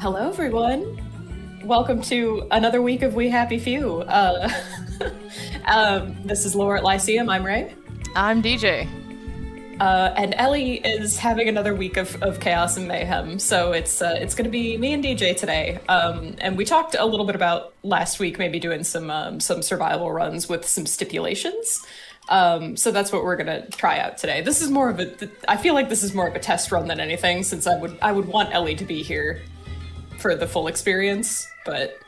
Hello, everyone. Welcome to another week of We Happy Few. This is Laura at Lyceum. I'm Ray. I'm DJ. And Ellie is having another week of chaos and mayhem. So it's going to be me and DJ today. And we talked a little bit about last week, maybe doing some survival runs with some stipulations. So that's what we're gonna try out today. This is more of I feel like this is more of a test run than anything, since I would want Ellie to be here for the full experience, but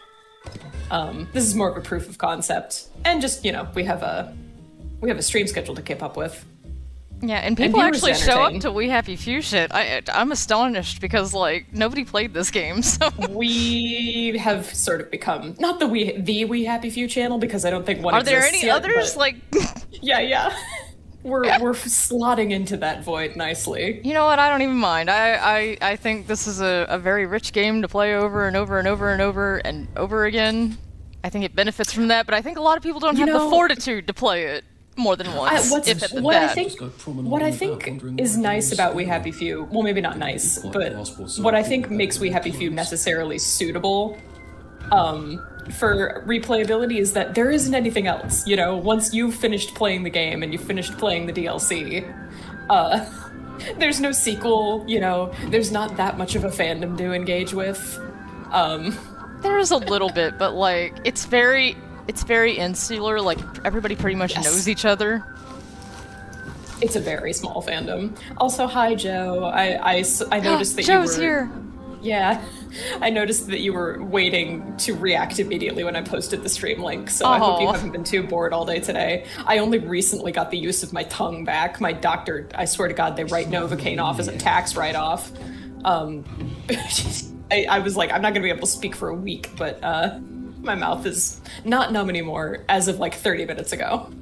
this is more of a proof of concept, and just we have a stream schedule to keep up with. Yeah, and people actually show up to We Happy Few shit. I'm astonished because nobody played this game. So we have sort of become not the We Happy Few channel, because I don't think one are there any yet, others but... yeah. We're slotting into that void nicely. You know what? I don't even mind. I think this is a very rich game to play over and over and over and over and over again. I think it benefits from that, but I think a lot of people don't have the fortitude to play it more than once. What I think is nice about We Happy Few, well, maybe not nice, but what I think makes We Happy Few necessarily suitable for replayability is that there isn't anything else. Once you've finished playing the game and you've finished playing the DLC, there's no sequel. There's not that much of a fandom to engage with. There's a little bit, but it's very insular. Everybody pretty much knows each other. It's a very small fandom. Also, hi Joe. I noticed that Joe's here. Yeah, I noticed that you were waiting to react immediately when I posted the stream link, so I hope you haven't been too bored all day today. I only recently got the use of my tongue back. My doctor, I swear to God, they write Novocaine off as a tax write-off. I was like, I'm not going to be able to speak for a week, but my mouth is not numb anymore as of 30 minutes ago.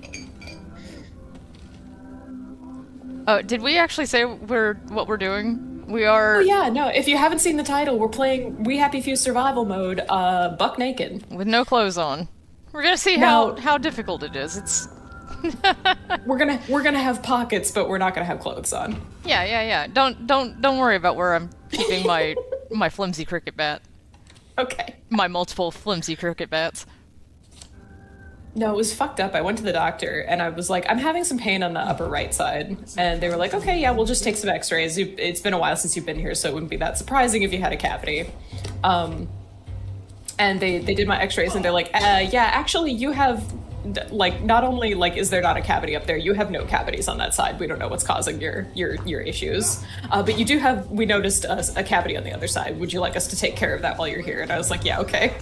Oh, did we actually say what we're doing? We are... Oh yeah, no, if you haven't seen the title, we're playing We Happy Few survival mode, buck naked. With no clothes on. We're gonna see how difficult it is. It's... we're gonna have pockets, but we're not gonna have clothes on. Yeah. Don't worry about where I'm keeping my flimsy cricket bat. Okay. My multiple flimsy cricket bats. No, it was fucked up. I went to the doctor and I was like, I'm having some pain on the upper right side. And they were like, okay, yeah, we'll just take some x-rays. It's been a while since you've been here, so it wouldn't be that surprising if you had a cavity. And they did my x-rays and they're like, yeah, actually you have, not only is there not a cavity up there, you have no cavities on that side. We don't know what's causing your issues. But you do have, we noticed a cavity on the other side. Would you like us to take care of that while you're here? And I was like, yeah, okay.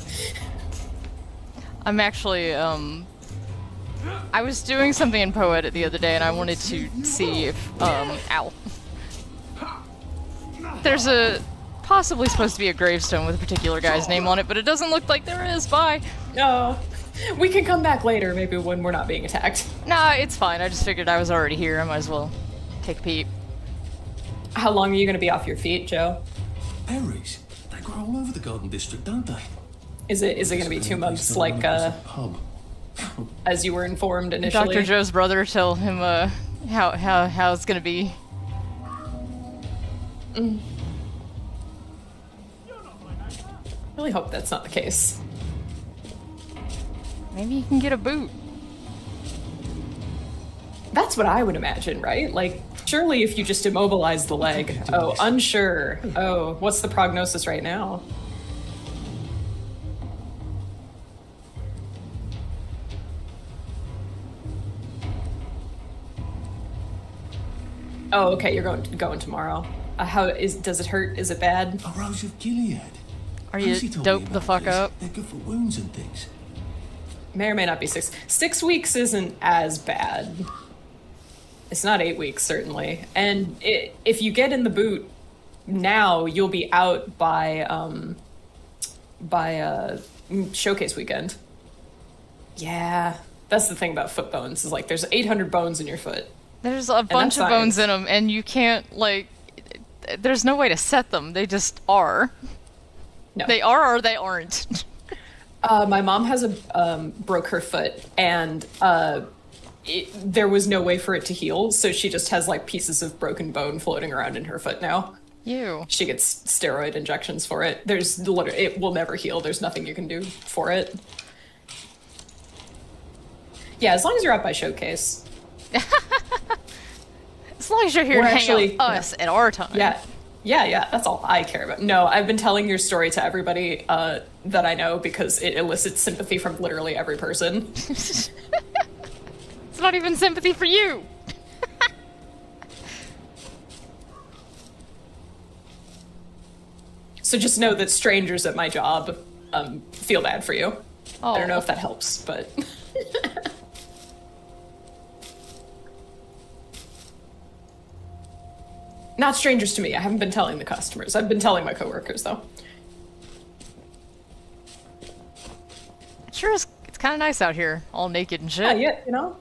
I'm actually, I was doing something in Poet the other day and I wanted to see if, ow. There's possibly supposed to be a gravestone with a particular guy's name on it, but it doesn't look like there is. Bye. No. We can come back later, maybe when we're not being attacked. Nah, it's fine. I just figured I was already here. I might as well take a peep. How long are you going to be off your feet, Joe? Berries. They grow all over the Garden District, don't they? Is it going to be 2 months as you were informed initially? Dr. Joe's brother tell him how it's going to be. Really hope that's not the case. Maybe you can get a boot. That's what I would imagine, right? Surely if you just immobilize the leg. Oh, unsure. Oh, what's the prognosis right now? Oh, okay, you're going tomorrow. Does it hurt? Is it bad? A Rose of Gilead. Are you doped the fuck up? They're good for wounds and things. May or may not be 6. 6 weeks isn't as bad. It's not 8 weeks, certainly. And if you get in the boot now, you'll be out by showcase weekend. Yeah, that's the thing about foot bones, is there's 800 bones in your foot. There's a bunch of bones in them, and you can't, there's no way to set them. They just are. No. They are or they aren't. My mom has broke her foot, and there was no way for it to heal, so she just has pieces of broken bone floating around in her foot now. You. She gets steroid injections for it. It will never heal. There's nothing you can do for it. Yeah, as long as you're out by Showcase. As long as you're here to hang out with us at our time. Yeah, that's all I care about. No, I've been telling your story to everybody that I know because it elicits sympathy from literally every person. It's not even sympathy for you. So just know that strangers at my job feel bad for you. Oh. I don't know if that helps, but... Not strangers to me. I haven't been telling the customers. I've been telling my coworkers, though. It sure is. It's kind of nice out here, all naked and shit. Yeah, you know?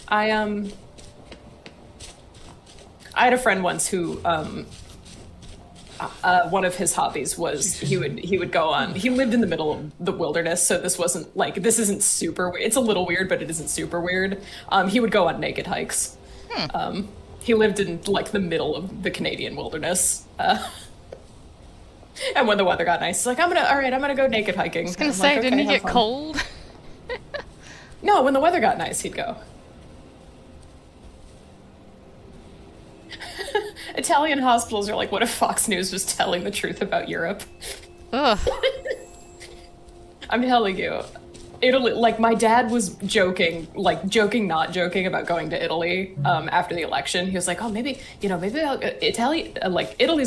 I had a friend once who, one of his hobbies was he would go on. He lived in the middle of the wilderness, so this isn't super. It's a little weird, but it isn't super weird. He would go on naked hikes. He lived in like the middle of the Canadian wilderness. And when the weather got nice, he's like, I'm gonna go naked hiking. I was gonna say, didn't he get cold? No, when the weather got nice, he'd go. Italian hospitals are like, what if Fox News was telling the truth about Europe? Ugh. I'm telling you. Italy, like my dad was joking, not joking about going to Italy after the election. He was like, "Oh, maybe Italy's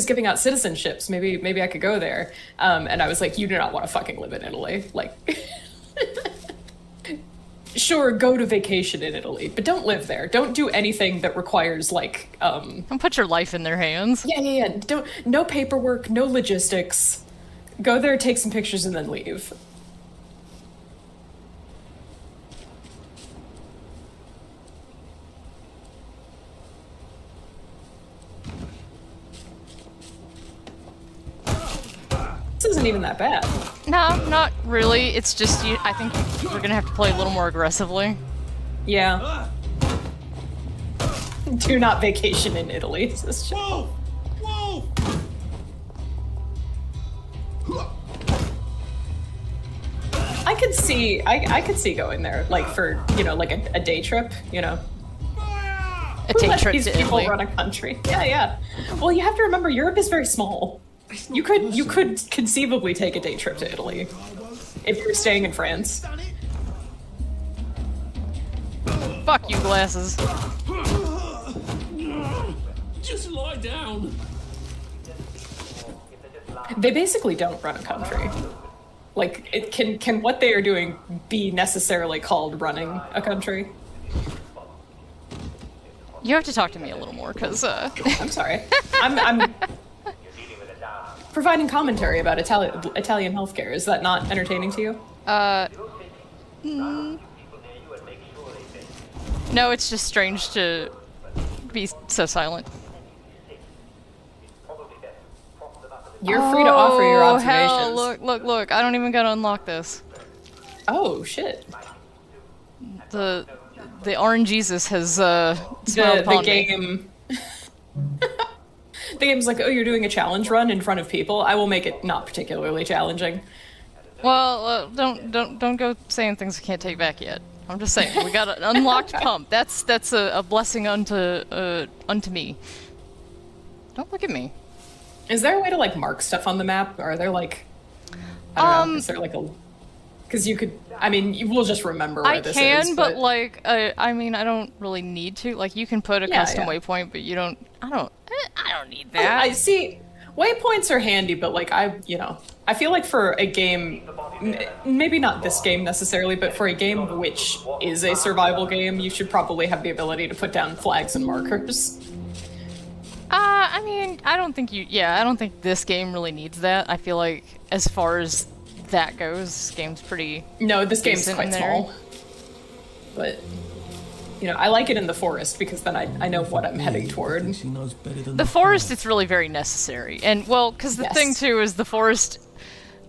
giving out citizenships. Maybe I could go there." And I was like, "You do not want to fucking live in Italy. Like, sure, go to vacation in Italy, but don't live there. Don't do anything that requires like Don't put your life in their hands. Yeah. No paperwork, no logistics. Go there, take some pictures, and then leave." This isn't even that bad. No, not really. It's just I think we're gonna have to play a little more aggressively. Yeah. Do not vacation in Italy. Whoa! Whoa! I could see going there, like for like a day trip. A Who day let trip these to people Italy. run a country? Yeah. Well, you have to remember, Europe is very small. You could conceivably take a day trip to Italy if you're staying in France. Fuck you, glasses. Just lie down. They basically don't run a country. Like, can what they are doing be necessarily called running a country? You have to talk to me a little more, cause I'm sorry. I'm providing commentary about Italian healthcare. Is that not entertaining to you? No, it's just strange to be so silent. You're free to offer your observations. Hell, look, I don't even gotta unlock this. Oh, shit. The Orange Jesus has smiled The upon me. game... The game's like, oh, you're doing a challenge run in front of people? I will make it not particularly challenging. Well, don't go saying things I can't take back yet. I'm just saying, we got an unlocked pump. That's a blessing unto me. Don't look at me. Is there a way to like mark stuff on the map? Or are there like, I don't know, is there like a... Because you could, I mean, you will just remember where this is. I can, but like, I mean, I don't really need to. Like, you can put a custom waypoint, but you don't. I don't need that. I see. Waypoints are handy, but like I feel like for a game, maybe not this game necessarily, but for a game which is a survival game, you should probably have the ability to put down flags and markers. I mean, I don't think I don't think this game really needs that. I feel like as far as that goes, this game's pretty. No, this game's quite small. But I like it in the forest because then I know what I'm heading toward. The forest, it's really very necessary, and well, because the thing too is the forest.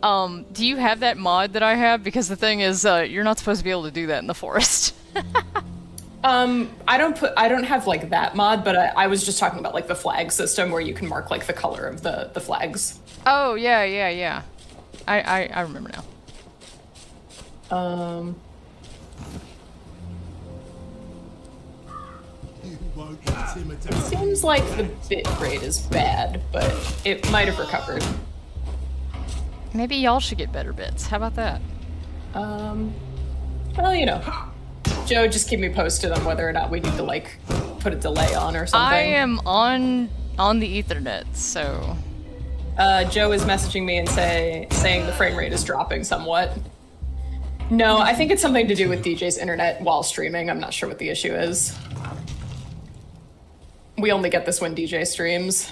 Do you have that mod that I have? Because the thing is, you're not supposed to be able to do that in the forest. I don't have like that mod, but I was just talking about like the flag system where you can mark like the color of the flags. Oh, yeah. I remember now. Seems like the bit rate is bad, but it might have recovered. Maybe y'all should get better bits. How about that? Well, you know, Joe, just keep me posted on whether or not we need to like put a delay on or something. I am on the Ethernet, so. Joe is messaging me and saying the frame rate is dropping somewhat. No, I think it's something to do with DJ's internet while streaming. I'm not sure what the issue is. We only get this when DJ streams.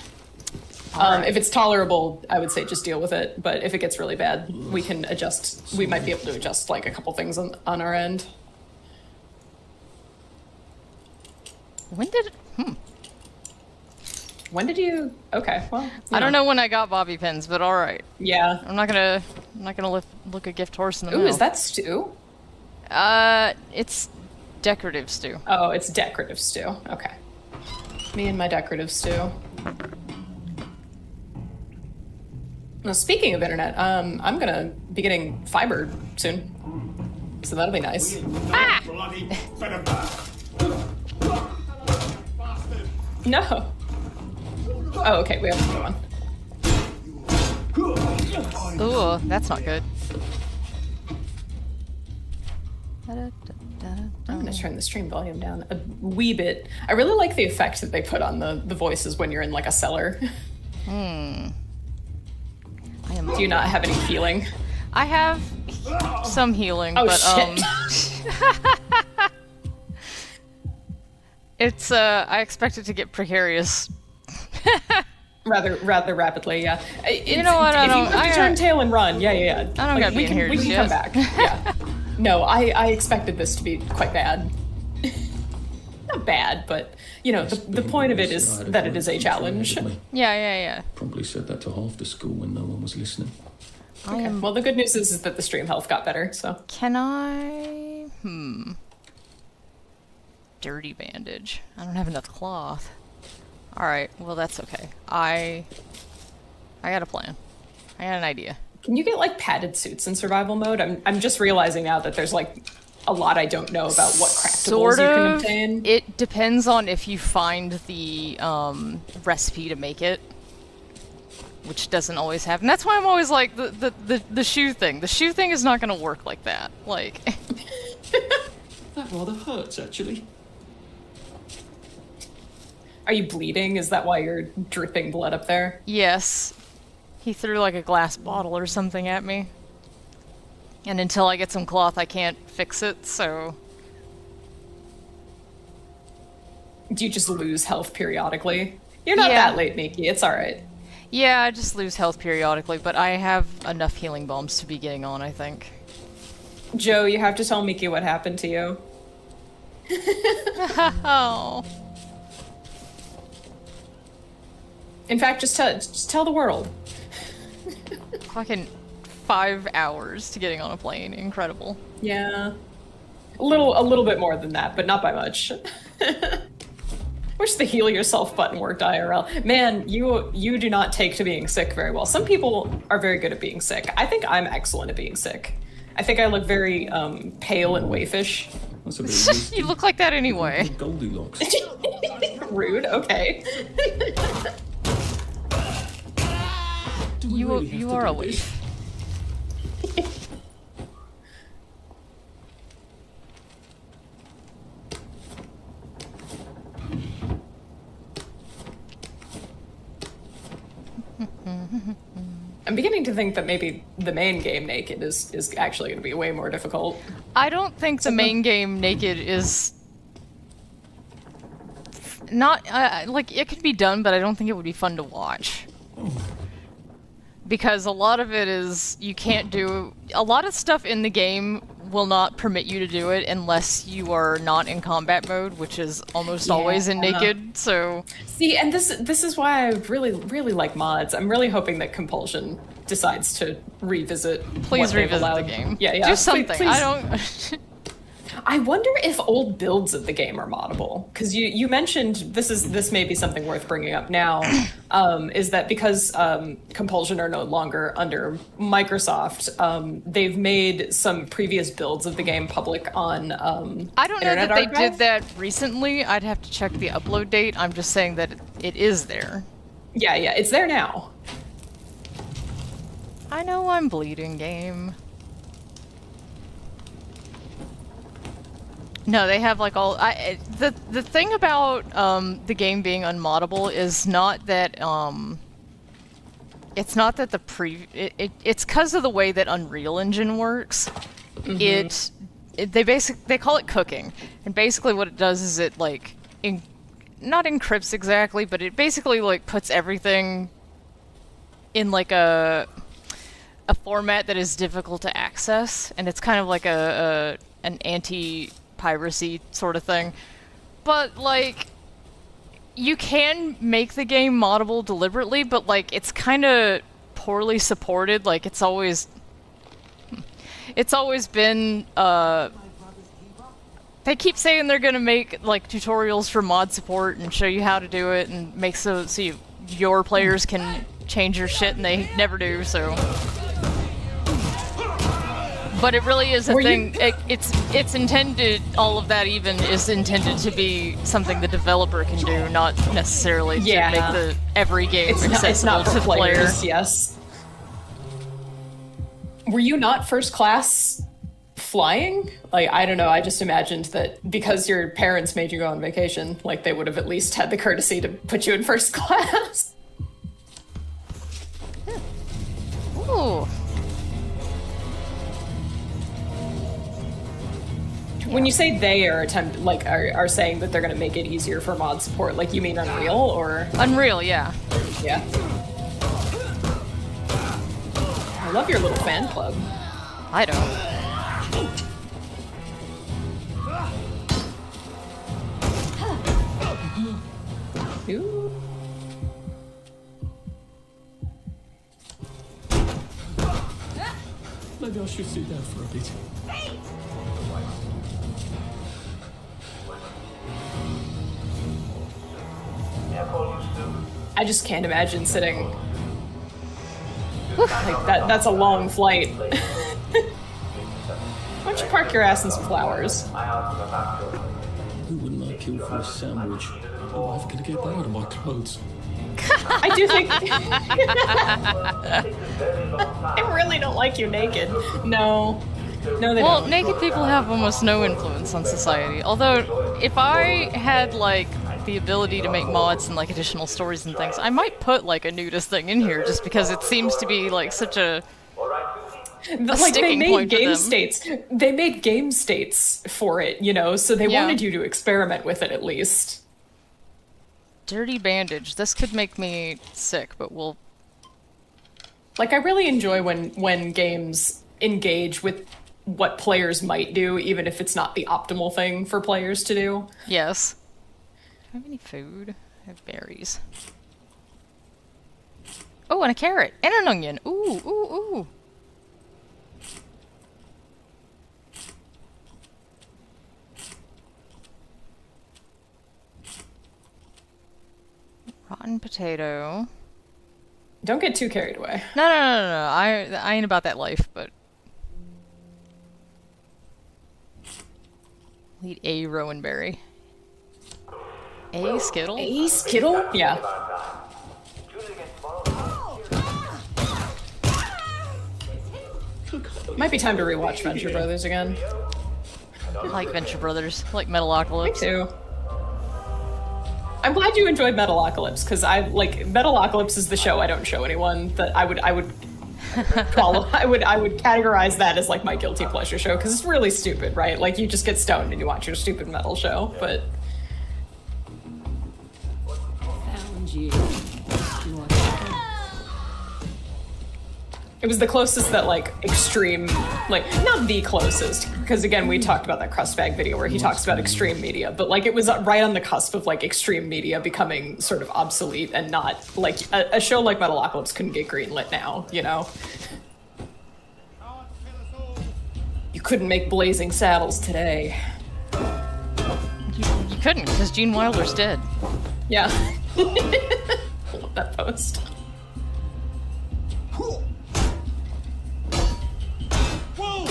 Right. If it's tolerable, I would say just deal with it. But if it gets really bad, we can adjust. We might be able to adjust like a couple things on our end. When did? When did you? Okay, well. I don't know when I got bobby pins, but all right. Yeah. I'm not gonna look a gift horse in the mouth. Ooh, is that stew? It's decorative stew. Oh, it's decorative stew. Okay. Me and my decorative stew. Now, speaking of internet, I'm gonna be getting fiber soon, so that'll be nice. Ah! No. Oh, okay, we have to go on. Ooh, that's not good. I'm gonna turn the stream volume down a wee bit. I really like the effect that they put on the voices when you're in like a cellar. Do you not have any healing? I have some healing, oh, but shit. it's I expect it to get precarious. rather rapidly, yeah. You know what? If you have to turn tail and run, yeah. I don't like, gotta be in here we can come back. Yeah. No, I expected this to be quite bad. Not bad, but you know, the point of it is that it is a challenge. Yeah. Probably said that to half the school when no one was listening. Okay. Well, the good news is that the stream health got better, so. Can I? Dirty bandage. I don't have enough cloth. Alright, well that's okay. I got a plan. I got an idea. Can you get like padded suits in survival mode? I'm just realizing now that there's like a lot I don't know about what craftables you can obtain. It depends on if you find the recipe to make it, which doesn't always happen. That's why I'm always like the shoe thing. The shoe thing is not going to work like that. Like That rather hurts, actually. Are you bleeding? Is that why you're dripping blood up there? Yes. He threw like a glass bottle or something at me. And until I get some cloth, I can't fix it, so... Do you just lose health periodically? You're not that late, Nikki. It's alright. Yeah, I just lose health periodically, but I have enough healing bombs to be getting on, I think. Joe, you have to tell Miki what happened to you. Oh. In fact, just tell the world. Fucking 5 hours to getting on a plane. Incredible. Yeah. A little bit more than that, but not by much. Wish the heal yourself button worked IRL. Man, you do not take to being sick very well. Some people are very good at being sick. I think I'm excellent at being sick. I think I look very pale and waifish. That's a bit You look like that anyway. Goldilocks. Rude, okay. You are a waif. I'm beginning to think that maybe the main game naked is actually going to be way more difficult. I don't think the main game naked is not like it could be done, but I don't think it would be fun to watch. Because a lot of it is you can't do a lot of stuff in the game will not permit you to do it unless you are not in combat mode, which is almost always in naked. So see, and this is why I really like mods. I'm really hoping that Compulsion decides to revisit. Please revisit the game. Yeah. Do something. Please. I don't. I wonder if old builds of the game are moddable, because you mentioned this may be something worth bringing up now, is that because Compulsion are no longer under Microsoft, they've made some previous builds of the game public on I don't know Internet that they Archive. did that recently. I'd have to check the upload date. I'm just saying that it is there. Yeah, it's there now. I know I'm bleeding, game. No, they have like all. The thing about the game being unmoddable is not that it's not that it's because of the way that Unreal Engine works. They call it cooking, and basically what it does is it like not encrypts exactly, but it basically like puts everything in like a format that is difficult to access, and it's kind of like an anti-piracy sort of thing. But like, you can make the game moddable deliberately, but like it's kind of poorly supported. Like it's always been they keep saying they're gonna make like tutorials for mod support and show you how to do it and make so your players can change your shit, and they never do. So, but it really is a thing. It's intended. All of that even is intended to be something the developer can do, not necessarily to make every game accessible to the player. Yes. Were you not first class flying? Like, I don't know, I just imagined that because your parents made you go on vacation, like they would have at least had the courtesy to put you in first class. Ooh. When you say they are are saying that they're going to make it easier for mod support, like you mean Unreal or? Unreal, yeah. Yeah. I love your little fan club. I don't. Ooh. Maybe I should sit down for a bit. I just can't imagine sitting like that. That's a long flight. Why don't you park your ass in some flowers? Who wouldn't I kill for a sandwich? I'm never gonna get that out of my clothes. I do think I really don't like you naked. No, they Well, don't. naked people have almost no influence on society. Although, if I had like the ability to make mods and like additional stories and things, I might put like a nudist thing in here just because it seems to be like such a Like they sticking made point for game them. states. They made game states for it, so they wanted you to experiment with it at least. dirty bandage. This could make me sick, but we'll. Like, I really enjoy when games engage with what players might do, even if it's not the optimal thing for players to do. Yes. Do I have any food? I have berries. Oh, and a carrot and an onion. Ooh, ooh, ooh. Rotten potato. Don't get too carried away. No. I ain't about that life, but. I'll eat a rowan berry. A skittle? A skittle? Yeah. Might be time to rewatch Venture Brothers again. I like Venture Brothers. I like Me Metalocalypse. too. I'm glad you enjoyed Metalocalypse, because Metalocalypse is the show I don't show anyone that I would follow. I would categorize that as like my guilty pleasure show, because it's really stupid, right? Like, you just get stoned and you watch your stupid metal show, but Found you. it was the closest that like extreme, like not the closest, because again we talked about that Crustbag video where he talks about extreme media, but like it was right on the cusp of like extreme media becoming sort of obsolete and not like a show like Metalocalypse couldn't get greenlit now, You couldn't make Blazing Saddles today. You couldn't, because Gene Wilder's dead. Yeah. I love that post.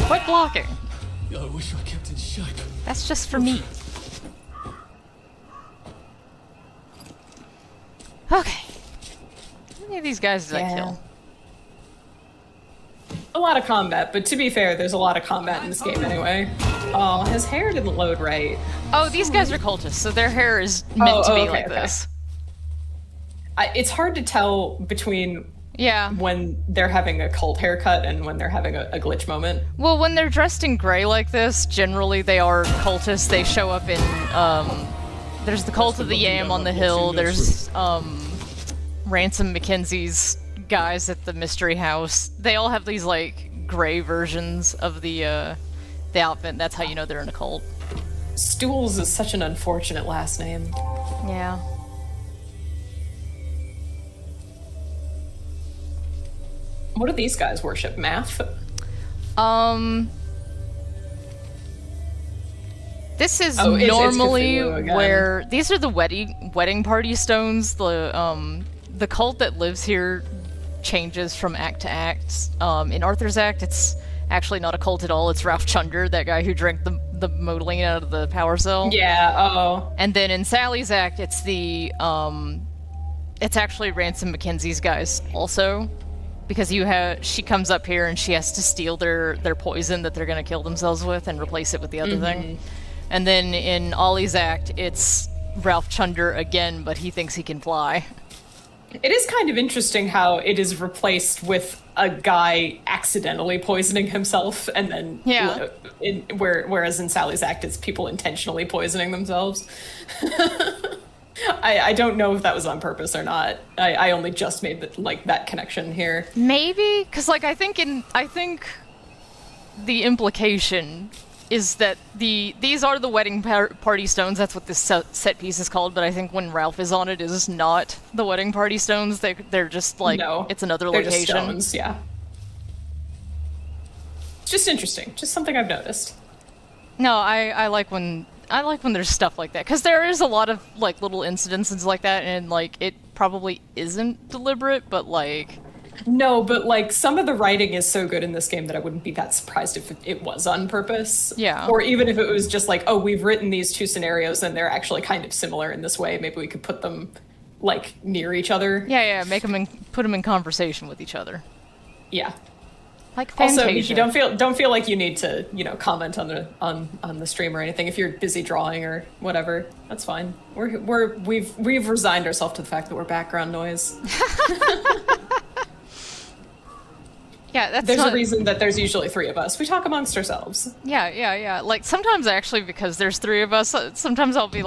Quit blocking. I wish I kept in shape. That's just for me. Okay. How many of these guys did I kill? A lot of combat, but to be fair, there's a lot of combat in this game anyway. Oh, his hair didn't load right. Oh, these guys are cultists, so their hair is meant to be like this. It's hard to tell between when they're having a cult haircut and when they're having a glitch moment. Well, when they're dressed in gray like this, generally they are cultists. They show up in, there's the Cult of the Yam on the hill, there's, Ransom Mackenzie's guys at the Mystery House. They all have these, like, gray versions of the outfit, and that's how you know they're in a cult. Stools is such an unfortunate last name. Yeah. What do these guys worship? Math? This is normally where these are the wedding party stones. The cult that lives here changes from act to act. In Arthur's act, it's actually not a cult at all. It's Ralph Chunder, that guy who drank the modeling out of the power cell. Yeah. Oh. And then in Sally's act, it's it's actually Ransom Mackenzie's guys also. Because she comes up here and she has to steal their poison that they're gonna kill themselves with and replace it with the other thing. And then in Ollie's act, it's Ralph Chunder again, but he thinks he can fly. It is kind of interesting how it is replaced with a guy accidentally poisoning himself, and then whereas in Sally's act, it's people intentionally poisoning themselves. I don't know if that was on purpose or not. I only just made that connection here. Maybe, because I think the implication is that these are the wedding party stones. That's what this set piece is called. But I think when Ralph is on it is not the wedding party stones. They're just it's another location. Just stones, yeah. It's just interesting. Just something I've noticed. No, I like when there's stuff like that, because there is a lot of little incidences like that, and it probably isn't deliberate, but no, but some of the writing is so good in this game that I wouldn't be that surprised if it was on purpose. Yeah. Or even if it was just oh, we've written these two scenarios and they're actually kind of similar in this way. Maybe we could put them near each other. Yeah, put them in conversation with each other. Yeah. Fantasia. Also, Miki, don't feel like you need to, comment on the stream or anything. If you're busy drawing or whatever, that's fine. We've resigned ourselves to the fact that we're background noise. Yeah, there's a reason that there's usually three of us. We talk amongst ourselves. Yeah. Sometimes actually, because there's three of us, sometimes I'll be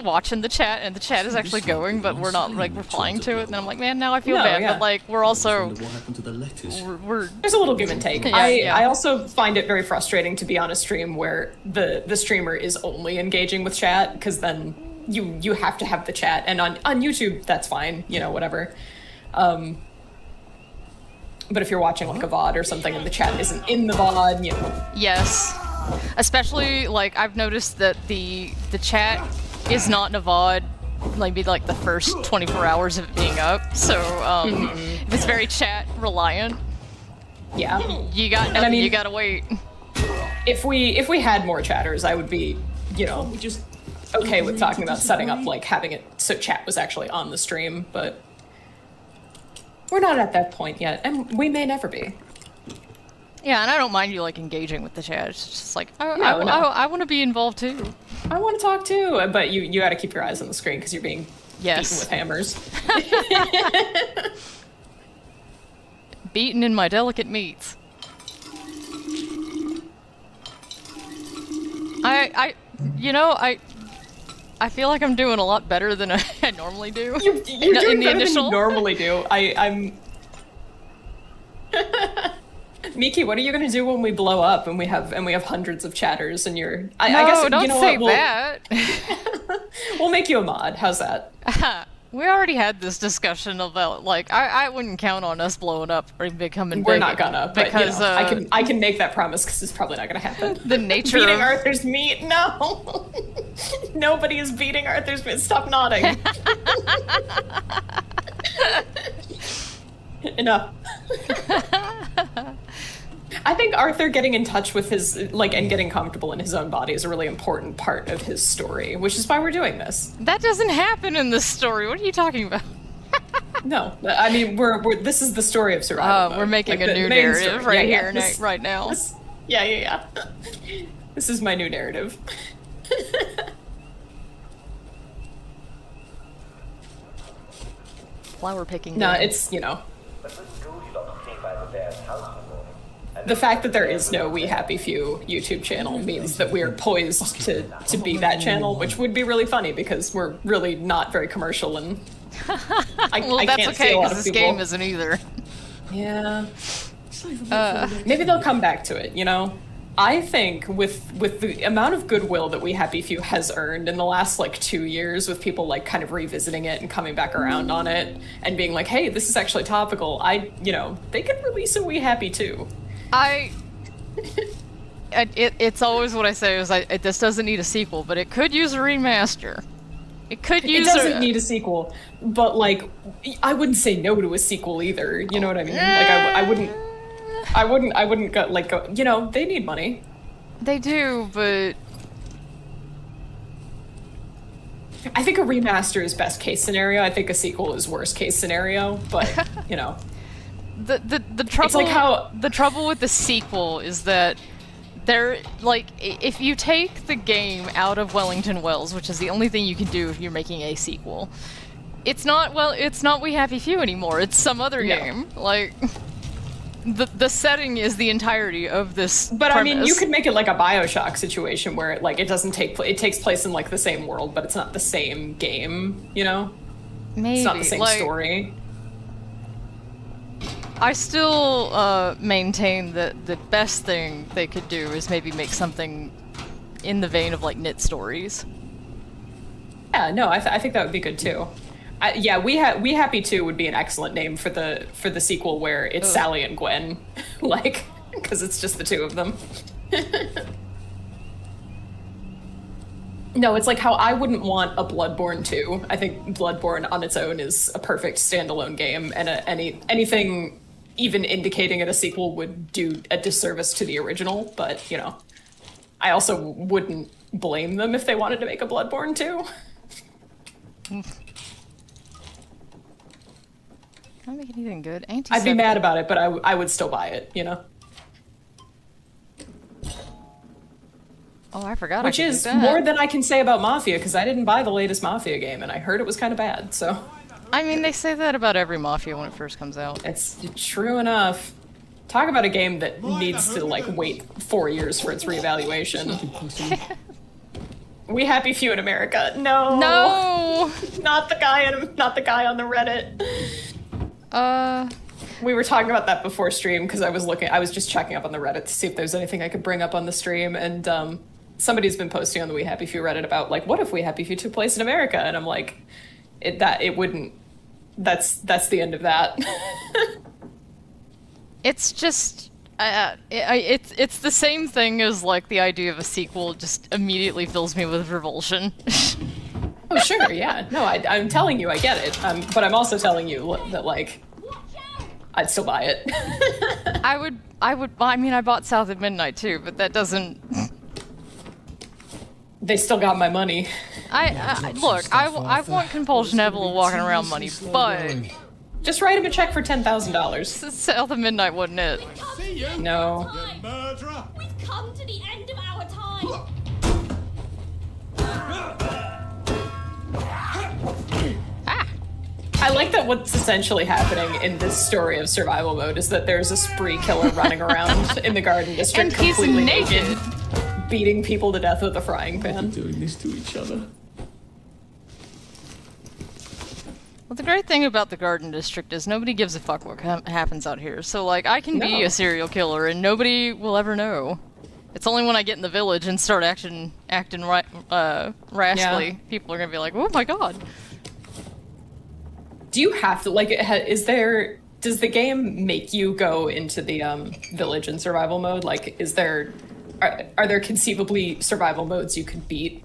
watching the chat, and the chat is actually going, but we're not replying to it, and I'm man, now I feel bad. Yeah. But we're also What happened to the lettuce? There's a little give and take. I also find it very frustrating to be on a stream where the streamer is only engaging with chat, because then you have to have the chat, and on YouTube that's fine, whatever. But if you're watching a VOD or something and the chat isn't in the VOD, Yes. Especially, I've noticed that the chat is not in a VOD, maybe the first 24 hours of it being up. So, if it's very chat reliant, you got nothing, you gotta wait. If we had more chatters, I would be, okay with talking about setting up, having it so chat was actually on the stream, but we're not at that point yet, and we may never be. Yeah, and I don't mind you engaging with the chat. It's just I want to be involved too. I want to talk too, but you got to keep your eyes on the screen because you're being beaten with hammers. Beaten in my delicate meats. I feel like I'm doing a lot better than I normally do. You're doing better than you normally do. I'm... Miki, what are you going to do when we blow up and we have hundreds of chatters and you're... I guess, don't say that. We'll make you a mod. How's that? We already had this discussion about, like, I wouldn't count on us blowing up or becoming big. We're not gonna, but because I can make that promise because it's probably not gonna happen. the nature Beating of Arthur's meat? No. Nobody is beating Arthur's meat. Stop nodding. Enough. I think Arthur getting in touch with his, like, and getting comfortable in his own body is a really important part of his story, which is why we're doing this. that doesn't happen in this story. What are you talking about? No, I mean, we're this is the story of survival mode. We're making Like, a the new main narrative story. right Yeah, here, this- right now. Yeah. This is my new narrative. Flower picking. No, game. it's, the fact that there is no We Happy Few YouTube channel means that we are poised to be that channel, which would be really funny because we're really not very commercial and well, I that's can't see okay a lot because of this people. game isn't either. Yeah. Maybe they'll come back to it, I think with the amount of goodwill that We Happy Few has earned in the last, like, 2 years, with people, like, kind of revisiting it and coming back around on it and being like, hey, this is actually topical, they could release a We Happy too. It's always what I say is this doesn't need a sequel, but it could use a remaster. It doesn't need a sequel, but, like, I wouldn't say no to a sequel either. You know what I mean? Like, I wouldn't go, they need money. They do, but I think a remaster is best case scenario. I think a sequel is worst case scenario, but, the trouble It's like how- the trouble with the sequel is that if you take the game out of Wellington Wells, which is the only thing you can do if you're making a sequel, it's not We Happy Few anymore. It's some other game. Like, the setting is the entirety of this. But premise. I mean, you could make it like a BioShock situation where it doesn't take it takes place in, like, the same world, but it's not the same game. Maybe It's not the same story. I still maintain that the best thing they could do is maybe make something in the vein of, like, Knit Stories. Yeah, no, I think that would be good too. We Happy 2 would be an excellent name for the sequel where it's Sally and Gwen, like, because it's just the two of them. No, it's like how I wouldn't want a Bloodborne 2. I think Bloodborne on its own is a perfect standalone game, and anything even indicating it a sequel would do a disservice to the original, but, I also wouldn't blame them if they wanted to make a Bloodborne 2. Can I make anything good? I'd be mad about it, but I would still buy it, Oh, I forgot. Which is more than I can say about Mafia, because I didn't buy the latest Mafia game, and I heard it was kind of bad, so... I mean, they say that about every Mafia when it first comes out. It's true enough. Talk about a game that needs to, like, wait 4 years for its reevaluation. We Happy Few in America. No! No! Not the guy on the Reddit. We were talking about that before stream, because I was just checking up on the Reddit to see if there's anything I could bring up on the stream, and somebody's been posting on the We Happy Few Reddit about, like, what if We Happy Few took place in America? And I'm like, it wouldn't. That's the end of that. It's just it's the same thing as, like, the idea of a sequel just immediately fills me with revulsion. Oh, sure, yeah. No, I'm telling you, I get it. But I'm also telling you that, like, I'd still buy it. I mean, I bought South at Midnight too, but that doesn't... They still got my money. Look, I want Compulsion Evelyn walking around money, but... Just write him a check for $10,000. South at Midnight wasn't it. No. We've come to the end of our time. I like that what's essentially happening in this story of survival mode is that there's a spree killer running around in the Garden District And he's completely naked. beating people to death with a frying pan. Doing this to each other. Well, the great thing about the Garden District is nobody gives a fuck what happens out here. So, like, I can be No. a serial killer and nobody will ever know. It's only when I get in the village and start acting rashly, people are gonna be like, oh my god. Do you have to, like, does the game make you go into the village in survival mode? Like, are there conceivably survival modes you could beat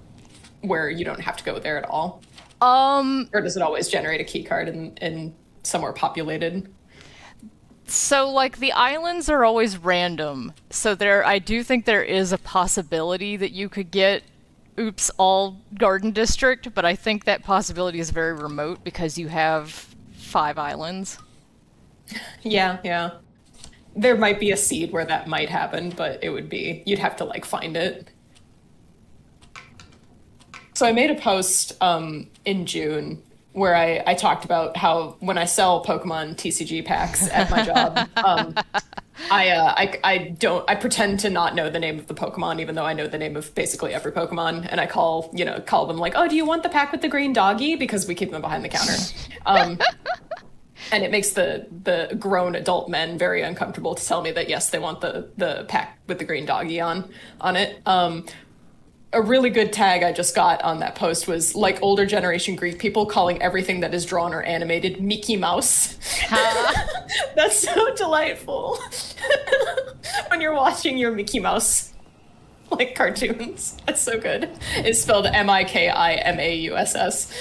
where you don't have to go there at all? Or does it always generate a key card in somewhere populated? So, like, the islands are always random. So I do think there is a possibility that you could get all Garden District, but I think that possibility is very remote because you have 5 islands. Yeah. There might be a seed where that might happen, but you'd have to, like, find it. So I made a post in June where I talked about how when I sell Pokemon TCG packs at my job, I pretend to not know the name of the Pokemon, even though I know the name of basically every Pokemon, and I call them like, oh, do you want the pack with the green doggy? Because we keep them behind the counter. And it makes the grown adult men very uncomfortable to tell me that, yes, they want the pack with the green doggy on it. A really good tag I just got on that post was, like, older generation Greek people calling everything that is drawn or animated Mickey Mouse. That's so delightful. When you're watching your Mickey Mouse, like, cartoons. That's so good. It's spelled Mikimaus.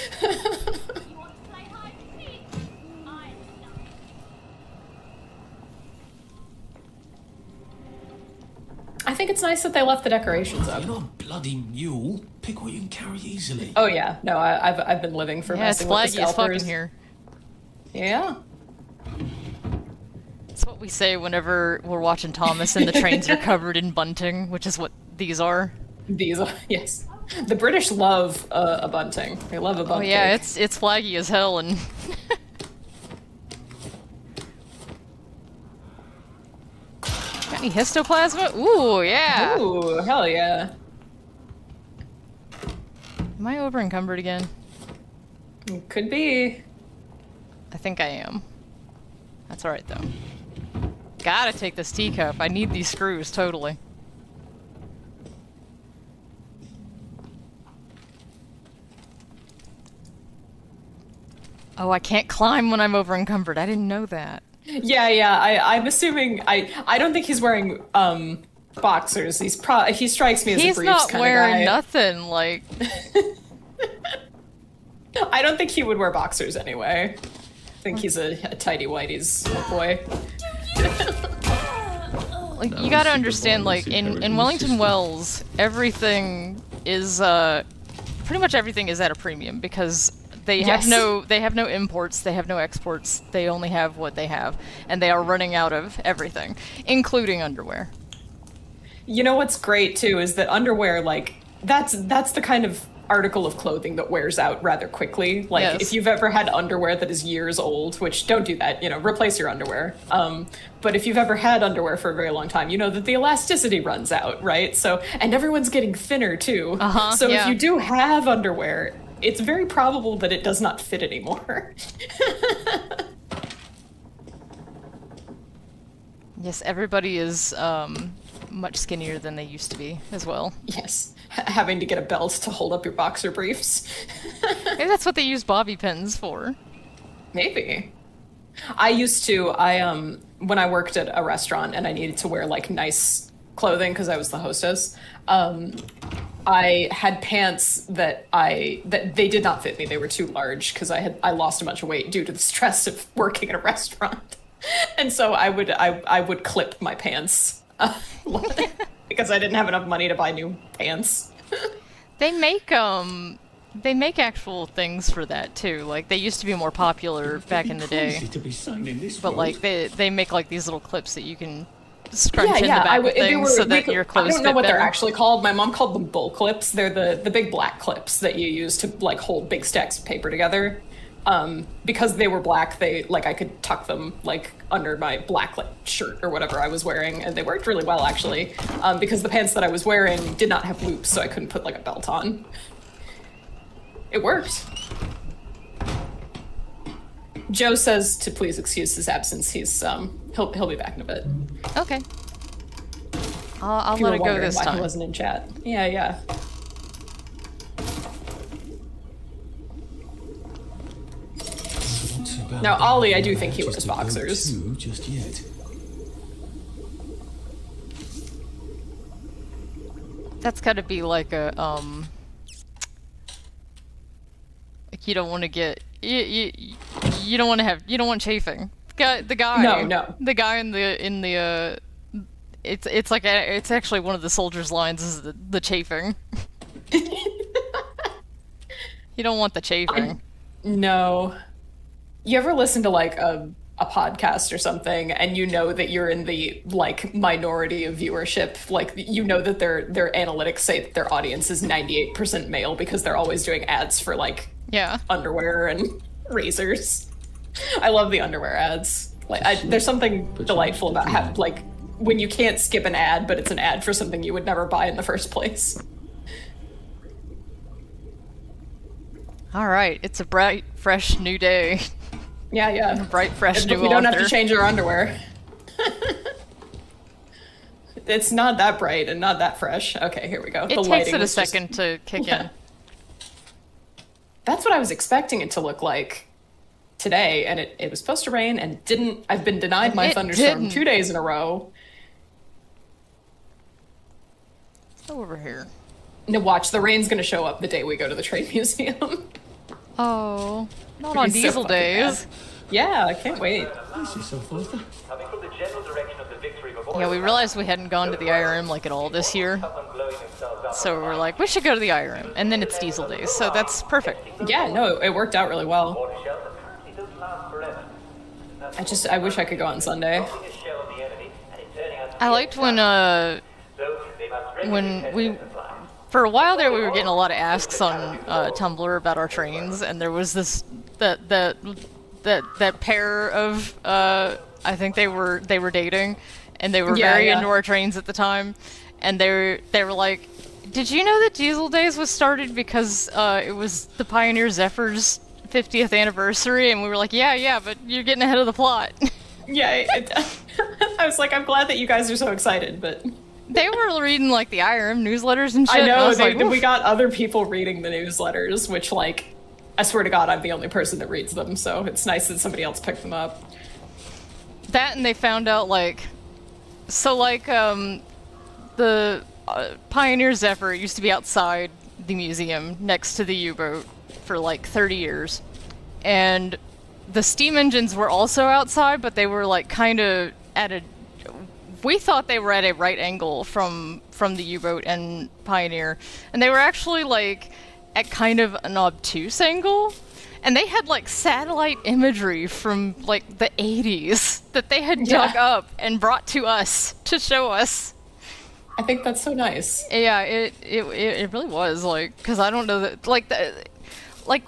I think it's nice that they left the decorations up. You're not a bloody mule. Pick what you can carry easily. Oh yeah, no, I've been living for messing with the scalpers. It's flaggy as fucking here. Yeah. It's what we say whenever we're watching Thomas and the trains are covered in bunting, which is what these are. These are, yes. The British love a bunting. They love a bunting. Oh yeah, it's flaggy as hell and. Got any histoplasma? Ooh, yeah! Ooh, hell yeah. Am I over encumbered again? Could be. I think I am. That's alright though. Gotta take this teacup. I need these screws, totally. Oh, I can't climb when I'm over encumbered. I didn't know that. Yeah. I'm assuming I don't think he's wearing boxers. He strikes me as a briefs kind of guy. He's not wearing nothing. Like, I don't think he would wear boxers anyway. I think he's a tidy whitey's boy. Like, you gotta understand, like, in Wellington Wells, everything is pretty much everything is at a premium because they have no imports, they have no exports, they only have what they have, and they are running out of everything, including underwear. You know what's great too is that underwear, like, that's the kind of article of clothing that wears out rather quickly. Like, yes. If you've ever had underwear that is years old, which don't do that, replace your underwear. But if you've ever had underwear for a very long time, you know that the elasticity runs out, right? So, and everyone's getting thinner too. So if you do have underwear, it's very probable that it does not fit anymore. Yes, everybody is much skinnier than they used to be as well. Yes, having to get a belt to hold up your boxer briefs. Maybe that's what they use bobby pins for. Maybe. I used to, when I worked at a restaurant and I needed to wear, like, nice clothing because I was the hostess, I had pants that they did not fit me. They were too large because I lost a bunch of weight due to the stress of working at a restaurant. And so I would clip my pants because I didn't have enough money to buy new pants. They make actual things for that too. Like, they used to be more popular back in the day. But like they make like these little clips that you can scrunch in the back of things so that your clothes fit better. I don't know what they're actually called. My mom called them bull clips. They're the big black clips that you use to, like, hold big stacks of paper together. Because they were black, I could tuck them, like, under my black, like, shirt or whatever I was wearing, and they worked really well, actually. Because the pants that I was wearing did not have loops, so I couldn't put, like, a belt on. It worked. Joe says to please excuse his absence. He's he'll be back in a bit. Okay. I'll let it go this time. He wasn't in chat. Yeah. about Now, that Ollie, I do think he just wears to go boxers. to just yet. That's gotta be like a, like you don't want to get, you don't want to have, you don't want chafing. The guy. No. The guy in the, it's like it's actually one of the soldiers' lines is the chafing. You don't want the chafing. No. You ever listen to like a podcast or something and you know that you're in the like minority of viewership, like you know that their analytics say that their audience is 98% male because they're always doing ads for like underwear and razors. I love the underwear ads. Like there's something delightful about like when you can't skip an ad, but it's an ad for something you would never buy in the first place. All right, it's a bright, fresh new day. Yeah. A bright, fresh new We don't have author. to change our underwear. It's not that bright and not that fresh. Okay, here we go. It takes it a second to kick in. That's what I was expecting it to look like today, and it was supposed to rain and it didn't. I've been denied my thunderstorm 2 days in a row. Over here. Now watch, the rain's gonna show up the day we go to the train museum. Oh, not on It's so diesel fucking days. bad. Yeah, I can't wait. Brace yourself, Arthur. Yeah, we realized we hadn't gone to the IRM like at all this year. So we're like, we should go to the IRM. And then it's diesel days, so that's perfect. Yeah, no, it worked out really well. I wish I could go on Sunday. I liked when we, for a while there, we were getting a lot of asks on Tumblr about our trains, and there was this that pair of I think they were dating, and they were very into our trains at the time, and they were like, did you know that Diesel Days was started because it was the Pioneer Zephyr's 50th anniversary? And we were like, yeah, but you're getting ahead of the plot. Yeah, I was like, I'm glad that you guys are so excited, but they were reading like the IRM newsletters and shit. I know, and we got other people reading the newsletters, which, like, I swear to God, I'm the only person that reads them, so it's nice that somebody else picked them up. That, and they found out, like, so, like, the Pioneer Zephyr used to be outside the museum next to the U-boat for, like, 30 years. And the steam engines were also outside, but they were, like, kind of at a... We thought they were at a right angle from the U-boat and Pioneer. And they were actually, like, at kind of an obtuse angle. And they had, like, satellite imagery from, like, the 80s that they had dug up and brought to us to show us. I think that's so nice. Yeah, it really was, like, because I don't know that, like,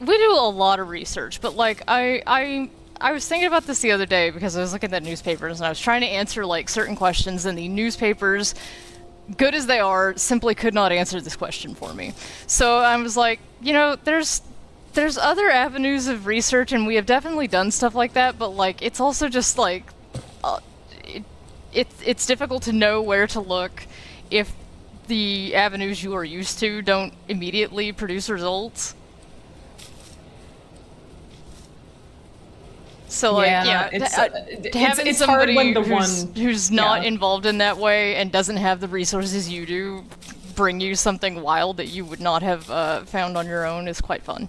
we do a lot of research, but, like, I was thinking about this the other day because I was looking at newspapers and I was trying to answer, like, certain questions, and the newspapers, good as they are, simply could not answer this question for me. So I was like, you know, there's other avenues of research, and we have definitely done stuff like that, but, like, it's also just, like, it's difficult to know where to look if the avenues you are used to don't immediately produce results. So, like, having it's somebody hard when who's not involved in that way and doesn't have the resources you do bring you something wild that you would not have found on your own is quite fun.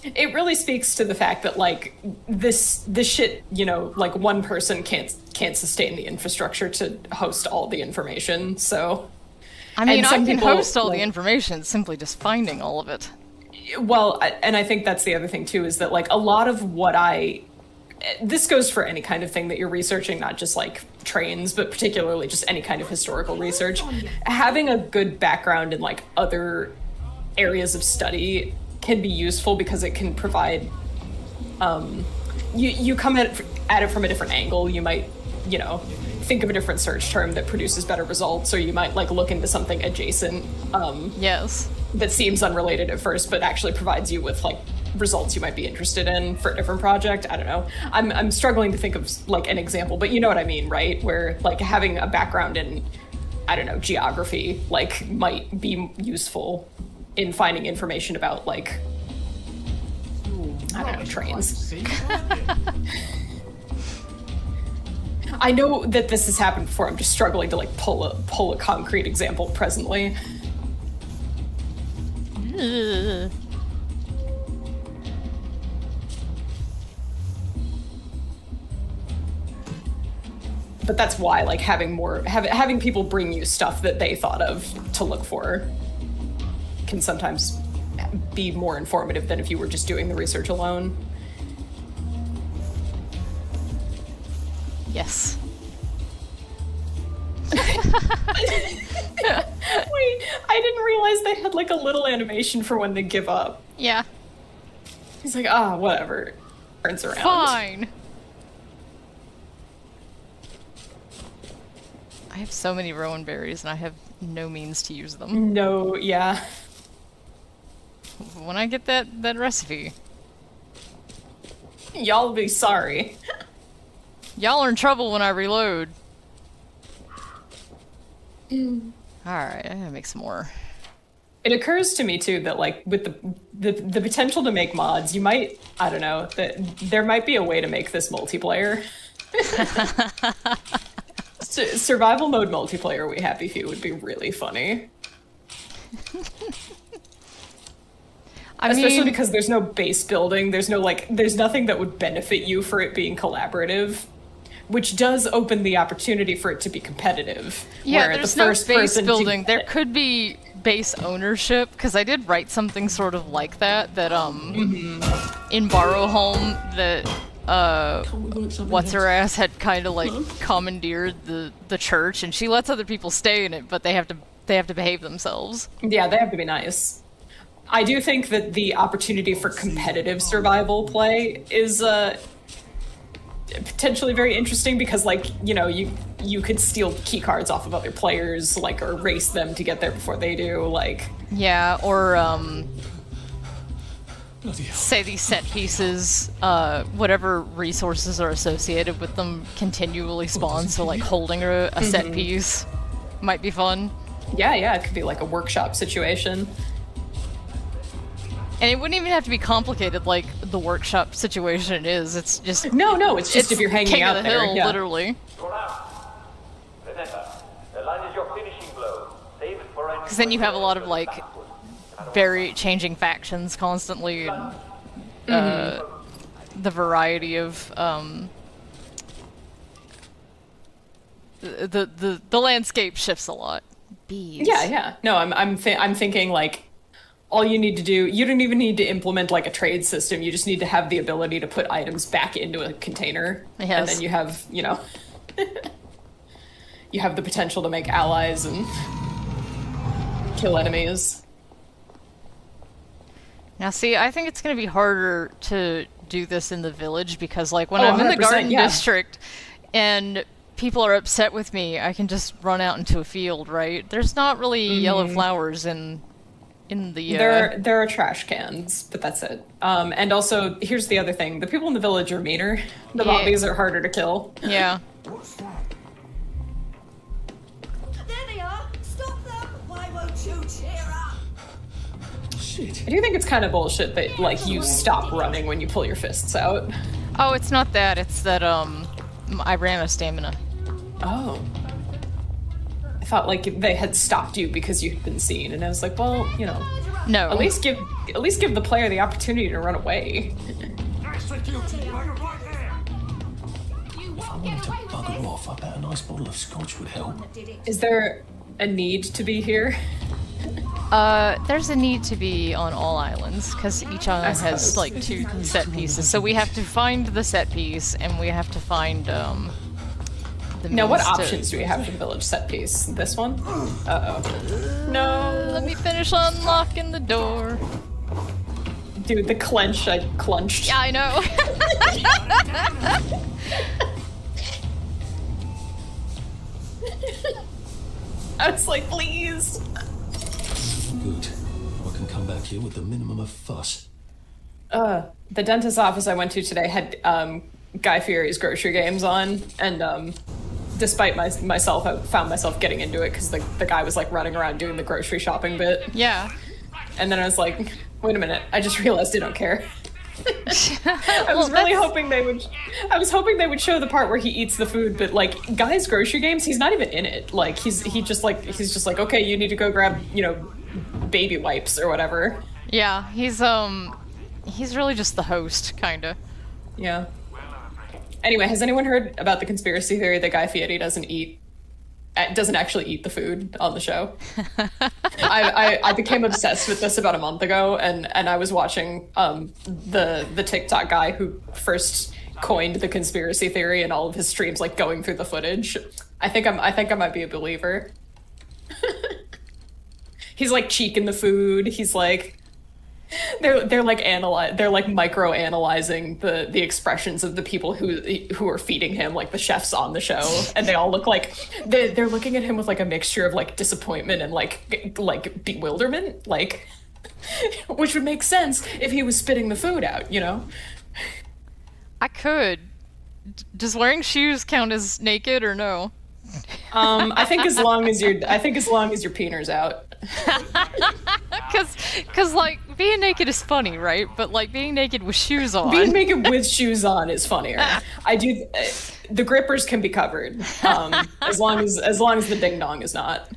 It really speaks to the fact that, like, this shit, you know, like, one person can't sustain the infrastructure to host all the information, so... I mean, I can people, host all like, the information, it's simply just finding all of it. Well, and I think that's the other thing, too, is that, like, a lot of what this goes for any kind of thing that you're researching, not just, like, trains, but particularly just any kind of historical research. Having a good background in, like, other areas of study can be useful because it can provide, you come at it from a different angle. You might, you know, think of a different search term that produces better results, or you might, like, look into something adjacent Yes. that seems unrelated at first but actually provides you with, like, results you might be interested in for a different project. I don't know. I'm struggling to think of, like, an example, but you know what I mean, right? Where, like, having a background in, I don't know, geography, like, might be useful in finding information about, like, I don't know, trains. I know that this has happened before. I'm just struggling to like pull a concrete example presently. Ugh. But that's why, like, having people bring you stuff that they thought of to look for can sometimes be more informative than if you were just doing the research alone. Yes. Wait, I didn't realize they had like a little animation for when they give up. Yeah. He's like, whatever. Turns around. Fine. I have so many rowan berries and I have no means to use them. No, yeah. When I get that recipe. Y'all be sorry. Y'all are in trouble when I reload. Alright, I gotta make some more. It occurs to me too that like with the potential to make mods, you might, I don't know, that there might be a way to make this multiplayer. Survival mode multiplayer We Happy Few would be really funny. Especially because there's no base building, there's nothing that would benefit you for it being collaborative, which does open the opportunity for it to be competitive. Yeah, there's no base building. There could be base ownership, because I did write something sort of like that in Borrow Home that what's her ass had kind of like commandeered the church, and she lets other people stay in it, but they have to behave themselves. Yeah, they have to be nice. I do think that the opportunity for competitive survival play is potentially very interesting, because like, you know, you could steal key cards off of other players, like, or race them to get there before they do, like. Yeah, or say these set pieces, whatever resources are associated with them continually spawn, so like holding a set piece might be fun. Yeah, it could be like a workshop situation. And it wouldn't even have to be complicated like the workshop situation is. It's just no. It's just if you're hanging king out of the there, hill, yeah. literally. Because then you have a lot of like very changing factions constantly, and the variety of the landscape shifts a lot. Bees. Yeah. No, I'm thinking like. All you need to do, you don't even need to implement like a trade system, you just need to have the ability to put items back into a container. Yes. And then you have, you know, you have the potential to make allies and kill enemies. Now see, I think it's going to be harder to do this in the village, because like when I'm in the garden district and people are upset with me, I can just run out into a field, right? There's not really yellow flowers in the there are trash cans, but that's it. And also, here's the other thing: the people in the village are meaner. The zombies are harder to kill. Yeah. What's that? There they are! Stop them! Why won't you cheer up? Shit. I do think it's kind of bullshit that like you stop running when you pull your fists out. Oh, it's not that. It's that I ran out of stamina. Oh. I thought like they had stopped you because you had been seen, and I was like, well, you know, No. at least give the player the opportunity to run away. If I wanted to bugger off, I bet a nice bottle of scotch would help. Is there a need to be here? There's a need to be on all islands, because each island has like 2 set pieces. So we have to find the set piece, and we have to find Now, what options do we have for the village set piece? This one? Uh-oh. No. Let me finish unlocking the door. Dude, the clench I clenched. Yeah, I know. I was like, please. Good. I can come back here with the minimum of fuss. The dentist's office I went to today had Guy Fieri's grocery games on, and despite myself, I found myself getting into it because the guy was like running around doing the grocery shopping bit. Yeah. And then I was like, wait a minute, I just realized I don't care. I was really hoping they would. I was hoping they would show the part where he eats the food, but like Guy's Grocery Games, he's not even in it. Like he's just like, okay, you need to go grab, baby wipes or whatever. Yeah, he's really just the host, kinda. Yeah. Anyway, has anyone heard about the conspiracy theory that Guy Fieri doesn't actually eat the food on the show? I became obsessed with this about a month ago, and I was watching the TikTok guy who first coined the conspiracy theory and all of his streams, like going through the footage. I think I might be a believer. He's like cheeking the food. He's like they're like micro analyzing the expressions of the people who are feeding him, like the chefs on the show, and they all look like they're looking at him with like a mixture of like disappointment and like bewilderment, like which would make sense if he was spitting the food out, I could. Does wearing shoes count as naked or no? I think as long as your peener's out. Cause like being naked is funny, right? But like being naked with shoes on. Being naked with shoes on is funnier. I do. The grippers can be covered, as long as the ding dong is not.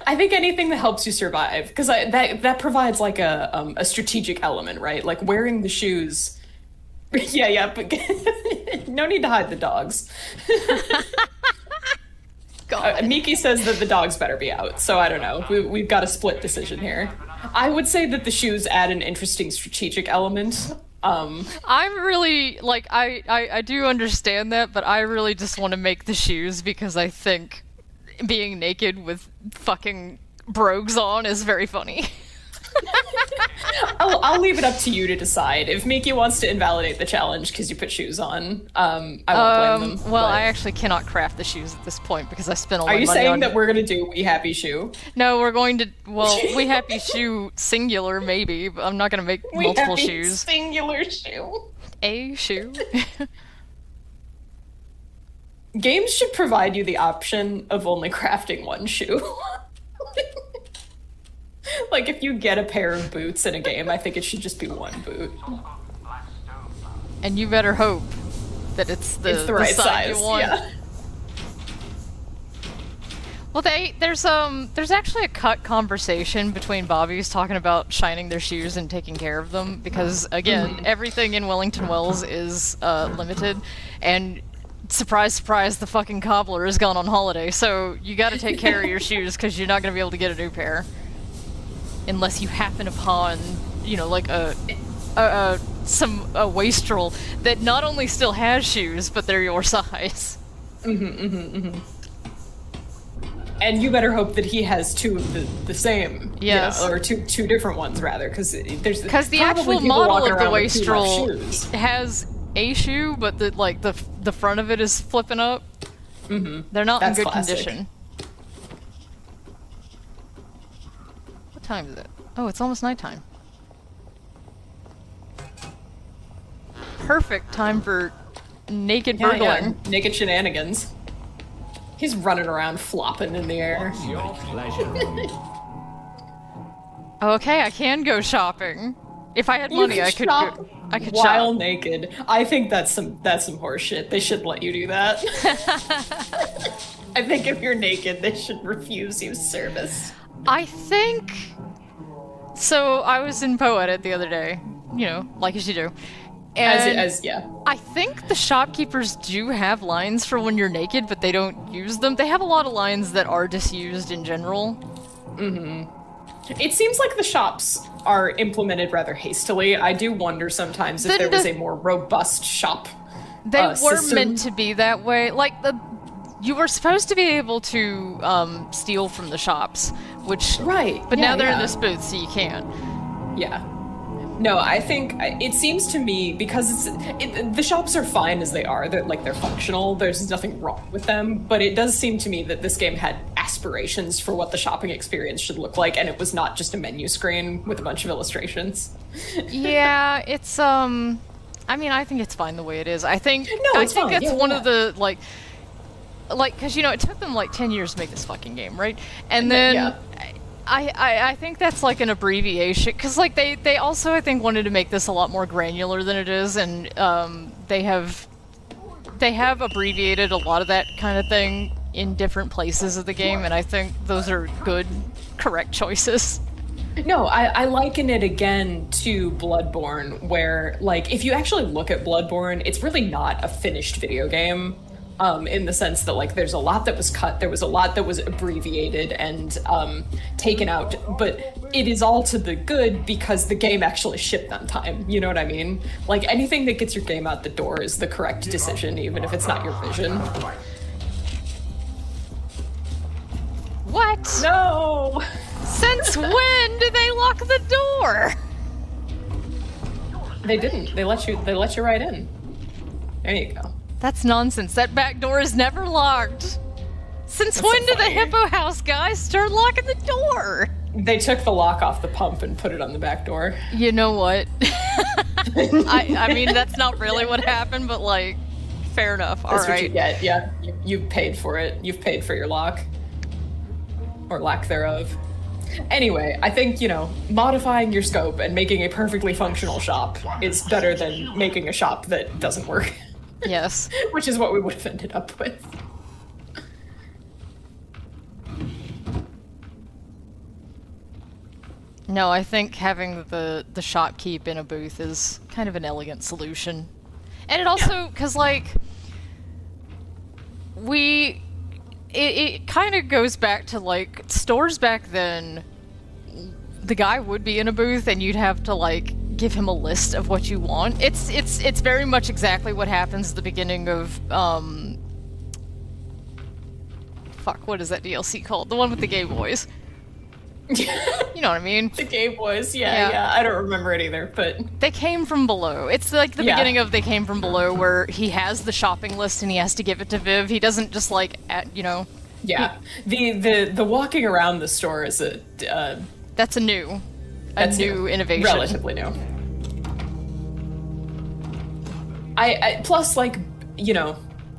I think anything that helps you survive, because that provides like a strategic element, right? Like wearing the shoes. Yeah, but no need to hide the dogs. Miki says that the dogs better be out, so I don't know. We've got a split decision here. I would say that the shoes add an interesting strategic element. I'm really, like, I do understand that, but I really just want to make the shoes because I think being naked with fucking brogues on is very funny. I'll leave it up to you to decide. If Miki wants to invalidate the challenge because you put shoes on, I won't blame them. Well, but... I actually cannot craft the shoes at this point because I spent all my money on... Are you saying that we're going to do We Happy Shoe? No, we're going to... Well, We Happy Shoe singular, maybe, but I'm not going to make multiple shoes. Singular shoe. A shoe. Games should provide you the option of only crafting one shoe. Like, if you get a pair of boots in a game, I think it should just be one boot. And you better hope that it's the right size you want. Yeah. Well, there's actually a cut conversation between Bobbies talking about shining their shoes and taking care of them, because, again, everything in Wellington Wells is limited, and surprise, surprise, the fucking cobbler has gone on holiday, so you gotta take care of your shoes, because you're not gonna be able to get a new pair. Unless you happen upon, like a wastrel that not only still has shoes, but they're your size. And you better hope that he has two of the same, yes, or two different ones rather, because the actual model of the wastrel has a shoe, but the front of it is flipping up. They're not in good condition. What time is it? Oh, it's almost nighttime. Perfect time for naked burgling. Yeah. Naked shenanigans. He's running around flopping in the air. What's your pleasure? Okay, I can go shopping. If I had money, I could shop while shop. naked. I think that's some horse shit. They shouldn't let you do that. I think if you're naked, they should refuse you service. I think... So, I was in Poet the other day, like as you do. And yeah. I think the shopkeepers do have lines for when you're naked, but they don't use them. They have a lot of lines that are disused in general. It seems like the shops are implemented rather hastily. I do wonder sometimes if there was a more robust shop They were system. meant to be that way. Like, you were supposed to be able to steal from the shops, which... Right. But now they're in this booth, so you can't. Yeah. No, I think it seems to me, because the shops are fine as they are. They're functional. There's nothing wrong with them. But it does seem to me that this game had aspirations for what the shopping experience should look like, and it was not just a menu screen with a bunch of illustrations. Yeah, it's I mean, I think it's fine the way it is. I think that's one of the like, because it took them like 10 years to make this fucking game, right? And then I think that's like an abbreviation, because like they also I think wanted to make this a lot more granular than it is, and they have abbreviated a lot of that kind of thing in different places of the game, and I think those are good, correct choices. No, I liken it again to Bloodborne, where, like, if you actually look at Bloodborne, it's really not a finished video game, in the sense that, like, there's a lot that was cut, there was a lot that was abbreviated and taken out, but it is all to the good because the game actually shipped on time, you know what I mean? Like, anything that gets your game out the door is the correct decision, even if it's not your vision. What? No! Since when did they lock the door? They didn't. They let you right in. There you go. That's nonsense. That back door is never locked. Since That's when so did the funny. Hippo House guys start locking the door? They took the lock off the pump and put it on the back door. You know what? I mean, that's not really what happened, but like, fair enough. All That's right. what you get. Yeah, you've paid for it. You've paid for your lock, or lack thereof. Anyway, I think, modifying your scope and making a perfectly functional shop is better than making a shop that doesn't work. Yes. Which is what we would have ended up with. No, I think having the shopkeep in a booth is kind of an elegant solution. And it also, because, like, it kind of goes back to, like, stores back then, the guy would be in a booth and you'd have to, like, give him a list of what you want. It's very much exactly what happens at the beginning of, fuck, what is that DLC called? The one with the gay boys. You know what I mean? The Gay Boys, yeah. I don't remember it either, but... They came from below. It's like the beginning of They Came From Below, where he has the shopping list and he has to give it to Viv. He doesn't just, like, Yeah. The walking around the store is a... That's a new innovation. Relatively new. I plus, like,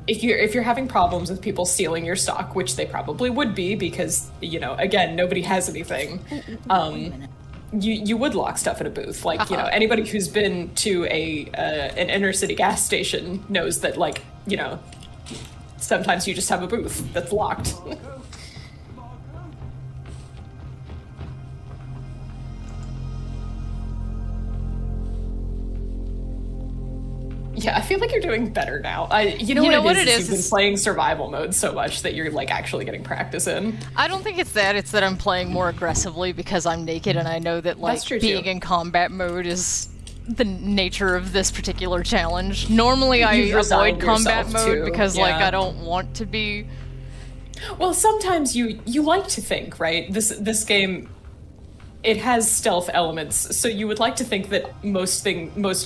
if you're having problems with people stealing your stock, which they probably would be because, again, nobody has anything, you would lock stuff in a booth. Like, anybody who's been to an inner city gas station knows that, like, sometimes you just have a booth that's locked. Yeah, I feel like you're doing better now. You know what it is? You've been playing survival mode so much that you're, like, actually getting practice in. I don't think it's that. It's that I'm playing more aggressively because I'm naked and I know that, like, being in combat mode is the nature of this particular challenge. Normally I avoid combat mode because, like, I don't want to be... Well, sometimes you like to think, right? This game... It has stealth elements, so you would like to think that most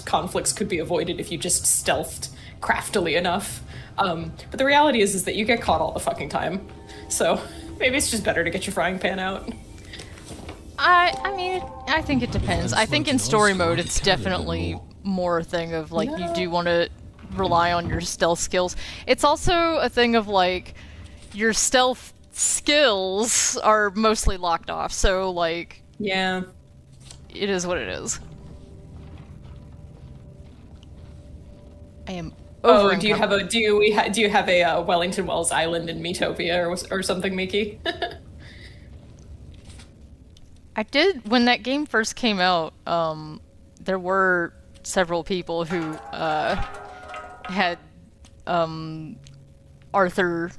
conflicts could be avoided if you just stealthed craftily enough. But the reality is that you get caught all the fucking time. So maybe it's just better to get your frying pan out. I mean, I think it depends. I think in story mode, it's definitely more a thing of, like, you do want to rely on your stealth skills. It's also a thing of, like, your stealth skills are mostly locked off, so, like... Yeah. It is what it is. I am over. Do you have a Wellington Wells Island in Metopia or something, Miki? I did when that game first came out. There were several people who had Arthur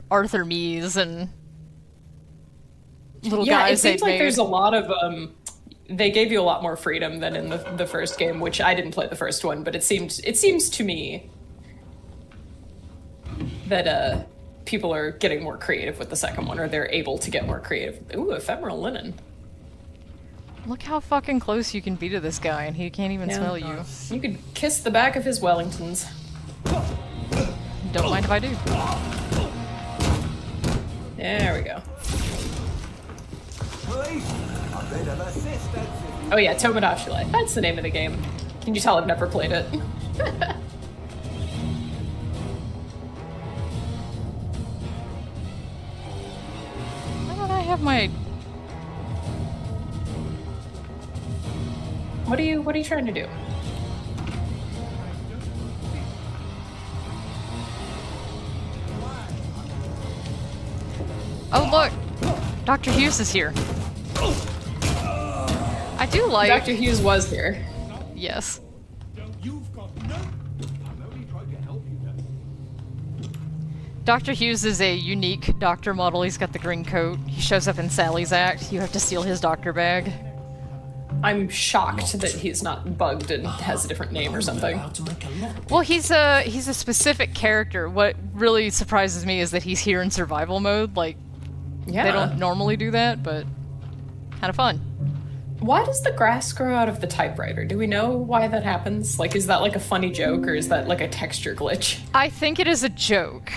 Mees and little guys. Yeah, it seems like there's a lot of they gave you a lot more freedom than in the first game, which I didn't play the first one, but it seems to me that people are getting more creative with the second one, or they're able to get more creative. Ooh, ephemeral linen. Look how fucking close you can be to this guy, and he can't even smell you. You could kiss the back of his Wellingtons. Don't mind if I do. There we go. Oh yeah, Tomodachi Life. That's the name of the game. Can you tell I've never played it? Why don't I have my... What are you trying to do? Oh, look! Dr. Hughes is here. I do like... Dr. Hughes was here. Yes. Dr. Hughes is a unique doctor model. He's got the green coat. He shows up in Sally's Act. You have to steal his doctor bag. I'm shocked that he's not bugged and has a different name or something. Well, he's a specific character. What really surprises me is that he's here in survival mode. Like, Yeah. they don't normally do that, but kind of fun. Why does the grass grow out of the typewriter? Do we know why that happens? Like, is that like a funny joke or is that like a texture glitch? I think it is a joke.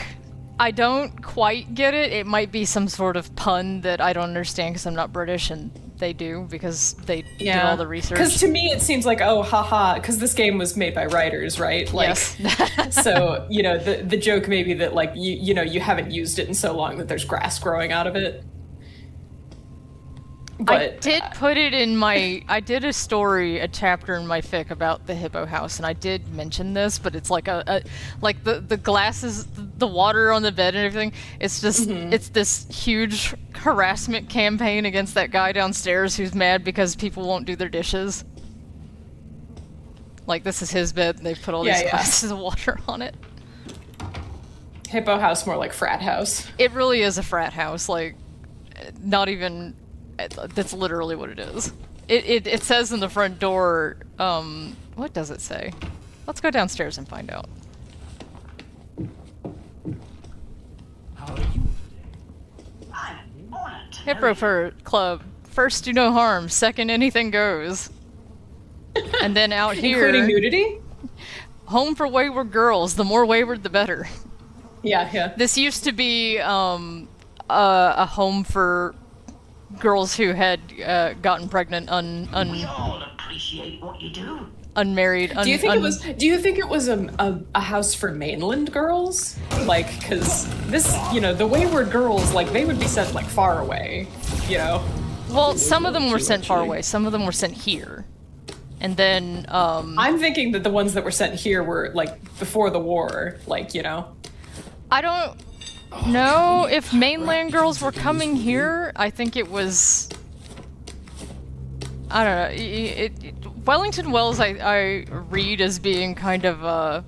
I don't quite get it. It might be some sort of pun that I don't understand because I'm not British and they do because they did all the research. Because to me it seems like, oh, haha, because this game was made by writers, right? Like, yes. So, you know, the joke may be that, like, you know, you haven't used it in so long that there's grass growing out of it. But I did put it in my... I did a story, a chapter in my fic about the Hippo House, and I did mention this, but it's like like the glasses, the water on the bed and everything, it's just, it's this huge harassment campaign against that guy downstairs who's mad because people won't do their dishes. Like, this is his bed, and they've put all these glasses of water on it. Hippo House, more like frat house. It really is a frat house, like, not even... That's literally what it is. It says in the front door, what does it say? Let's go downstairs and find out. How are you? I'm on it. Hippo Fur Club. First, do no harm. Second, anything goes. And then out here... Including nudity? Home for wayward girls. The more wayward, the better. Yeah. This used to be a home for girls who had gotten pregnant We all appreciate what you do. unmarried. Do you think it was a house for mainland girls? Like, because this, you know, the wayward girls, like, they would be sent, like, far away, you know? Well, some of them were sent far away. Some of them were sent here. And then, I'm thinking that the ones that were sent here were, like, before the war, like, you know? I don't know if mainland girls were coming here. I think it was... I don't know. Wellington Wells I read as being kind of,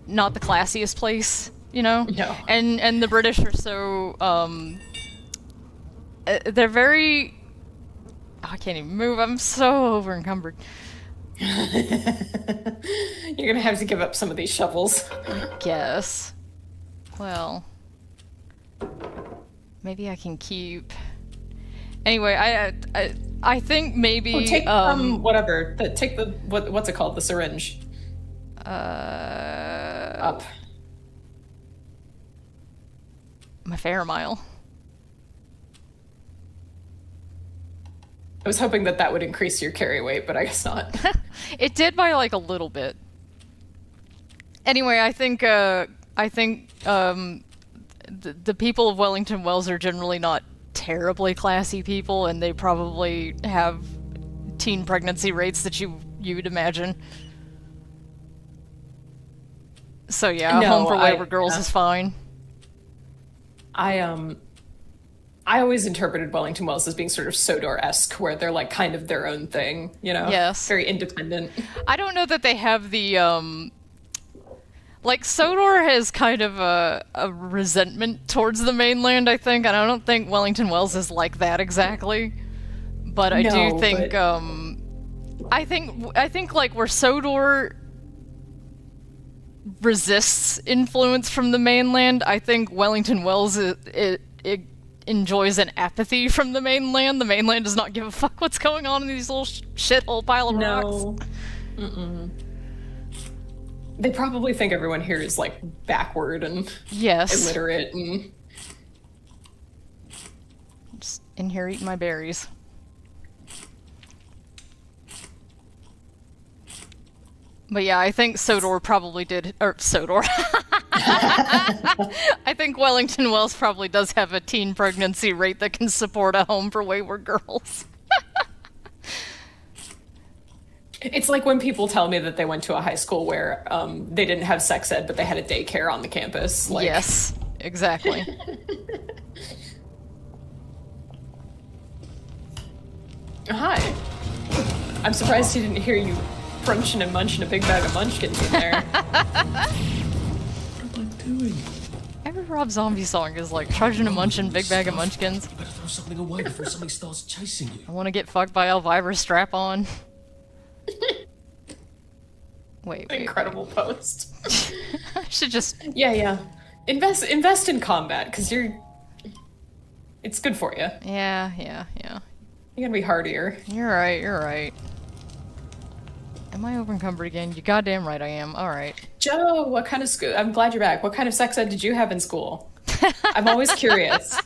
not the classiest place, you know? No. And the British are so, they're very... Oh, I can't even move. I'm so over-encumbered. You're gonna have to give up some of these shovels. I guess. Well... Maybe I can keep... Anyway, I think maybe... Oh, take, whatever. Take the... What's it called? The syringe. Up. My Fairmile. I was hoping that would increase your carry weight, but I guess not. It did by, like, a little bit. Anyway, I think the people of Wellington Wells are generally not terribly classy people, and they probably have teen pregnancy rates that you would imagine. So yeah, No, Home for Wayward Girls is fine. I always interpreted Wellington Wells as being sort of Sodor-esque, where they're like kind of their own thing, you know? Yes. Very independent. I don't know that they have the, like, Sodor has kind of a resentment towards the mainland, I think, and I don't think Wellington Wells is like that exactly. But I do think, I think, like, where Sodor resists influence from the mainland, I think Wellington Wells it enjoys an apathy from the mainland. The mainland does not give a fuck what's going on in these little shithole pile of rocks. Mm-mm. They probably think everyone here is, like, backward and illiterate and... Just in here eating my berries. But yeah, I think Sodor probably did... Or, Sodor. I think Wellington Wells probably does have a teen pregnancy rate that can support a home for wayward girls. It's like when people tell me that they went to a high school where they didn't have sex ed, but they had a daycare on the campus. Like... Yes, exactly. Hi. I'm surprised he didn't hear you crunching and munching a big bag of munchkins in there. What am I doing? Every Rob Zombie song is like trudging and munching, big bag of munchkins. I better throw something away before something starts chasing you. I want to get fucked by Elvira Strap-on. Wait. Incredible post. I should just... Yeah. Invest in combat, because it's good for you. Yeah. You gotta be hardier. You're right. Am I over-encumbered again? You goddamn right I am. Alright. Joe, what kind of school? I'm glad you're back. What kind of sex ed did you have in school? I'm always curious.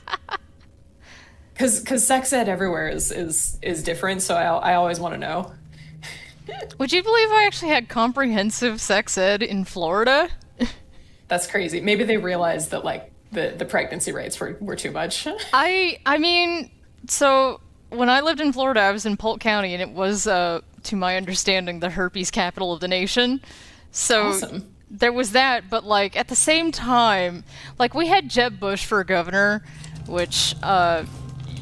Because sex ed everywhere is different, so I always want to know. Would you believe I actually had comprehensive sex ed in Florida? That's crazy. Maybe they realized that, like, the pregnancy rates were too much. I mean, so when I lived in Florida, I was in Polk County, and it was, to my understanding, the herpes capital of the nation. So Awesome. There was that, but, like, at the same time, like, we had Jeb Bush for governor, which,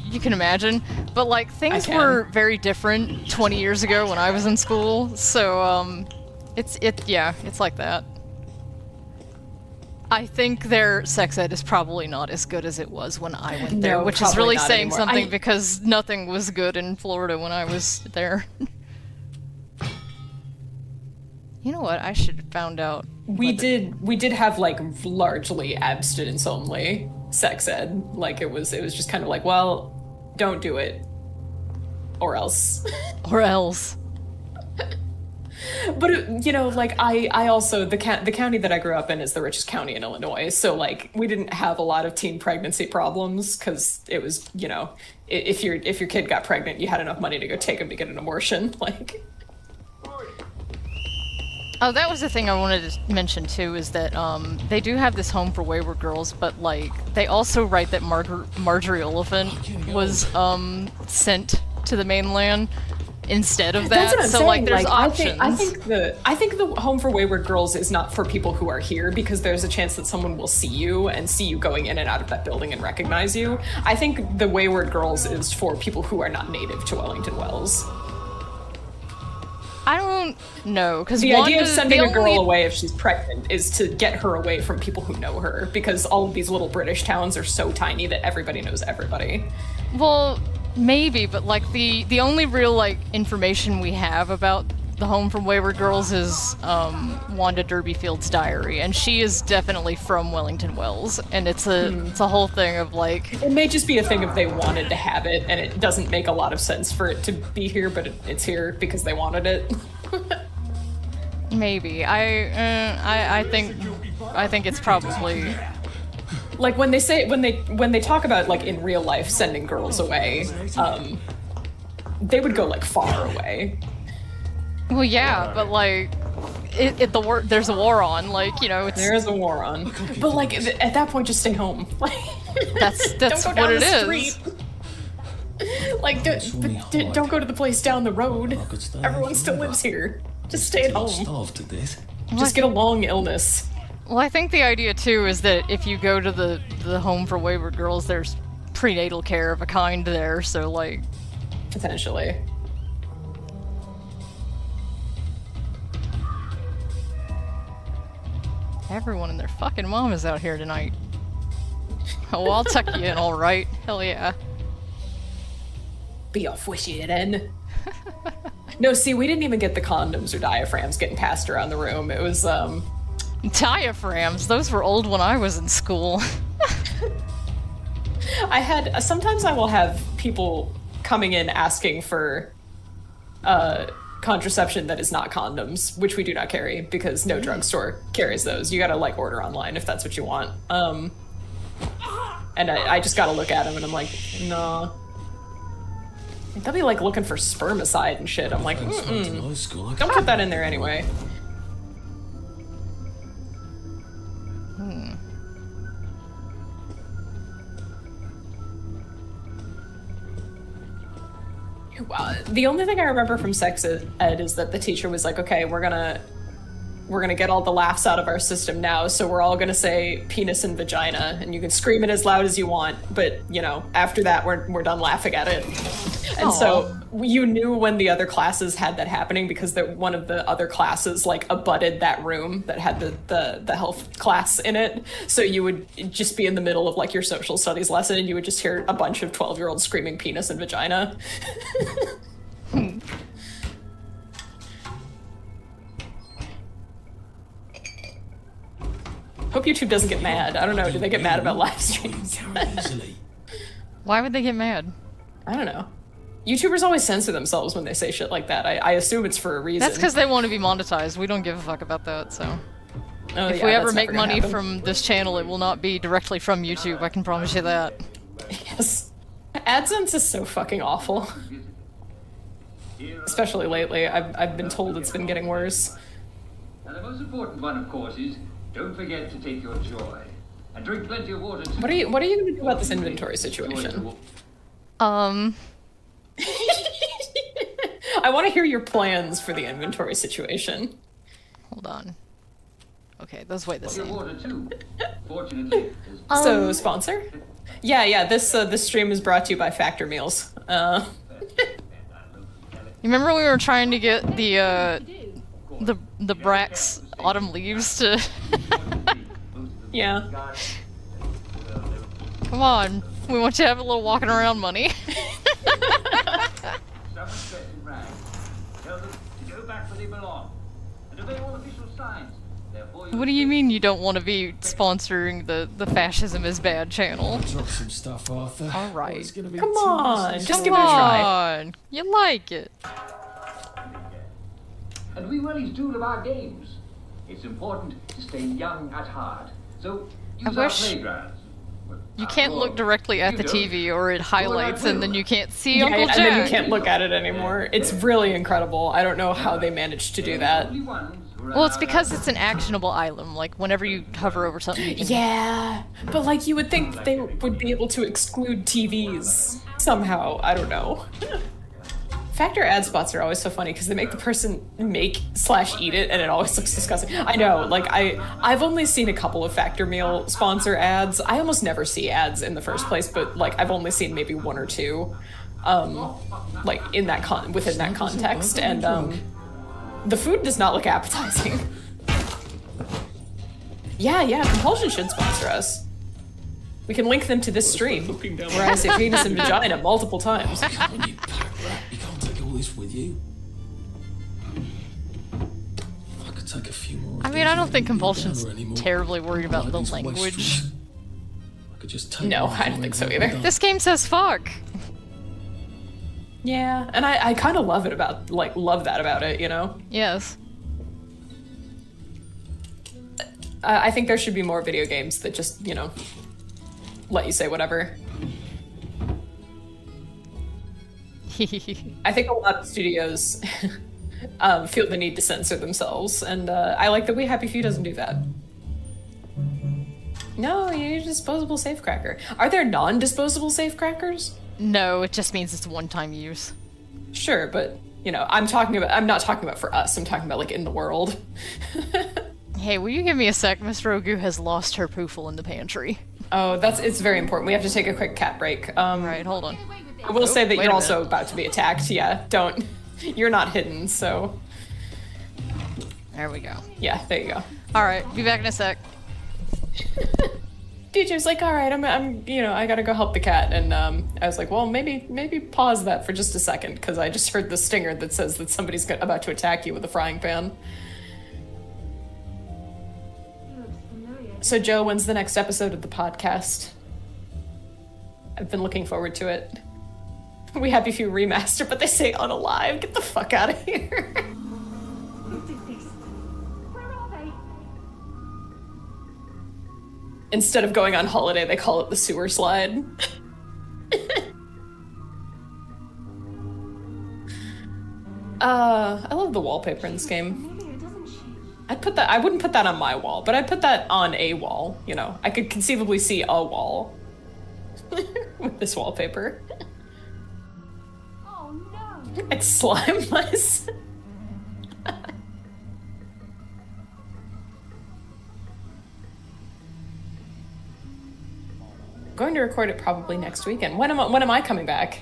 you can imagine, but, like, things were very different 20 years ago when I was in school, so, it's like that. I think their sex ed is probably not as good as it was when I went there, No, which is really probably not saying anymore. something because nothing was good in Florida when I was there. You know what? I should have found out. We did have, like, largely abstinence only sex ed. Like, it was just kind of like, well, don't do it, or else. Or else. But you know, like, I also the county that I grew up in is the richest county in Illinois, so, like, we didn't have a lot of teen pregnancy problems because it was, you know, if your kid got pregnant, you had enough money to go take him to get an abortion, like. Oh, that was the thing I wanted to mention too, is that they do have this home for wayward girls, but, like, they also write that Marjorie Oliphant was sent to the mainland instead of that. That's what I'm so saying. like there's like, options. I think the home for wayward girls is not for people who are here, because there's a chance that someone will see you going in and out of that building and recognize you. I think the wayward girls is for people who are not native to Wellington Wells. I don't know, because the idea of sending a girl away if she's pregnant is to get her away from people who know her, because all of these little British towns are so tiny that everybody knows everybody. Well, maybe, but, like, the only real, like, information we have about the home from wayward girls is Wanda Derbyfield's diary, and she is definitely from Wellington Wells, and it's a whole thing of, like, it may just be a thing of they wanted to have it, and it doesn't make a lot of sense for it to be here, but it's here because they wanted it. Maybe. I think it's probably, like, when they talk about, like, in real life sending girls away, they would go, like, far away. well, yeah, but, like, there's a war on, like, you know, it's... There is a war on. But, like, at that point, just stay home. That's don't go down what it the is. street. Like, don't go to the place down the road. Everyone still lives here. Just stay at home. Starved to death. Just get a long illness. Well, I think the idea, too, is that if you go to the home for wayward girls, there's prenatal care of a kind there, so, like... Potentially. Everyone and their fucking mom is out here tonight. Oh, I'll tuck you in, alright. Hell yeah. Be off with you then. No, see, we didn't even get the condoms or diaphragms getting passed around the room. It was, Diaphragms, those were old when I was in school. sometimes I will have people coming in asking for, contraception that is not condoms, which we do not carry because no drugstore carries those. You gotta, like, order online if that's what you want. And I just gotta look at them and I'm like, no. They'll be, like, looking for spermicide and shit. I'm like, don't put that in there anyway. The only thing I remember from sex ed is that the teacher was like, okay, we're gonna get all the laughs out of our system now, so we're all gonna say penis and vagina, and you can scream it as loud as you want, but, you know, after that, we're done laughing at it. And so you knew when the other classes had that happening because one of the other classes, like, abutted that room that had the health class in it, so you would just be in the middle of, like, your social studies lesson, and you would just hear a bunch of 12-year-olds screaming penis and vagina. Hope YouTube doesn't get mad. I don't know. Do they get mad about live streams? Why would they get mad? I don't know. YouTubers always censor themselves when they say shit like that. I assume it's for a reason. That's because they want to be monetized. We don't give a fuck about that, so... if we ever make money from this channel, it will not be directly from YouTube, I can promise you that. Yes. AdSense is so fucking awful. Especially lately. I've been told it's been getting worse. And the most important one, of course, is don't forget to take your joy. And drink plenty of water too. What are you gonna do about this inventory situation? I want to hear your plans for the inventory situation. Hold on. Okay, those weigh the same. Water too. Fortunately. So, sponsor? Yeah, this stream is brought to you by Factor Meals. You remember when we were trying to get the Brax autumn leaves to... Yeah. Come on, we want you to have a little walking around money. What do you mean you don't want to be sponsoring the fascism is bad channel? Drop some stuff, Arthur. All right. It's gonna be Come on, too- just give it a try. On. You like it. And we rallies do of our games. It's important to stay young at heart. So use our wish playgrounds. You can't look directly at the TV or it highlights and then you can't see Yeah, Uncle Jack. and then you can't look at it anymore. It's really incredible. I don't know how they managed to do that. Well, it's because it's an actionable item. Like, whenever you hover over something, you can... Yeah, but like you would think that they would be able to exclude TVs somehow. I don't know. Factor ad spots are always so funny because they make the person make/eat it, and it always looks disgusting. I know, like I've only seen a couple of Factor Meal sponsor ads. I almost never see ads in the first place, but like I've only seen maybe one or two, like in that within that context, and the food does not look appetizing. Yeah, Compulsion should sponsor us. We can link them to this stream where I say penis and vagina multiple times. When you pack rat, you can't take all this with you. I could take a few more. I mean, I don't think Compulsion's terribly worried about the language. I could just take No, I don't think so either. This game says fuck. Yeah, and I kind of love that about it, you know? Yes. I think there should be more video games that just, you know, let you say whatever. I think a lot of studios feel the need to censor themselves, and I like that We Happy Few doesn't do that. No, you need a disposable safecracker. Are there non-disposable safecrackers? No, it just means it's one-time use. Sure, but, you know, I'm not talking about for us, I'm talking about, like, in the world. Hey, will you give me a sec? Miss Rogu has lost her poofle in the pantry. Oh, it's very important. We have to take a quick cat break. Right, hold on. I will say that wait you're a also minute. about to be attacked. Yeah, don't. You're not hidden, so. There we go. Yeah, there you go. Alright, be back in a sec. DJ's like, all right, I'm, you know, I gotta go help the cat, and I was like, well, maybe pause that for just a second, because I just heard the stinger that says that somebody's about to attack you with a frying pan. So, Joe, when's the next episode of the podcast? I've been looking forward to it. We Happy Few remaster, but they say unalive. Get the fuck out of here. Where are they? Instead of going on holiday, they call it the sewer slide. I love the wallpaper in this game. I wouldn't put that on my wall, but I'd put that on a wall, you know. I could conceivably see a wall with this wallpaper. Oh no! It's slime mice. Going to record it probably next weekend. When am I coming back?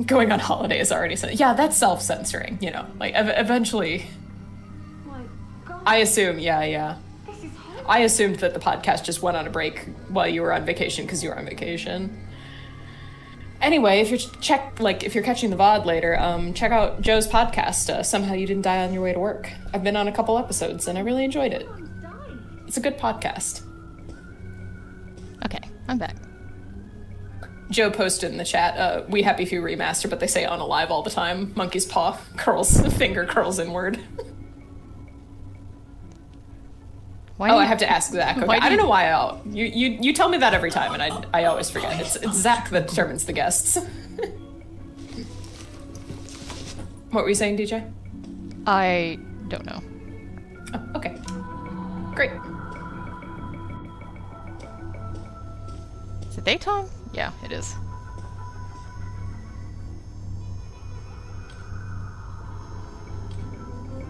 Going on holiday is already yeah, that's self-censoring, you know. Like eventually. I assume, yeah. I assumed that the podcast just went on a break while you were on vacation because you were on vacation. Anyway, if you're catching the VOD later, check out Joe's podcast, Somehow You Didn't Die on Your Way to Work. I've been on a couple episodes and I really enjoyed it. It's a good podcast. Okay, I'm back. Joe posted in the chat, We Happy Few remaster, but they say unalive all the time. Monkey's paw finger curls inward. I have to ask Zach. Okay, I don't know why you tell me that every time, and I always forget. It's Zach that determines the guests. What were you saying, DJ? I don't know. Oh, okay. Great. Is it daytime? Yeah, it is.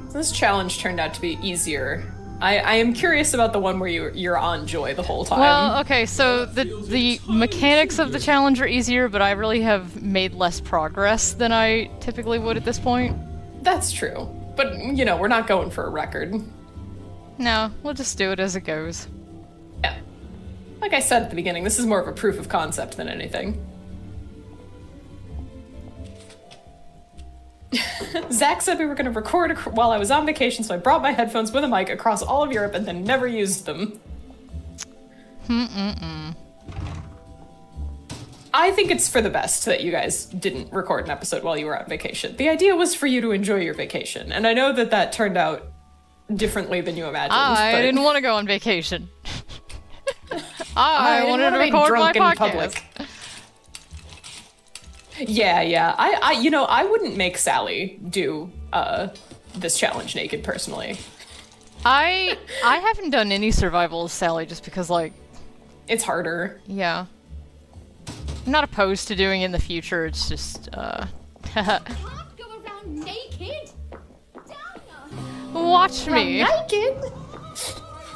So this challenge turned out to be easier. I am curious about the one where you're on Joy the whole time. Well, okay, so the mechanics of the challenge are easier, but I really have made less progress than I typically would at this point. That's true. But, you know, we're not going for a record. No, we'll just do it as it goes. Yeah. Like I said at the beginning, this is more of a proof of concept than anything. Zach said we were going to record while I was on vacation, so I brought my headphones with a mic across all of Europe and then never used them. I think it's for the best that you guys didn't record an episode while you were on vacation. The idea was for you to enjoy your vacation, and I know that turned out differently than you imagined. I didn't want to go on vacation. I wanted to record my podcast. Public. Yeah. I wouldn't make Sally do this challenge naked personally. I haven't done any survival as Sally just because, like, it's harder. Yeah. I'm not opposed to doing it in the future. It's just Can't go around naked. Watch me. Naked.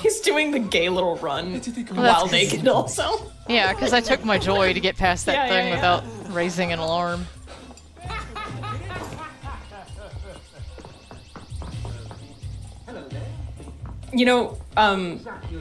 He's doing the gay little run while naked also. Yeah, because I took my joy to get past that thing without raising an alarm. You know,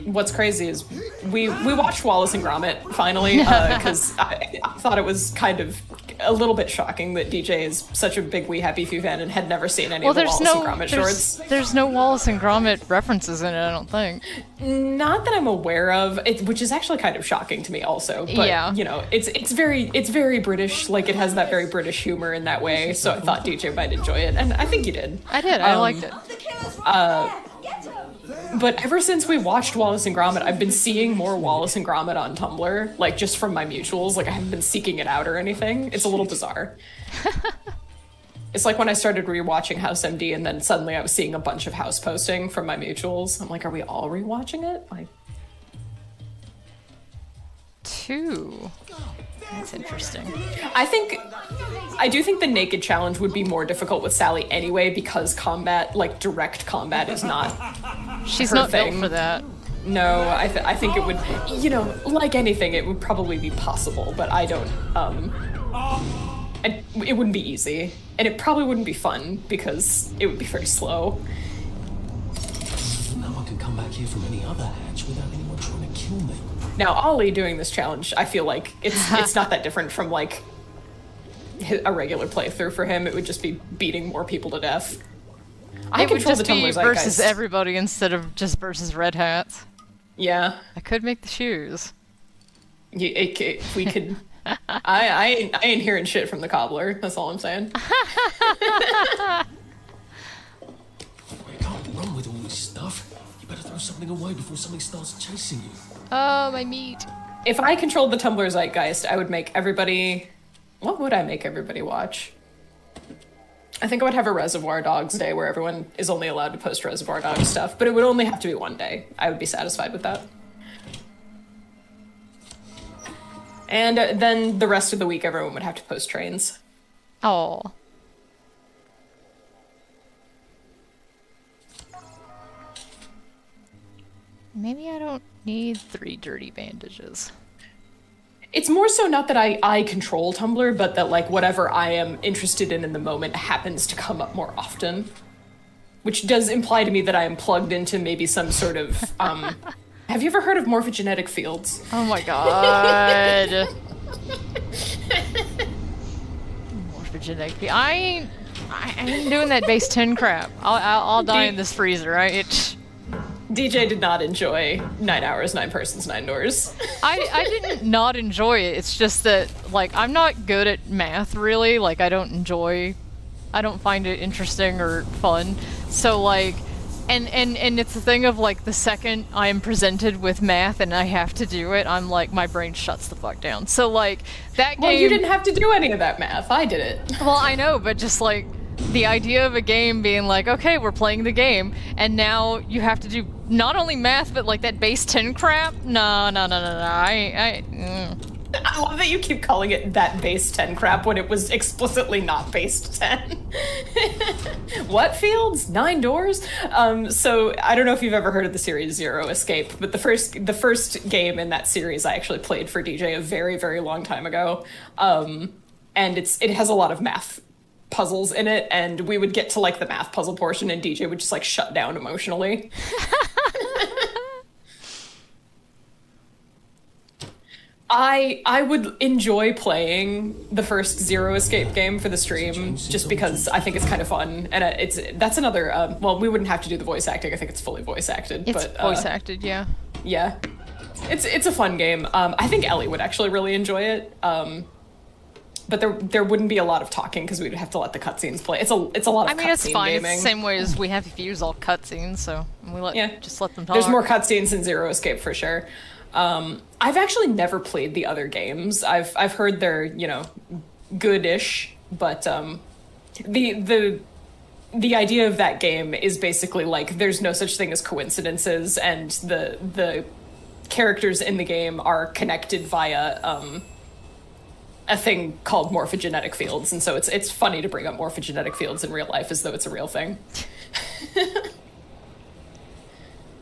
what's crazy is we watched Wallace and Gromit finally because I thought it was kind of a little bit shocking that DJ is such a big We Happy Few fan and had never seen any of the Wallace and Gromit shorts. There's no Wallace and Gromit references in it, I don't think. Not that I'm aware of, which is actually kind of shocking to me also. But, yeah. You know, it's very British. Like, it has that very British humor in that way, so I thought DJ might enjoy it, and I think you did. I did, I liked it. The killer's right there. Get him. But ever since we watched Wallace and Gromit, I've been seeing more Wallace and Gromit on Tumblr, like just from my mutuals. Like I haven't been seeking it out or anything. It's a little bizarre. It's like when I started rewatching House MD and then suddenly I was seeing a bunch of House posting from my mutuals. I'm like, are we all rewatching it? Like, 2. That's interesting. I do think the naked challenge would be more difficult with Sally anyway because combat, like direct combat, is not. She's her not thing. built for that. No, I think it would, you know, like anything, it would probably be possible, but I don't, it wouldn't be easy, and it probably wouldn't be fun because it would be very slow. No one can come back here from any other hatch without anyone trying to kill me. Now, Ollie doing this challenge, I feel like it's not that different from like a regular playthrough for him. It would just be beating more people to death. I It would control just the Tumblr be zeitgeist. versus everybody instead of just versus red hats. Yeah, I could make the shoes. if we could. I ain't hearing shit from the cobbler. That's all I'm saying. You can't run with all this stuff. You better throw something away before something starts chasing you. Oh, my meat. If I controlled the Tumblr zeitgeist, I would make everybody. What would I make everybody watch? I think I would have a Reservoir Dogs day where everyone is only allowed to post Reservoir Dogs stuff, but it would only have to be one day. I would be satisfied with that. And then the rest of the week, everyone would have to post trains. Oh. Maybe I don't need 3 dirty bandages. It's more so not that I control Tumblr, but that like whatever I am interested in the moment happens to come up more often. Which does imply to me that I am plugged into maybe some sort of, have you ever heard of morphogenetic fields? Oh my god. Morphogenetic field. I ain't doing that base 10 crap. I'll die in this freezer, right? DJ did not enjoy 9 hours, 9 persons, 9 doors. I didn't not enjoy it. It's just that, like, I'm not good at math, really. Like, I don't find it interesting or fun. So, like, and it's the thing of, like, the second I am presented with math and I have to do it, I'm like, my brain shuts the fuck down. So, like, that game... Well, you didn't have to do any of that math. I did it. Well, I know, but just, like, the idea of a game being like, okay, we're playing the game, and now you have to do not only math, but, like, that base 10 crap? No. I love that you keep calling it that base 10 crap when it was explicitly not base 10. What fields? 9 doors? So I don't know if you've ever heard of the series Zero Escape, but the first game in that series I actually played for DJ a very, very long time ago. And it has a lot of math puzzles in it, and we would get to like the math puzzle portion and DJ would just like shut down emotionally. I would enjoy playing the first Zero Escape game for the stream just because I think it's kind of fun, and that's another well, we wouldn't have to do the voice acting. I think it's fully voice acted. It's voice acted, yeah. Yeah, it's a fun game. I think Ellie would actually really enjoy it. But there wouldn't be a lot of talking because we'd have to let the cutscenes play. It's a lot of cutscene gaming. I mean, it's fine. It's the same way as we have to use all cutscenes, so just let them talk. There's more cutscenes in Zero Escape for sure. I've actually never played the other games. I've heard they're, good-ish, but the idea of that game is basically like there's no such thing as coincidences, and the characters in the game are connected via a thing called morphogenetic fields, and so it's funny to bring up morphogenetic fields in real life as though it's a real thing.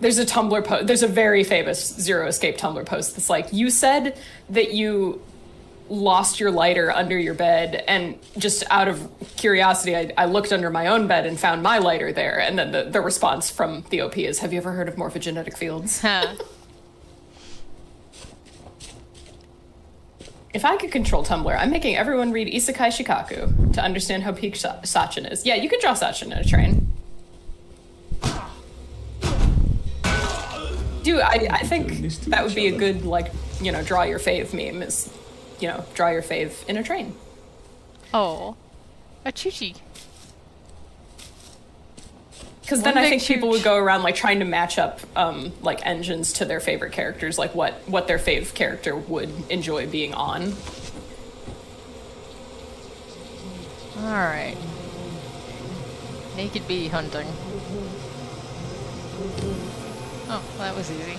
There's a Tumblr post. There's a very famous Zero Escape Tumblr post that's like, you said that you lost your lighter under your bed, and just out of curiosity, I looked under my own bed and found my lighter there. And then the response from the OP is, have you ever heard of morphogenetic fields? Huh. If I could control Tumblr, I'm making everyone read Isekai Shikaku to understand how peak Sachin is. Yeah, you can draw Sachin in a train. Dude, I think that would be a good, draw your fave meme is, draw your fave in a train. Oh. A chuchi. Because then I think people would go around, trying to match up, engines to their favorite characters, what their fave character would enjoy being on. Alright. Naked bee hunting. Oh, that was easy.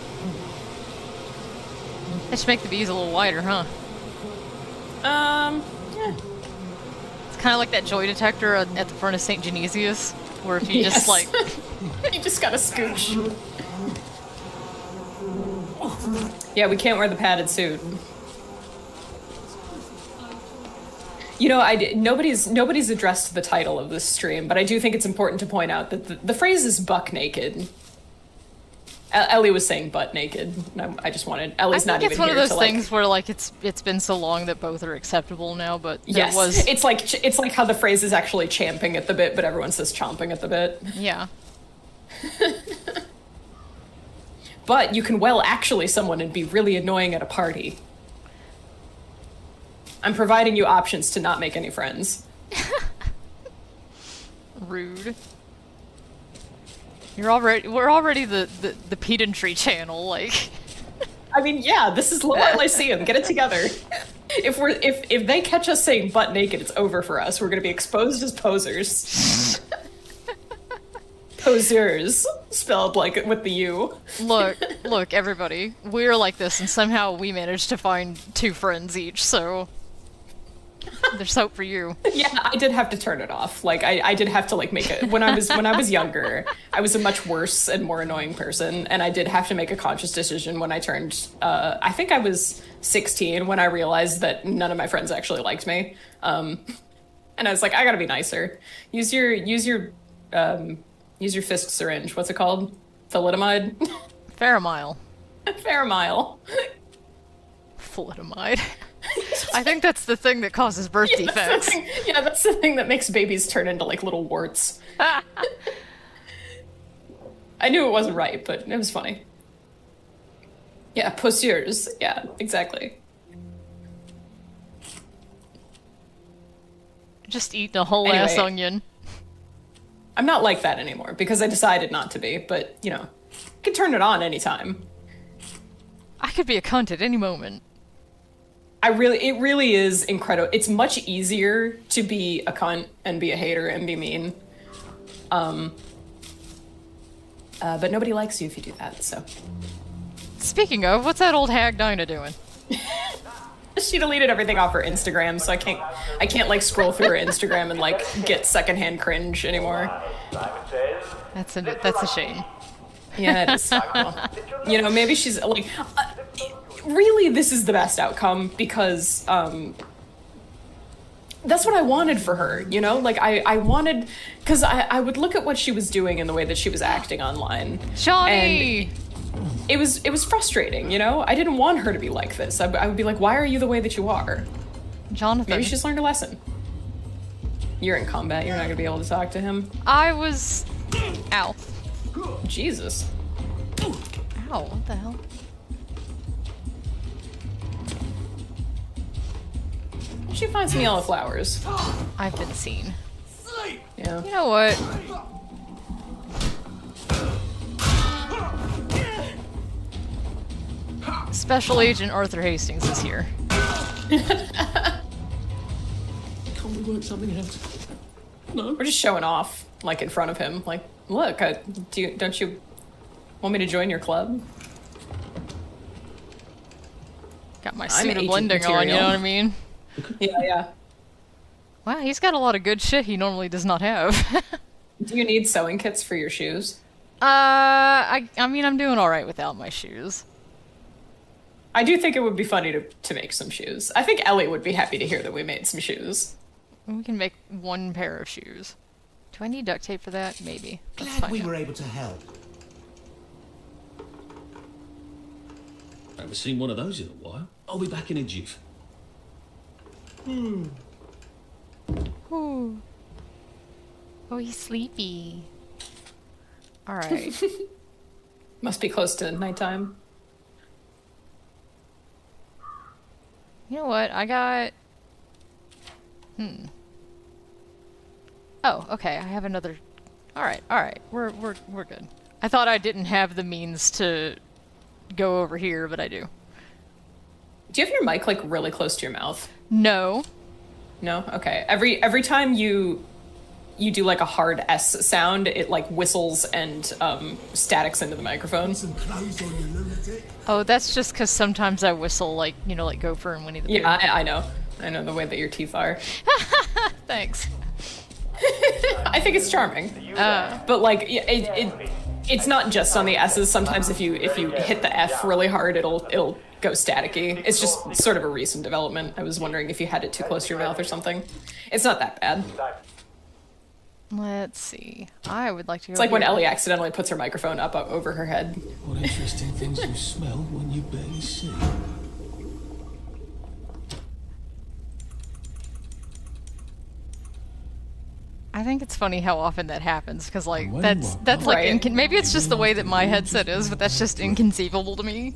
I should make the bees a little wider, huh? Yeah. It's kind of like that joy detector at the front of St. Genesius, where if you just, you just gotta scooch. Yeah, we can't wear the padded suit. Nobody's addressed the title of this stream, but I do think it's important to point out that the phrase is buck naked. Ellie was saying butt naked. I just wanted... Ellie's not even here to, it's one of those things where, it's been so long that both are acceptable now, but yes, it's like how the phrase is actually champing at the bit, but everyone says chomping at the bit. Yeah. But you can actually someone and be really annoying at a party. I'm providing you options to not make any friends. Rude. We're already the pedantry channel, I mean, yeah, this is Lower Lyceum. Get it together. If they catch us saying butt naked, it's over for us. We're gonna be exposed as posers. Posers. spelled like with the U. Look, everybody. We're like this, and somehow we managed to find 2 friends each, so... There's hope for you. Yeah, I did have to turn it off. Like, I did have to, like, make it... When I was younger, I was a much worse and more annoying person, and I did have to make a conscious decision when I turned... I think I was 16 when I realized that none of my friends actually liked me. And I was like, I gotta be nicer. Use your fist syringe. What's it called? Thalidomide? Faramile. Faramile. Thalidomide. I think that's the thing that causes birth defects. That's the thing that makes babies turn into, like, little warts. I knew it wasn't right, but it was funny. Yeah, poussieurs. Yeah, exactly. Just eat the whole ass onion. I'm not like that anymore, because I decided not to be, but, you know, I can turn it on anytime. I could be a cunt at any moment. It really is incredible. It's much easier to be a cunt and be a hater and be mean. But nobody likes you if you do that, so. Speaking of, what's that old hag Dinah doing? She deleted everything off her Instagram, so I can't like scroll through her Instagram and like get secondhand cringe anymore. That's a shame. Yeah, it is. Well, you know, maybe she's like, really, this is the best outcome because that's what I wanted for her, you know? Like, I wanted, because I would look at what she was doing and the way that she was acting online. Shawnee! And it was frustrating, you know? I didn't want her to be like this. I would be like, why are you the way that you are? Jonathan. Maybe she's learned a lesson. You're in combat. You're not going to be able to talk to him. I was... Ow. Jesus. Ow, what the hell? She finds some yellow flowers. I've been seen. Yeah. You know what? Special Agent Arthur Hastings is here. Can't we work something out? No. We're just showing off, like, in front of him. Like, look, don't you want me to join your club? Got my suit of blending on, you know what I mean? Yeah. Wow, he's got a lot of good shit he normally does not have. Do you need sewing kits for your shoes? I mean, I'm doing alright without my shoes. I do think it would be funny to make some shoes. I think Ellie would be happy to hear that we made some shoes. We can make one pair of shoes. Do I need duct tape for that? Maybe. Glad we were able to help. I haven't seen one of those in a while. I'll be back in a jiff. Ooh. Oh, he's sleepy. Alright. Must be close to nighttime. You know what? I got... Oh, okay. I have another... Alright. We're good. I thought I didn't have the means to go over here, but I do. Do you have your mic, like, really close to your mouth? No. No? Okay. Every time you do, like, a hard S sound, it, like, whistles and statics into the microphone. Oh, that's just because sometimes I whistle, like, you know, like Gopher and Winnie the Pooh. Yeah, I know. I know the way that your teeth are. Thanks. I think it's charming. But, like, it's not just on the S's. Sometimes if you hit the F really hard, it'll go staticky. It's just sort of a recent development. I was wondering if you had it too close to your mouth or something. It's not that bad. Let's see. I would like to go It's like here. when Ellie accidentally puts her microphone up over her head. What interesting things you smell when you barely see. I think it's funny how often that happens, because, like, When that's what? like, Right. maybe it's just the way that my headset is, but that's just inconceivable to me.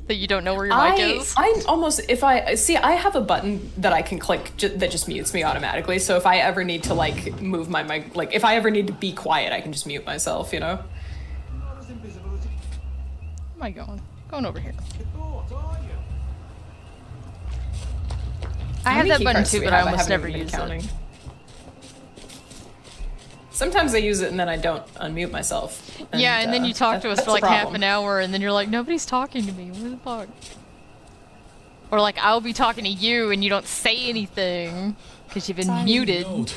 That you don't know where your mic is. I almost, I have a button that I can click that just mutes me automatically. So if I ever need to, like, move my mic, like, if I ever need to be quiet, I can just mute myself, you know? Where am I going? Going over here. I have that button too, but I almost never use it. It's Sometimes I use it and then I don't unmute myself. Yeah, and then you talk to us for like half an hour, and then you're like, nobody's talking to me. What the fuck? Or like, I'll be talking to you and you don't say anything because you've been muted.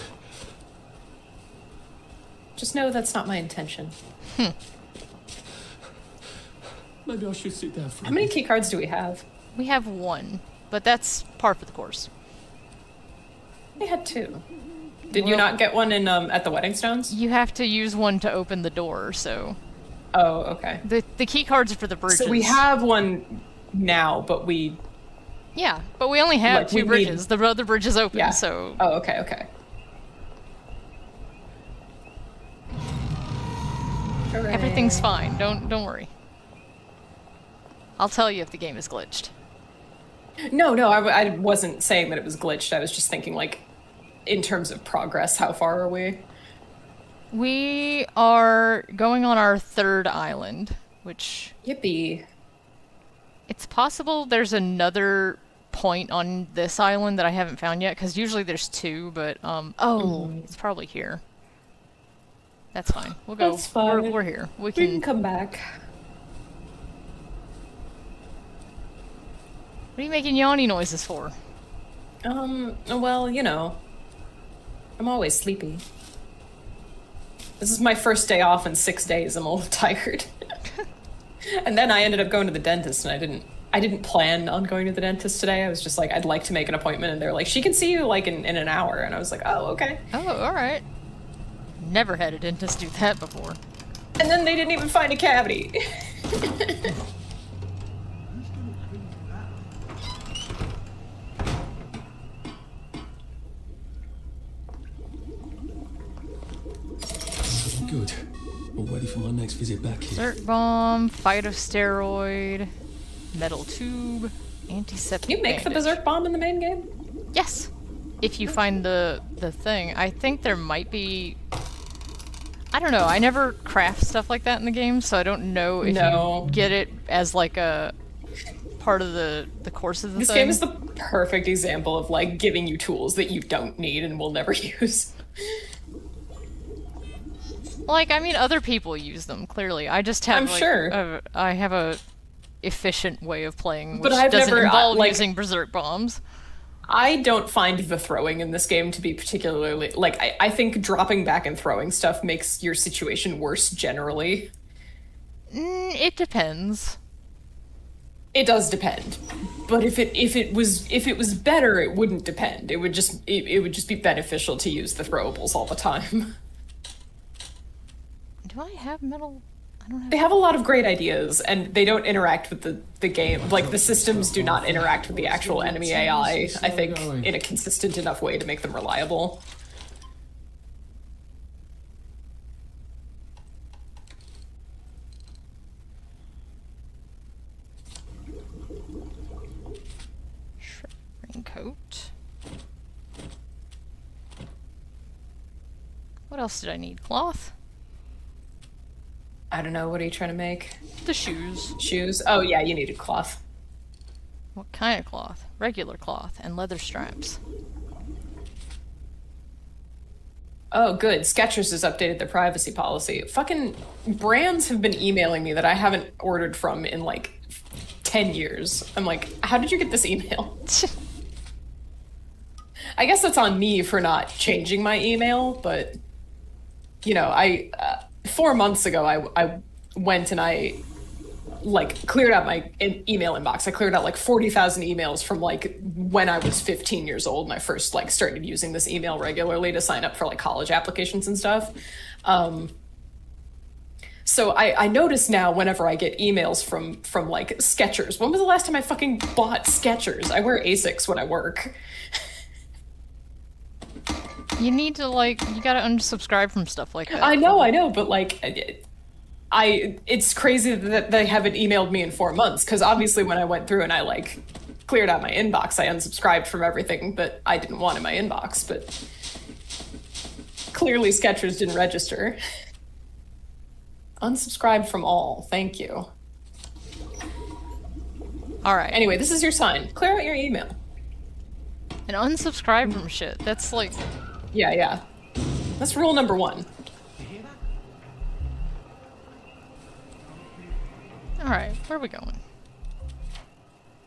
Just know that's not my intention. Maybe I should sit down for How many key cards do we have? We have 1, but that's par for the course. We had 2. Did you not get one in at the Wedding Stones? You have to use one to open the door, so... Oh, okay. The key cards are for the bridges. So we have one now, but we... Yeah, but we only have Like, 2 bridges. The other bridge is open, Yeah. so... Oh, okay, okay. Hooray. Everything's fine. Don't worry. I'll tell you if the game is glitched. No, I wasn't saying that it was glitched. I was just thinking, like, in terms of progress, how far are we? We are going on our 3rd island, which... Yippee. It's possible there's another point on this island that I haven't found yet, because usually there's 2, but, it's probably here. That's fine. We'll go. That's fine. We're here. We We can... can come back. What are you making yawny noises for? Well, you know, I'm always sleepy. This is my first day off in 6 days. I'm a little tired. And then I ended up going to the dentist, and I didn't plan on going to the dentist today. I was just like, I'd like to make an appointment, and they're like, she can see you like in an hour. And I was like, oh, okay. Oh, alright. Never had a dentist do that before. And then they didn't even find a cavity. Good. All ready for my next visit back here. Berserk bomb, phytosteroid, metal tube, antiseptic Can you make the bandage. berserk bomb in the main game? Yes! If you find the thing. I think there might be... I don't know, I never craft stuff like that in the game, so I don't know if you get it as like a part of the course of the This thing. game is the perfect example of like giving you tools that you don't need and will never use. Like, I mean, other people use them, clearly. I just have, I'm like, sure. I have a efficient way of playing, which But I've doesn't never, involve like- using berserk bombs. I don't find the throwing in this game to be particularly... Like, I think dropping back and throwing stuff makes your situation worse generally. It depends. It does depend. But if it was better, it wouldn't depend. It would just be beneficial to use the throwables all the time. Do I have metal? I don't have... They have a lot of great ideas, and they don't interact with the game. Like, the systems do not interact with the actual enemy AI, I think, in a consistent enough way to make them reliable. Raincoat. What else did I need? Cloth? I don't know, what are you trying to make? The shoes. Shoes? Oh yeah, you needed cloth. What kind of cloth? Regular cloth and leather straps. Oh good, Skechers has updated their privacy policy. Fucking brands have been emailing me that I haven't ordered from in like 10 years. I'm like, how did you get this email? I guess that's on me for not changing my email, but you know, 4 months ago, I went and I, like, cleared out my email inbox. I cleared out, like, 40,000 emails from, like, when I was 15 years old and I first, like, started using this email regularly to sign up for, like, college applications and stuff. So I notice now whenever I get emails from, like, Skechers. When was the last time I fucking bought Skechers? I wear Asics when I work. You need to, like, you gotta unsubscribe from stuff like that. I know, but like, it's crazy that they haven't emailed me in 4 months, because obviously when I went through and I like cleared out my inbox, I unsubscribed from everything that I didn't want in my inbox, but clearly Skechers didn't register. Unsubscribed from all, thank you. Alright. Anyway, this is your sign. Clear out your email. And unsubscribe from shit. That's like... Yeah. That's rule number 1. Alright, where are we going?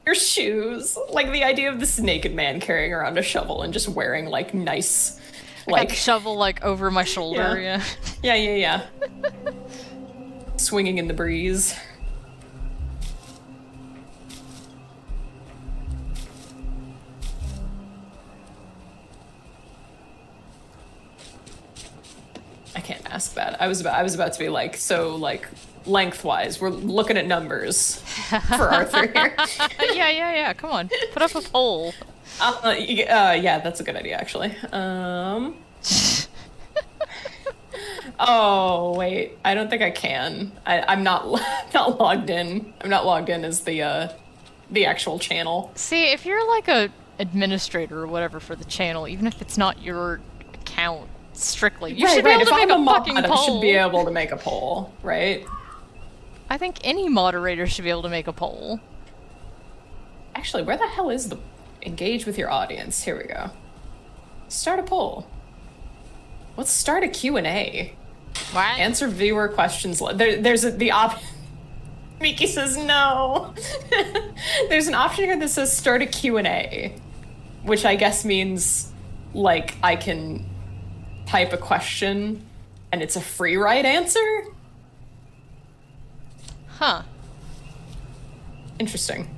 Your shoes. Like the idea of this naked man carrying around a shovel and just wearing like nice, I got the shovel like over my shoulder, yeah. Yeah. Swinging in the breeze. I can't ask that. I was about to be like, so like lengthwise, we're looking at numbers for Arthur here. Yeah. Come on, put up a poll. Yeah, that's a good idea actually. Oh wait, I don't think I can. I'm not logged in. I'm not logged in as the actual channel. See, if you're like a administrator or whatever for the channel, even if it's not your account strictly, you should be able to make a fucking poll. I should be able to make a poll, right? I think any moderator should be able to make a poll. Actually, where the hell is the engage with your audience? Here we go. Start a poll. Let's start a Q&A. What? Answer viewer questions. There's the option. Miki says no. There's an option here that says start a Q&A, which I guess means like I can type a question and it's a free write answer? Huh. Interesting.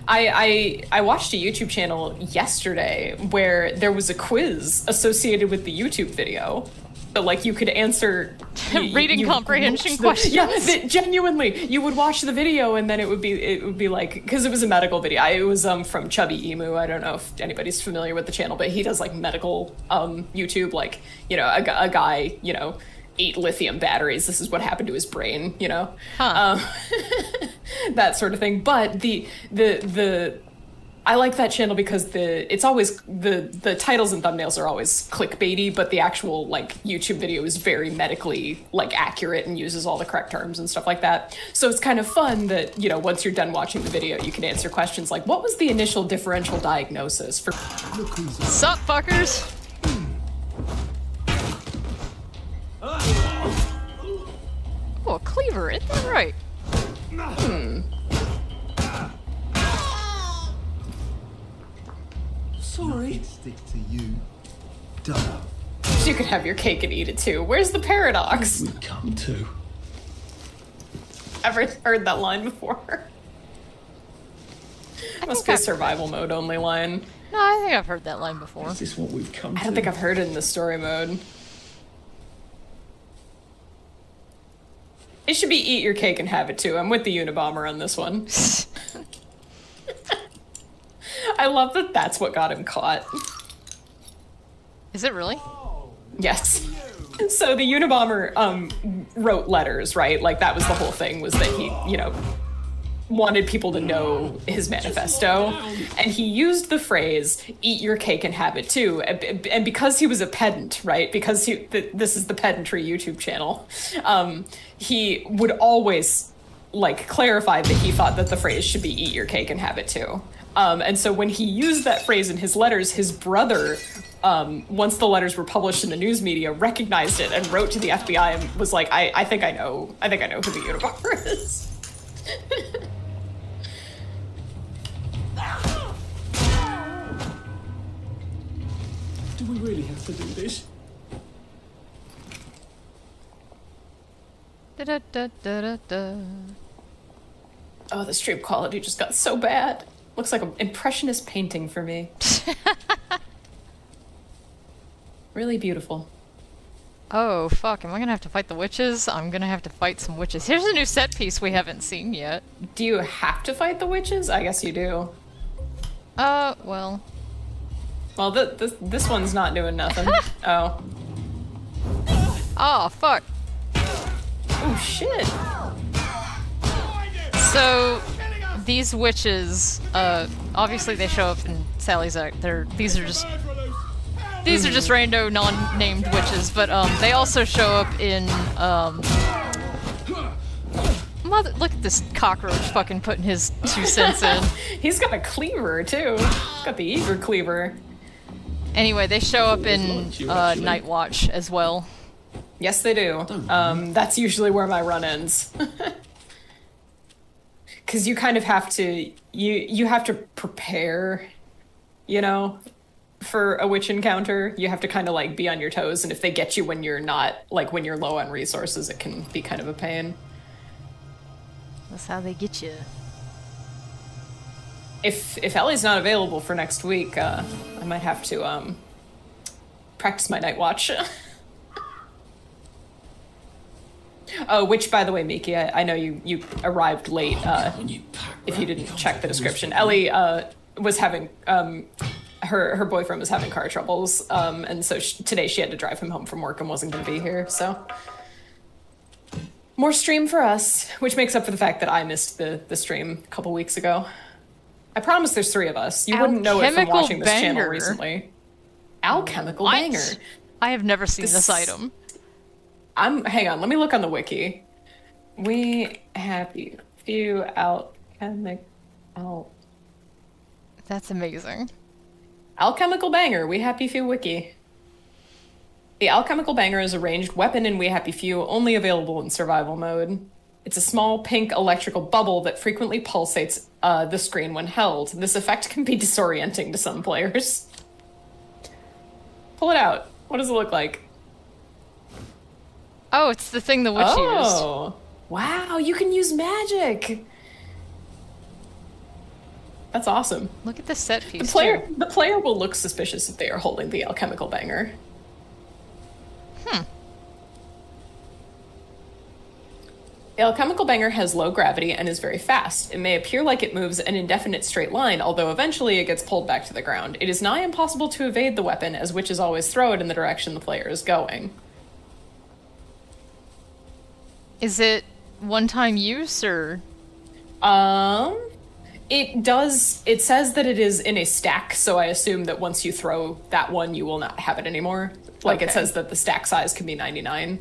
I watched a YouTube channel yesterday where there was a quiz associated with the YouTube video. So like you could answer reading comprehension questions. Yeah, genuinely, you would watch the video and then it would be like, because it was a medical video. It was from Chubby Emu. I don't know if anybody's familiar with the channel, but he does like medical YouTube, like, you know, a guy, you know, 8 lithium batteries. This is what happened to his brain, you know, that sort of thing. But the I like that channel because it's always the titles and thumbnails are always clickbaity, but the actual like YouTube video is very medically like accurate and uses all the correct terms and stuff like that. So it's kind of fun that, you know, once you're done watching the video, you can answer questions like, what was the initial differential diagnosis for? Sup, fuckers? Oh, a cleaver, isn't that right? Sorry. Stick to you. Duh. You could have your cake and eat it too. Where's the paradox? We come to. Ever heard that line before? Must be a survival mode only line. No, I think I've heard that line before. Is this what we've come to? I don't think I've heard it in the story mode. It should be eat your cake and have it too. I'm with the Unabomber on this one. I love that that's what got him caught. Is it really? Yes. So the Unabomber wrote letters, right? Like that was the whole thing, was that he, you know, wanted people to know his manifesto. And he used the phrase, eat your cake and have it too. And because he was a pedant, right? Because this is the pedantry YouTube channel, he would always like clarify that he thought that the phrase should be eat your cake and have it too. And so when he used that phrase in his letters, his brother, once the letters were published in the news media, recognized it and wrote to the FBI and was like, I think I know who the Unabomber is. Do we really have to do this? Da-da-da-da-da-da. Oh, the stream quality just got so bad. Looks like an impressionist painting for me. Really beautiful. Oh, fuck. Am I gonna have to fight the witches? I'm gonna have to fight some witches. Here's a new set piece we haven't seen yet. Do you have to fight the witches? I guess you do. Well. Well, this one's not doing nothing. Oh. Oh, fuck. Oh, shit. So, these witches, obviously they show up in Sally's act. These are just rando, non-named witches, but they also show up in look at this cockroach fucking putting his 2 cents in. He's got a cleaver too. He's got the eager cleaver. Anyway, they show up in Night Watch as well. Yes, they do. That's usually where my run ends. because you kind of have to you have to prepare, you know, for a witch encounter. You have to kind of like be on your toes, and if they get you when you're not, like when you're low on resources, it can be kind of a pain. That's how they get you. If Ellie's not available for next week, I might have to practice my night watch. Oh, which, by the way, Miki, I know you arrived late. If you didn't check the description, Ellie was having her boyfriend was having car troubles, and so today she had to drive him home from work and wasn't going to be here. So more stream for us, which makes up for the fact that I missed the stream a couple weeks ago. I promise there's 3 of us. You wouldn't know it from watching this channel recently. Alchemical banger. I have never seen this item. Hang on, let me look on the wiki. We happy few alchemical. That's amazing. Alchemical banger, We Happy Few wiki. The alchemical banger is a ranged weapon in We Happy Few, only available in survival mode. It's a small pink electrical bubble that frequently pulsates the screen when held. This effect can be disorienting to some players. Pull it out. What does it look like? Oh, it's the thing the witch used. Oh, wow, you can use magic. That's awesome. Look at this set piece. The player will look suspicious if they are holding the alchemical banger. The alchemical banger has low gravity and is very fast. It may appear like it moves an indefinite straight line, although eventually it gets pulled back to the ground. It is nigh impossible to evade the weapon, as witches always throw it in the direction the player is going. Is it one-time use, or? It says that it is in a stack, so I assume that once you throw that one, you will not have it anymore. Like, It says that the stack size can be 99.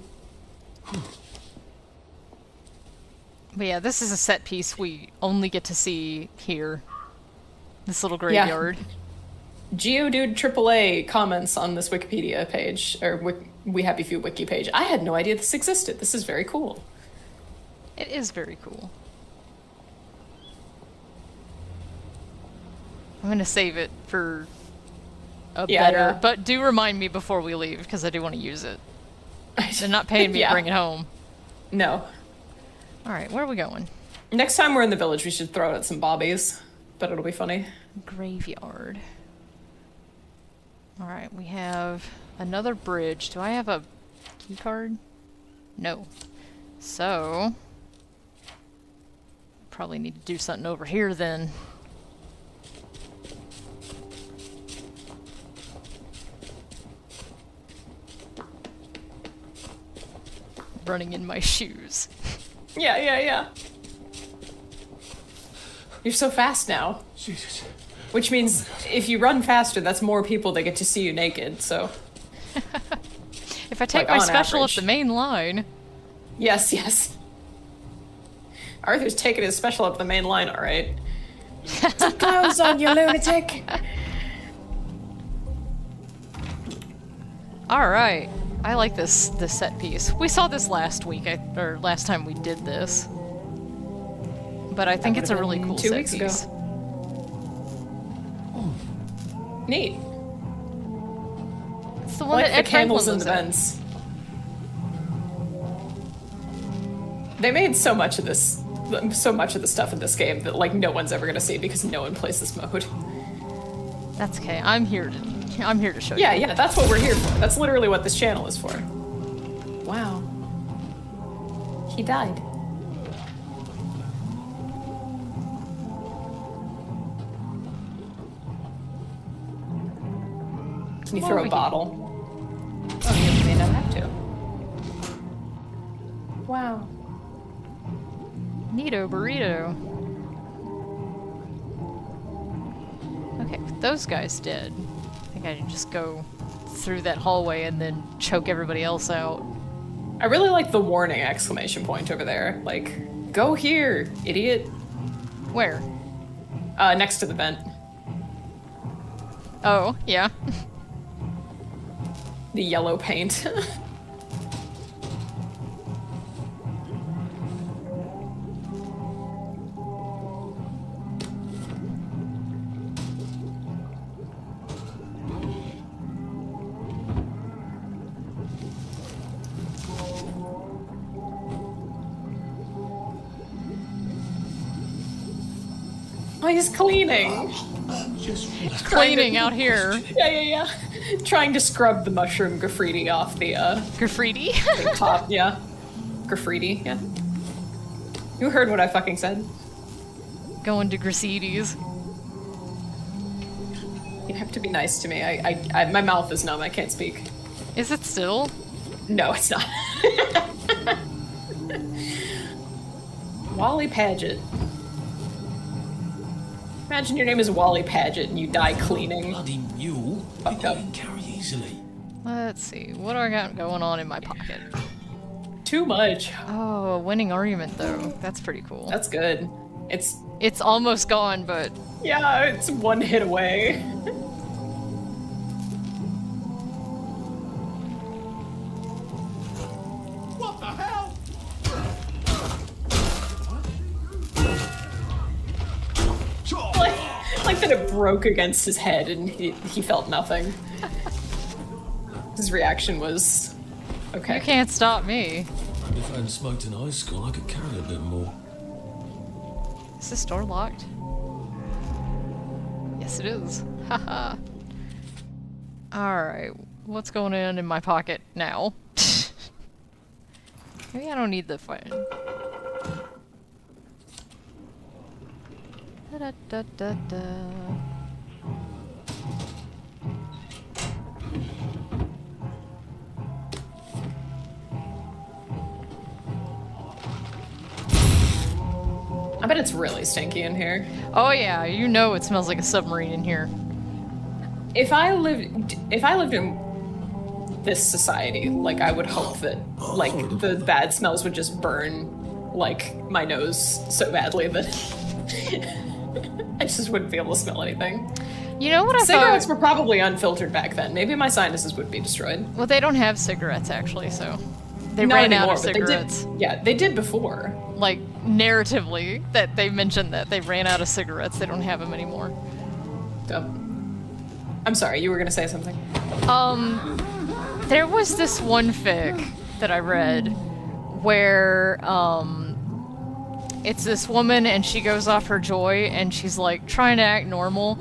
But yeah, this is a set piece we only get to see here. This little graveyard. Yeah. Geodude AAA comments on this Wikipedia page, or We Happy Few wiki page. I had no idea this existed. This is very cool. It is very cool. I'm gonna save it for a better, but do remind me before we leave, because I do want to use it. They're not paying me to bring it home. No. Alright, where are we going? Next time we're in the village, we should throw it at some bobbies. But it'll be funny. Graveyard. Alright, we have another bridge. Do I have a key card? No. So probably need to do something over here then. Running in my shoes. Yeah. You're so fast now. Jesus. Which means if you run faster, that's more people that get to see you naked, so. If I take my special up the main line. Yes. Arthur's taking his special up the main line, alright. Put clothes on, you lunatic! Alright. I like this set piece. We saw this last week, or last time we did this. But I think it's a really cool set piece. Neat. It's the one like that the candles and the vents. They made so much of the stuff in this game that like no one's ever gonna see because no one plays this mode. That's okay. I'm here to show you. Yeah, that's what we're here for. That's literally what this channel is for. Wow. He died. Can you throw a bottle? Oh, you may not have to. Wow. Neato burrito. Okay, with those guys dead, I think I can just go through that hallway and then choke everybody else out. I really like the warning exclamation point over there. Like, go here, idiot. Where? Next to the vent. Oh, yeah. The yellow paint. Oh, he's cleaning. Just relax. Cleaning out here. Yeah. Trying to scrub the mushroom graffiti off the Graffiti? top. Yeah, graffiti. Yeah. You heard what I fucking said. Going to Grassides. You have to be nice to me. My mouth is numb. I can't speak. Is it still? No, it's not. Wally Paget. Imagine your name is Wally Paget and you die cleaning. Bloody mule. Fuck You up. can carry easily. Let's see. What do I got going on in my pocket? Too much. Oh, a winning argument though. That's pretty cool. That's good. It's almost gone, but Yeah, it's one hit away. What the hell? like that it broke against his head and he felt nothing. His reaction was, okay. you can't stop me. Maybe if I hadn't smoked in high school, I could carry a bit more. Is this door locked? Yes, it is. Haha. Alright, what's going on in my pocket now? Maybe I don't need the phone. Da da da da. I bet it's really stinky in here. Oh yeah, you know it smells like a submarine in here. If I lived in this society, like I would hope that like the bad smells would just burn like my nose so badly that I just wouldn't be able to smell anything. You know what I Cigarettes thought? were probably unfiltered back then. Maybe my sinuses would be destroyed. Well, they don't have cigarettes actually, so they Not ran anymore, out of but cigarettes. they did before. Like narratively, that they mentioned that they ran out of cigarettes. They don't have them anymore. I'm sorry, you were gonna say something. There was this one fic that I read where it's this woman and she goes off her joy and she's like trying to act normal,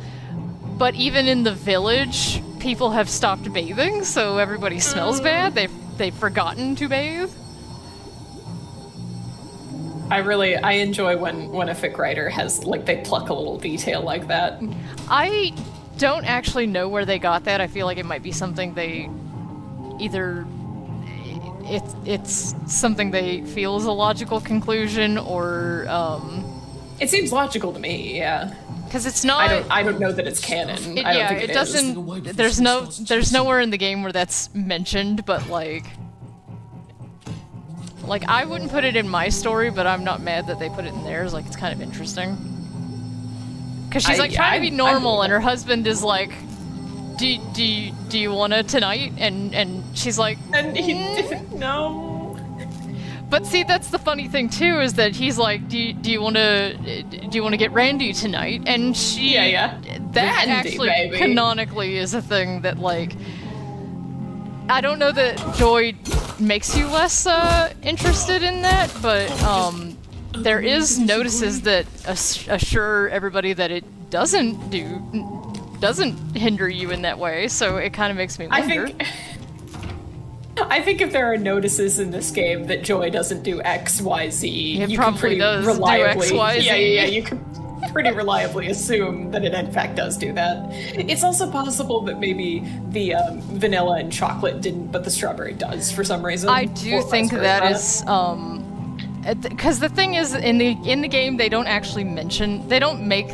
but even in the village, people have stopped bathing, so everybody smells bad. They've forgotten to bathe. I enjoy when a fic writer has like they pluck a little detail like that. I don't actually know where they got that. I feel like it might be something they either it's something they feel is a logical conclusion or It seems logical to me, yeah. because it's not. I don't know that it's canon. I don't think it is. doesn't. There's nowhere in the game where that's mentioned, but like I wouldn't put it in my story, but I'm not mad that they put it in theirs. Like it's kind of interesting. Because she's like trying to be normal, and her husband is like, "Do you wanna tonight?" And she's like, And he didn't know. But see, that's the funny thing too, is that he's like, do you wanna get Randy tonight? And she, Yeah. that Randy, actually baby. canonically is a thing that like, I don't know that Joy makes you less interested in that, but there is notices that assure everybody that it doesn't hinder you in that way, so it kind of makes me wonder. I think if there are notices in this game that Joy doesn't do X, Y, Z, It you probably can pretty does do reliably, X, Y, Z. Yeah, you can pretty reliably assume that it in fact does do that. It's also possible that maybe the vanilla and chocolate didn't, but the strawberry does for some reason. I do Or think vice that versa. is because the thing is in the game they don't actually mention, they don't make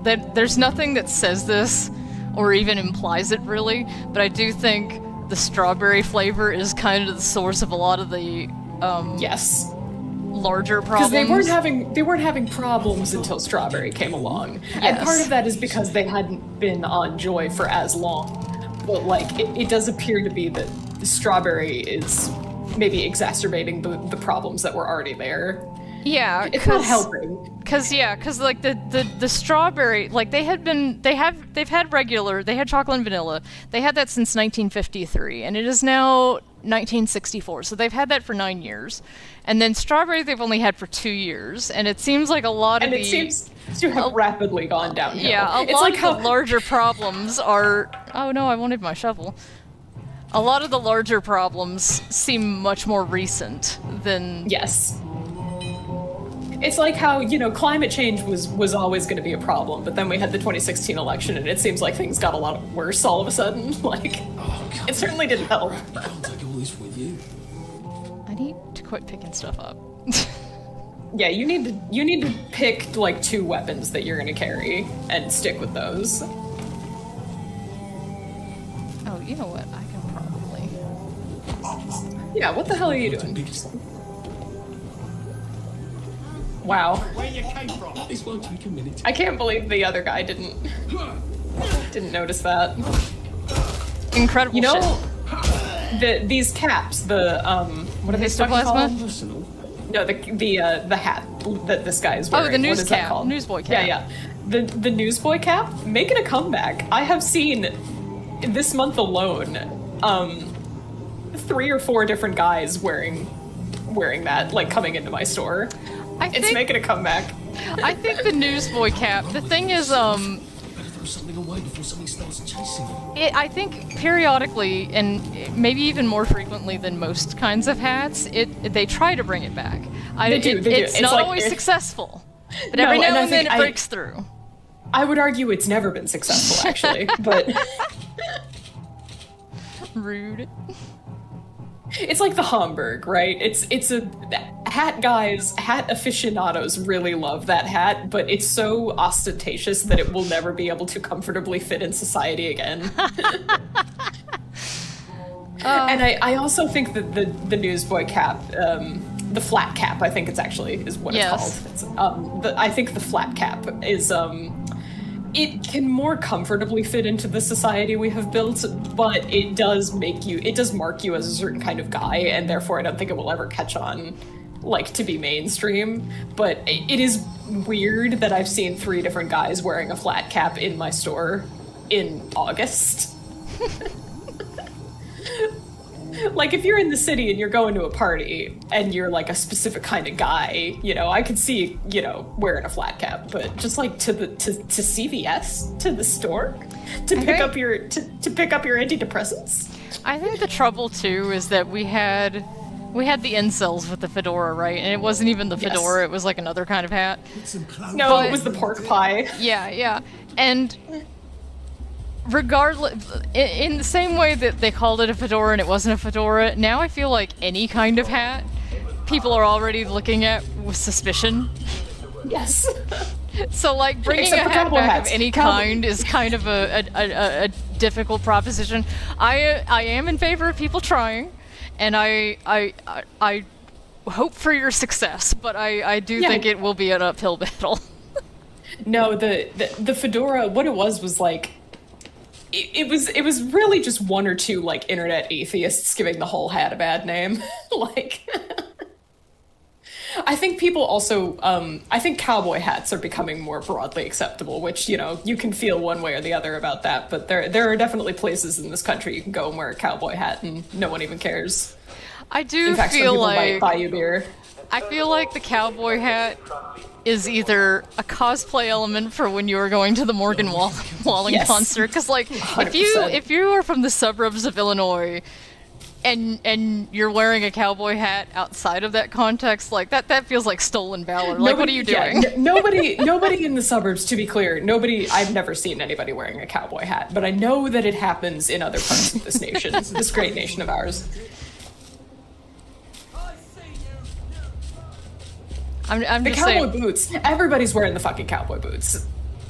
that, there's nothing that says this or even implies it really, but I do think the strawberry flavor is kind of the source of a lot of the yes. larger Because problems. they weren't having problems until Strawberry came along, and Yes. part of that is because they hadn't been on Joy for as long. But like, it does appear to be that Strawberry is maybe exacerbating the problems that were already there. Yeah, It's not helping. Cause like the strawberry, like they've had regular, they had chocolate and vanilla. They had that since 1953, and it is now 1964. So they've had that for 9 years, and then strawberry they've only had for 2 years, and it seems like a lot of and it seems to have rapidly gone downhill. Yeah, it's like the larger problems are. Oh no, I wanted my shovel. A lot of the larger problems seem much more recent than. Yes. It's like how, climate change was always going to be a problem, but then we had the 2016 election, and it seems like things got a lot worse all of a sudden. Like, it certainly didn't help. I can't take all this with you. I need to quit picking stuff up. Yeah, you need to pick like 2 weapons that you're going to carry and stick with those. Oh, you know what? I can probably. Yeah, what the hell are you doing? Wow. Where you came from? This won't take a minute. I can't believe the other guy didn't notice that. Incredible shit. These caps, what are they fucking called? Personal. No, the hat that this guy is wearing. Oh, the news What is that cap. called? Newsboy cap. Yeah. The newsboy cap, making a comeback. I have seen this month alone 3 or 4 different guys wearing that, like coming into my store. It's making a comeback. I think the newsboy cap. The thing is, Better throw something away before something starts chasing you. I think periodically, and maybe even more frequently than most kinds of hats, they try to bring it back. They do. It's not always successful, but every now and then it breaks through. I would argue it's never been successful, actually, but rude. It's like the Homburg, right? It's a hat aficionados really love that hat, but it's so ostentatious that it will never be able to comfortably fit in society again. And I also think that the newsboy cap, the flat cap, I think it's what it's called. I think the flat cap is it can more comfortably fit into the society we have built, but it does mark you as a certain kind of guy, and therefore I don't think it will ever catch on, like, to be mainstream. But it is weird that I've seen 3 different guys wearing a flat cap in my store in August. Like, if you're in the city and you're going to a party and you're like a specific kind of guy, I could see, wearing a flat cap, but just like to CVS, to the store, to pick up your antidepressants. I think the trouble too is that we had the incels with the fedora, right? And it wasn't even the fedora; it was like another kind of hat. No, it was the pork pie. Yeah, and. Regardless, in the same way that they called it a fedora and it wasn't a fedora, now I feel like any kind of hat, people are already looking at with suspicion. Yes. So, like, bringing a hat back of any kind is kind of a difficult proposition. I am in favor of people trying, and I hope for your success, but I do think it will be an uphill battle. No, the fedora, what it was like, it was really just 1 or 2 like internet atheists giving the whole hat a bad name. Like, I think people also, I think cowboy hats are becoming more broadly acceptable, which, you can feel one way or the other about that, but there are definitely places in this country you can go and wear a cowboy hat and no one even cares. I do in fact, feel some people like might buy you beer. I feel like the cowboy hat is either a cosplay element for when you are going to the Morgan Wallen concert, because like 100%. if you are from the suburbs of Illinois and you're wearing a cowboy hat outside of that context, like that feels like stolen valor. Like, what are you doing? Yeah, nobody in the suburbs, to be clear, I've never seen anybody wearing a cowboy hat, but I know that it happens in other parts of this nation, this great nation of ours. I'm the just cowboy saying, boots. Everybody's wearing the fucking cowboy boots.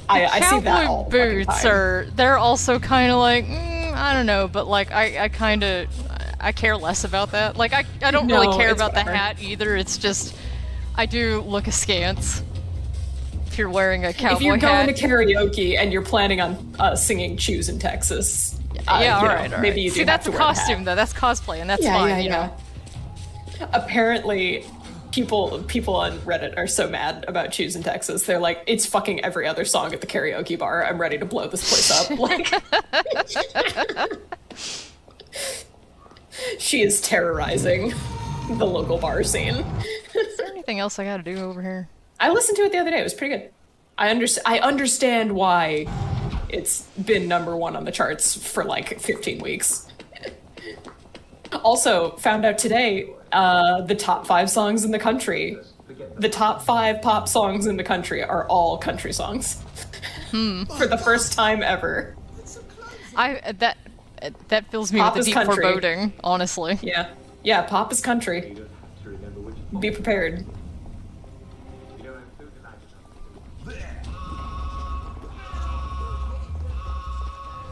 I see that all the fucking time. They're also kind of like, I don't know, but like I care less about that. Like I don't really care about the hat either. It's just I do look askance if you're wearing a cowboy hat. If you're going to karaoke and you're planning on singing "Choose" in Texas, all right. Maybe you do. See, that's a costume though. That's cosplay, and that's fine. Yeah. Apparently, people on Reddit are so mad about Choosing Texas. They're like, it's fucking every other song at the karaoke bar. I'm ready to blow this place up. Like, she is terrorizing the local bar scene. Is there anything else I gotta do over here? I listened to it the other day. It was pretty good. I understand why it's been #1 on the charts for like 15 weeks. Also, found out today, the top 5 songs in the country, the top 5 pop songs in the country are all country songs. For the first time ever. That fills me Pop with a is deep country. foreboding, honestly. Yeah, pop is country. Be prepared.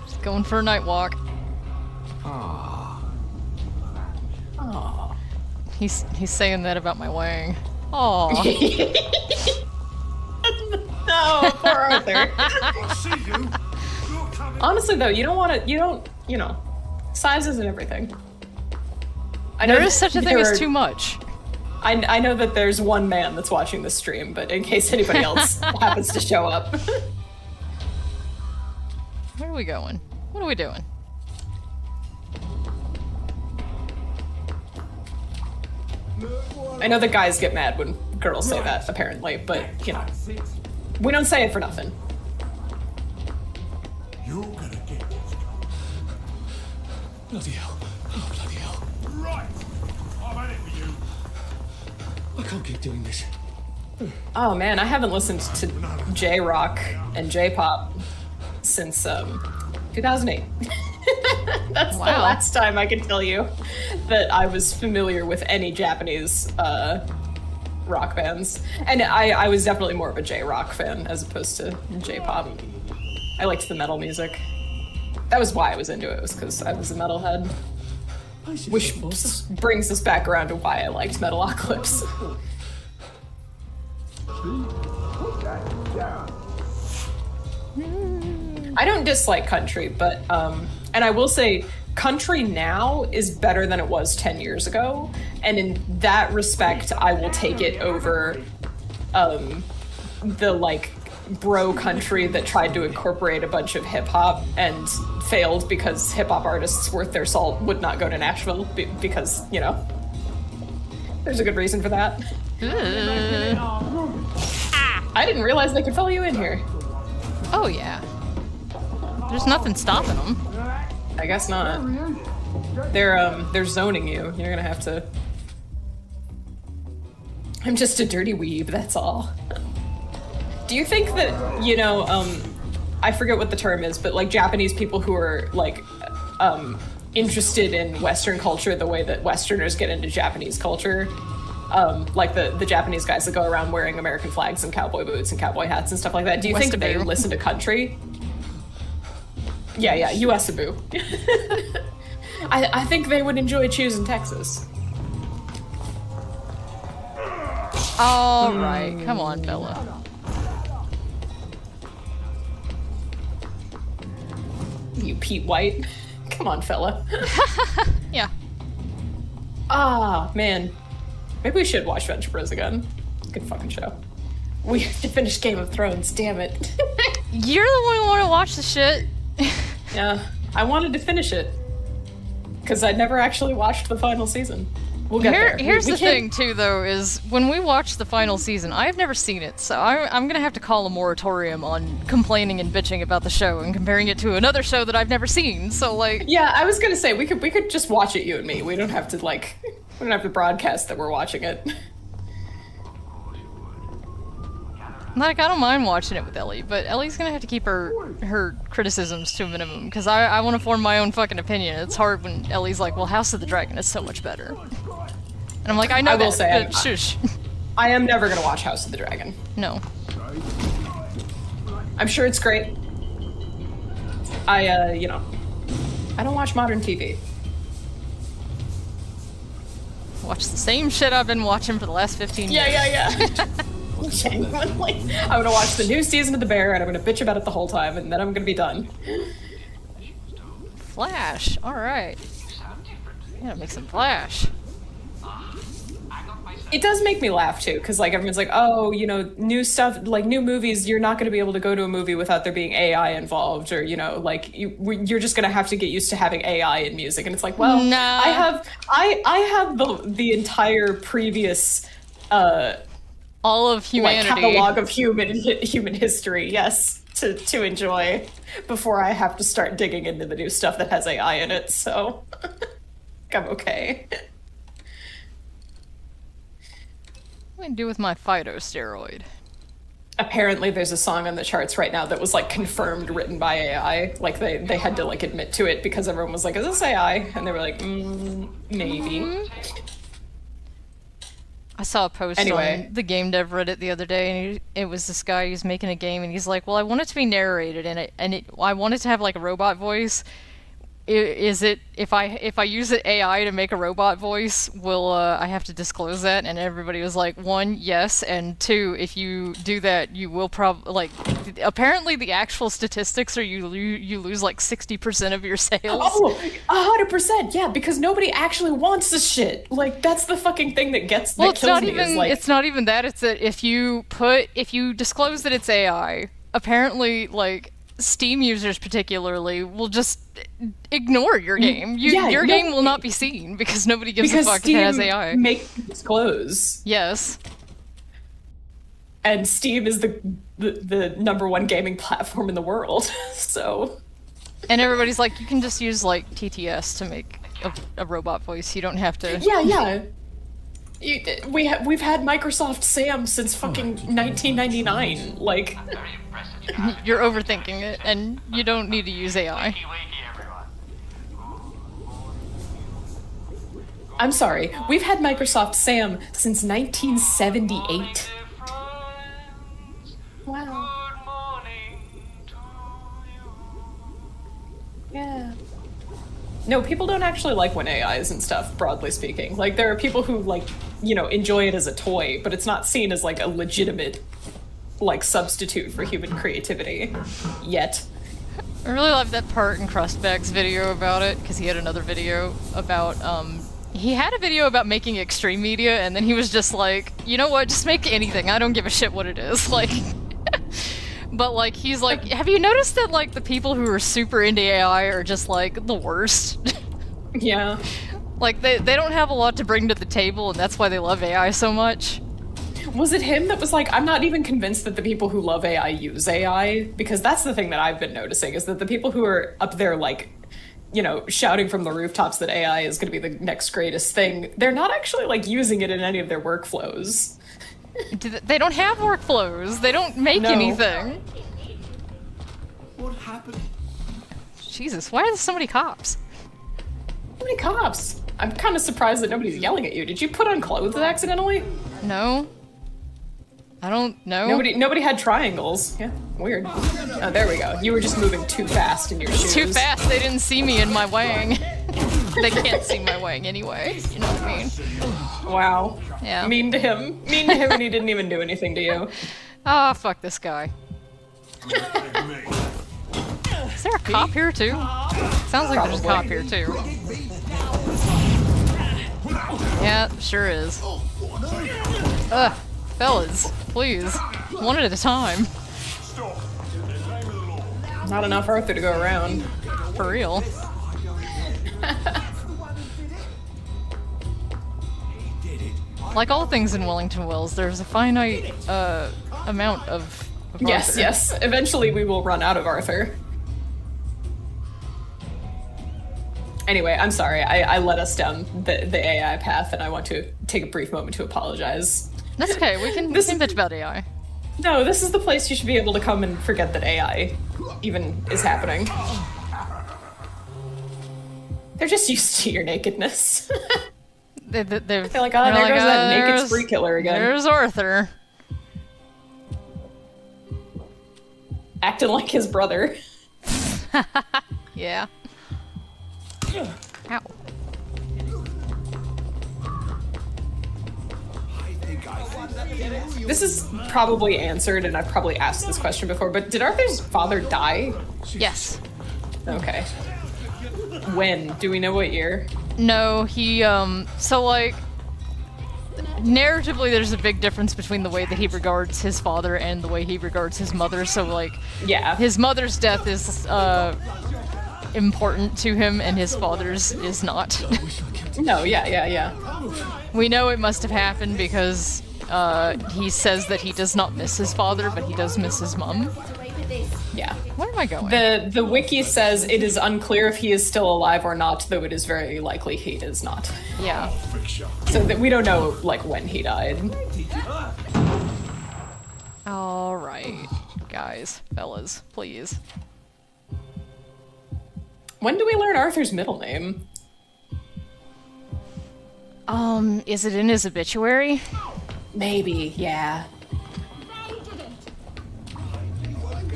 Just going for a night walk. Aww. He's saying that about my wang. Aw. No, poor Arthur. I see you. You're coming. Honestly, though, you know, size isn't everything. I know There is such a thing there as are- too much. I know that there's one man that's watching this stream, but in case anybody else happens to show up. Where are we going? What are we doing? I know that guys get mad when girls say that, apparently, but, you know, we don't say it for nothing. You're gonna get this job. Bloody hell. Oh, bloody hell. Right. I'm at it for you. I can't keep doing this. Oh man, I haven't listened to J-Rock and J-Pop since 2008. That's the Wow. last time I can tell you that I was familiar with any Japanese rock bands. And I was definitely more of a J-Rock fan as opposed to J-Pop. I liked the metal music. That was why I was into it, was because I was a metalhead. Which brings us back around to why I liked Metalocalypse. I don't dislike country, but and I will say country now is better than it was 10 years ago, and in that respect I will take it over the like bro country that tried to incorporate a bunch of hip hop and failed because hip hop artists worth their salt would not go to Nashville because, you know, there's a good reason for that. I didn't realize they could follow you in here. Oh yeah. There's nothing stopping them. I guess not. They're zoning you. You're gonna have to. I'm just a dirty weeb, that's all. Do you think that, you know, I forget what the term is, but like Japanese people who are like interested in Western culture the way that Westerners get into Japanese culture, like the Japanese guys that go around wearing American flags and cowboy boots and cowboy hats and stuff like that, do you think they Westaboo. listen to country? Yeah, Uesaboo. I think they would enjoy Choosing Texas. All right, come on, Bella. You Pete White. Come on, fella. Yeah. Ah, man. Maybe we should watch Venture Bros again. Good fucking show. We have to finish Game of Thrones, damn it. You're the one who want to watch the shit. Yeah, I wanted to finish it. Because I never actually watched the final season. We'll get there. Here's We the thing, too, though, is when we watch the final season, I've never seen it, so I'm gonna have to call a moratorium on complaining and bitching about the show and comparing it to another show that I've never seen. So, like, Yeah, I was gonna say we could just watch it, you and me. We don't have to broadcast that we're watching it. like, I don't mind watching it with Ellie, but Ellie's gonna have to keep her criticisms to a minimum, because I want to form my own fucking opinion. It's hard when Ellie's like, well, House of the Dragon is so much better. And I'm like, I know I will that, say, but shush. I am never gonna watch House of the Dragon. No. I'm sure it's great. I don't watch modern TV. Watch the same shit I've been watching for the last 15 years. Yeah. Genuinely. I'm gonna watch the new season of The Bear and I'm gonna bitch about it the whole time and then I'm gonna be done. Flash, alright. Gotta make some Flash. It does make me laugh too, because like everyone's like, oh, you know, new stuff, like new movies, you're not going to be able to go to a movie without there being AI involved, or you know, like you're just going to have to get used to having AI in music, and it's like, well, No. I have the entire previous all of humanity. like catalog of human history, yes, to enjoy before I have to start digging into the new stuff that has AI in it. So I'm okay. What do I do with my phytosteroid? Apparently there's a song on the charts right now that was like confirmed written by AI. Like they had to like admit to it because everyone was like, is this AI? And they were like, maybe. I saw a post on the Game Dev Reddit the other day, and it was this guy who's making a game, and he's like, well, I want it to be narrated, and I want it to have like a robot voice. Is it if I use an AI to make a robot voice, will I have to disclose that? And everybody was like, 1, yes, and 2, if you do that, you will probably like. Apparently, the actual statistics are you lose like 60% of your sales. Oh, 100%, yeah, because nobody actually wants this shit. Like that's the fucking thing that gets Well, that kills me. Is like, it's not even that. It's that if you disclose that it's AI, apparently like Steam users particularly will just ignore your game. Your game will not be seen because nobody gives a fuck Steam if it has AI. Make disclose. Yes. And Steam is the #1 gaming platform in the world. So. And everybody's like, you can just use like TTS to make a robot voice. You don't have to. Yeah. We've had Microsoft Sam since fucking 1999. Like. You're overthinking it, and you don't need to use AI. I'm sorry, we've had Microsoft Sam since 1978. Wow. Yeah. No, people don't actually like when AIs and stuff, broadly speaking. Like, there are people who, like, you know, enjoy it as a toy, but it's not seen as, like, a legitimate like substitute for human creativity yet. I really love that part in Crustback's video about it, because he had another video about he had a video about making extreme media, and then he was just like, you know what, just make anything, I don't give a shit what it is. Like but like he's like, have you noticed that like the people who are super into AI are just like the worst? Yeah. Like they don't have a lot to bring to the table, and that's why they love AI so much. Was it him that was like, I'm not even convinced that the people who love AI use AI? Because that's the thing that I've been noticing, is that the people who are up there, like, you know, shouting from the rooftops that AI is going to be the next greatest thing, they're not actually, like, using it in any of their workflows. They don't have workflows. They don't make anything. What happened? Jesus, why are there so many cops? How many cops? I'm kind of surprised that nobody's yelling at you. Did you put on clothes accidentally? No. I don't know. Nobody had triangles. Yeah, weird. Oh, there we go. You were just moving too fast in your shoes. Too fast. They didn't see me in my wang. They can't see my wang anyway. You know what I mean? Wow. Yeah. Mean to him. Mean to him, and he didn't even do anything to you. Ah, fuck this guy. Is there a cop here too? Sounds like there's a cop here too. Yeah, sure is. Ugh, fellas, please, one at a time. Not enough Arthur to go around. For real. Like all things in Wellington Wells, there's a finite amount of Yes, Arthur. yes. Eventually we will run out of Arthur. Anyway, I'm sorry. I led us down the AI path, and I want to take a brief moment to apologize. That's okay. We can bitch about AI. No, this is the place you should be able to come and forget that AI even is happening. They're just used to your nakedness. They're like, oh, there goes that naked spree killer again. There's Arthur. Acting like his brother. Yeah. Ow. This is probably answered, and I've probably asked this question before, but did Arthur's father die? Yes. Okay. When? Do we know what year? No, he, so like, narratively, there's a big difference between the way that he regards his father and the way he regards his mother. So, like, Yeah. his mother's death is important to him, and his father's is not. No, yeah. We know it must have happened because he says that he does not miss his father, but he does miss his mom. Yeah. Where am I going? The wiki says it is unclear if he is still alive or not, though it is very likely he is not. Yeah. So that we don't know, like, when he died. Alright. Guys, fellas, please. When do we learn Arthur's middle name? Is it in his obituary? Maybe, yeah.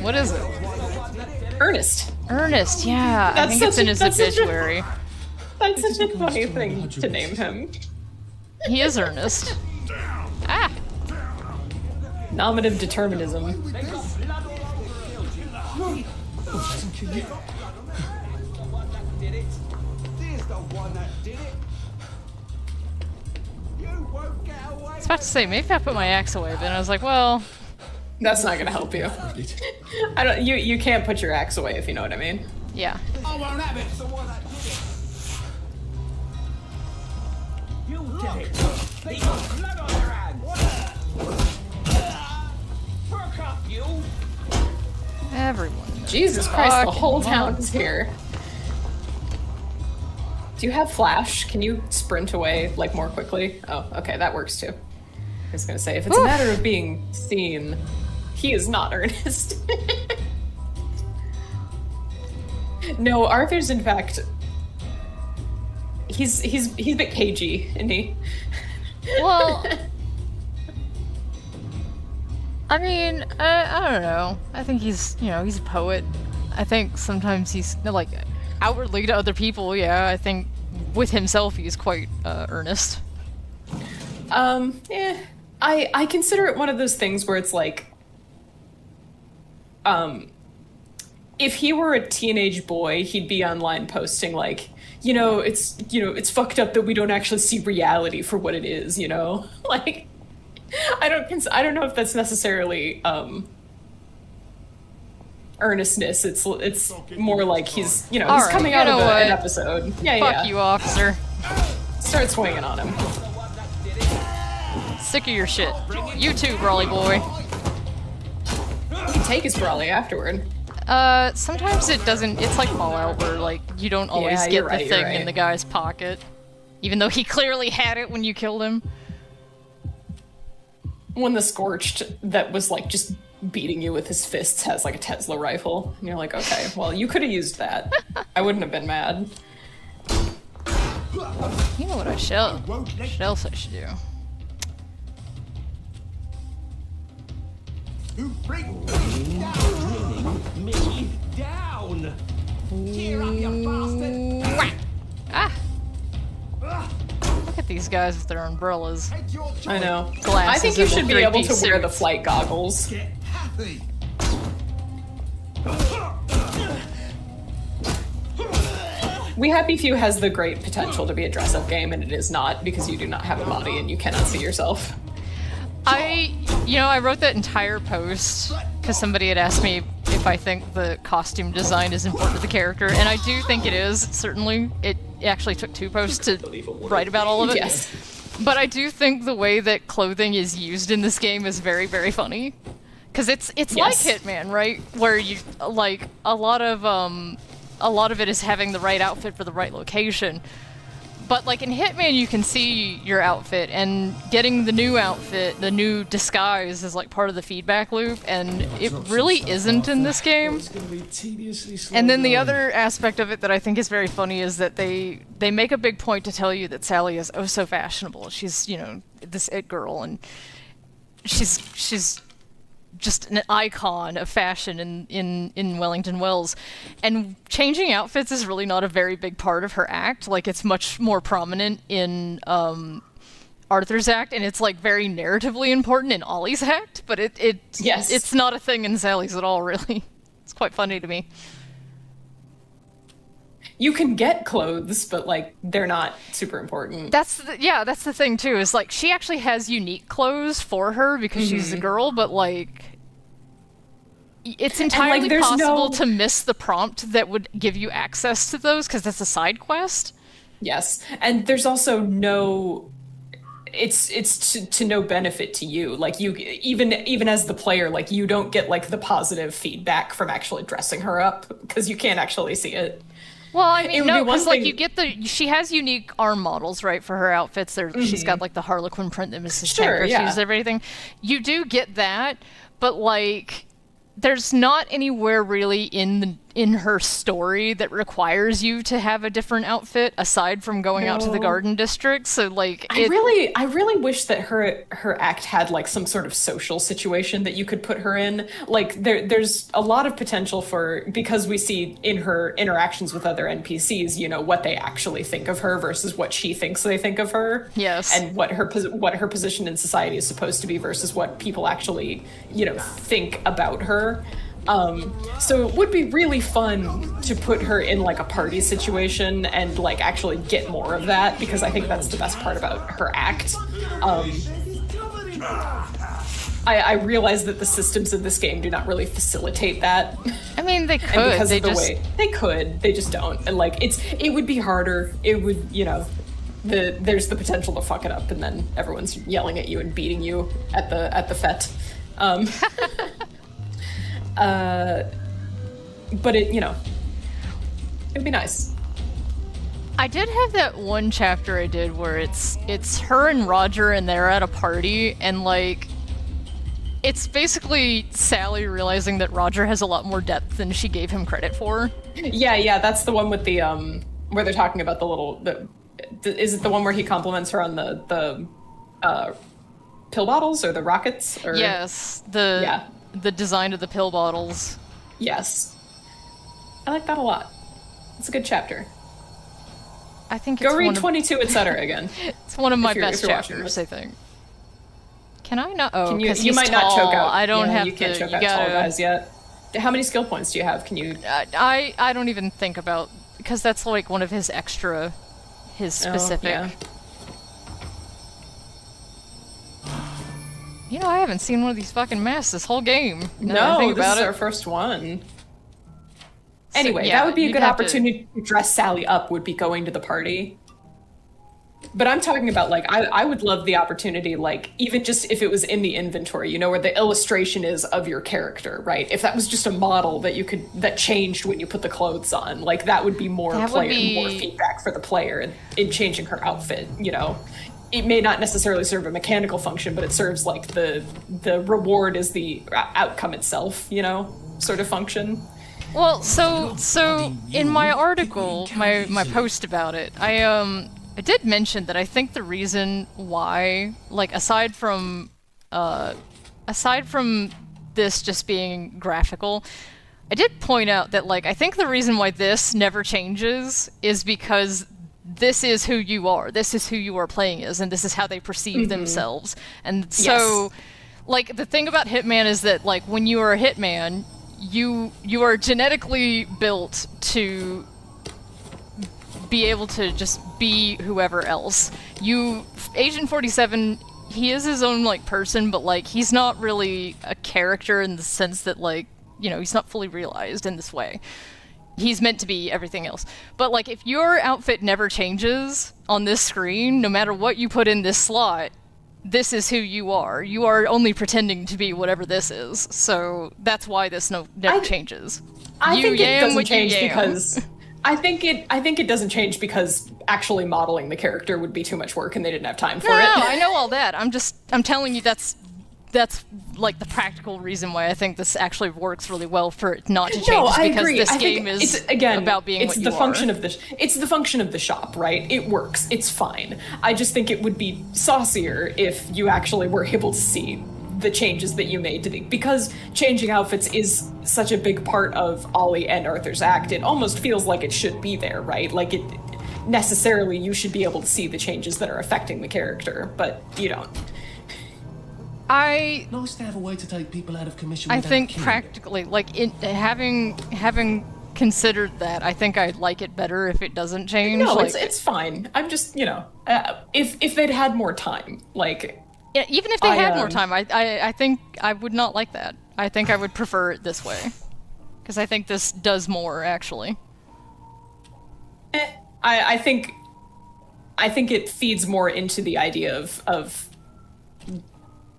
What is it? Ernest. Ernest, yeah. I think it's in his obituary. That's such a funny thing to name him. He is Ernest. Ah! Nominative determinism. I I was about to say, maybe I put my axe away, but I was like, well... That's not gonna help you. You can't put your axe away if you know what I mean. Yeah. won't have it. The one that did it. You did it. They got blood on their hands. Fuck up, you. Everyone. Jesus Christ, the Fucking whole love. town's here. Do you have flash? Can you sprint away, like, more quickly? Oh, okay, that works too. I was gonna say, if it's a matter of being seen, he is not Ernest. No, Arthur's in fact... He's a bit cagey, isn't he? Well... I mean, I don't know. I think he's, he's a poet. I think sometimes he's, like, outwardly to other people, yeah, I think with himself he's quite earnest. Yeah. I consider it one of those things where it's like, if he were a teenage boy, he'd be online posting like, it's fucked up that we don't actually see reality for what it is, Like, I don't know if that's necessarily, earnestness. It's more like he's, he's Alright, coming out of an episode. Fuck you, officer. Start swinging on him. Sick of your shit. You too, brawly boy. You can take his brawly afterward. Sometimes it doesn't. It's like Fallout, where like you don't always Yeah, get you're the right, thing you're right. in the guy's pocket, even though he clearly had it when you killed him. When the Scorched that was like just beating you with his fists has like a Tesla rifle, and you're like, okay, well, you could have used that. I wouldn't have been mad. You know what I shall? What else I should do? Bring me down. Gear up, you bastard. Ah! Look at these guys with their umbrellas. Head your I know. Glasses I think you and should be the able to 3D wear the suits. flight goggles. Get happy. We Happy Few has the great potential to be a dress-up game, and it is not, because you do not have a body and you cannot see yourself. I wrote that entire post because somebody had asked me if I think the costume design is important to the character, and I do think it is, certainly. It actually took 2 posts to write about all of it. Yes. But I do think the way that clothing is used in this game is very, very funny. Because it's like Yes. Hitman, right? Where you, like, a lot of it is having the right outfit for the right location. But like in Hitman, you can see your outfit, and getting the new outfit, the new disguise, is like part of the feedback loop, and it really isn't in this game. It's gonna be tediously slow And then the going. other aspect of it that I think is very funny is that they make a big point to tell you that Sally is oh so fashionable. She's, this it girl, and she's just an icon of fashion in Wellington Wells. And changing outfits is really not a very big part of her act. Like, it's much more prominent in Arthur's act, and it's like very narratively important in Ollie's act, but Yes. it's not a thing in Sally's at all, really. It's quite funny to me. you can get clothes, but like they're not super important. That's the thing too. Is like she actually has unique clothes for her because she's a girl, but like it's entirely possible to miss the prompt that would give you access to those because that's a side quest. Yes, and there's also no. It's to no benefit to you. Like you, even as the player, like you don't get like the positive feedback from actually dressing her up because you can't actually see it. Well, I mean, no, because like you get she has unique arm models, right, for her outfits. She's got like the Harlequin print that Mrs. Tanker uses, everything. You do get that, but like there's not anywhere really in her story that requires you to have a different outfit aside from going out to the Garden District. So like I really wish that her act had like some sort of social situation that you could put her in. Like there's a lot of potential for, because we see in her interactions with other NPCs, you know, what they actually think of her versus what she thinks they think of her. Yes. And what her position in society is supposed to be versus what people actually, you know, think about her. So it would be really fun to put her in like a party situation and like actually get more of that, because I think that's the best part about her act. I realize that the systems of this game do not really facilitate that. I mean, they could. And because of the way they could, they just don't. And like it would be harder. It would, you know, there's the potential to fuck it up, and then everyone's yelling at you and beating you at the fete. But it, you know, it'd be nice. I did have that one chapter I did where it's her and Roger and they're at a party and like it's basically Sally realizing that Roger has a lot more depth than she gave him credit for. Yeah, that's the one with the where they're talking about is it the one where he compliments her on the pill bottles or the rockets? Or... Yes, the design of the pill bottles. Yes. I like that a lot. It's a good chapter. I think Go read 22 etc. again. It's one of my best chapters, I think. Can I not? Oh, because you might not choke out. I don't have you can't choke out tall guys yet. How many skill points do you have? Can you... I don't even think about... Because that's like one of his specific... Oh, yeah. You know, I haven't seen one of these fucking masks this whole game. No, this is our first one. Anyway, that would be a good opportunity to dress Sally up, would be going to the party. But I'm talking about, like, I would love the opportunity, like, even just if it was in the inventory, you know, where the illustration is of your character, right? If that was just a model that changed when you put the clothes on, like, that would be more more feedback for the player in changing her outfit, you know? It may not necessarily serve a mechanical function, but it serves like the reward is the outcome itself, you know, sort of function. Well, so in my article, my post about it, I did mention that I think the reason why, like aside from this just being graphical, I did point out that like I think the reason why this never changes is because this is who you are. This is who you are playing as, and this is how they perceive themselves. And so, like, the thing about Hitman is that, like, when you are a Hitman, you are genetically built to be able to just be whoever else. Agent 47, he is his own, like, person, but, like, he's not really a character in the sense that, like, you know, he's not fully realized in this way. He's meant to be everything else. But, like, if your outfit never changes on this screen, no matter what you put in this slot, this is who you are. You are only pretending to be whatever this is. So that's why this never changes. I think it doesn't change because... I think it doesn't change because actually modeling the character would be too much work and they didn't have time for it. No, I know all that. I'm telling you that's like the practical reason why I think this actually works really well for it not to change, because this game is about being what you are. It's the function of the shop, right? It works. It's fine. I just think it would be saucier if you actually were able to see the changes that you made to because changing outfits is such a big part of Ollie and Arthur's act. It almost feels like it should be there, right? Like it necessarily you should be able to see the changes that are affecting the character, but you don't. Nice to have a way to take people out of commission. I think practically, like in having considered that. I think I'd like it better if it doesn't change. No, like, it's fine. I'm just, if they'd had more time, like... Yeah, even if they had more time, I think I would not like that. I think I would prefer it this way. Because I think this does more, actually. I think it feeds more into the idea of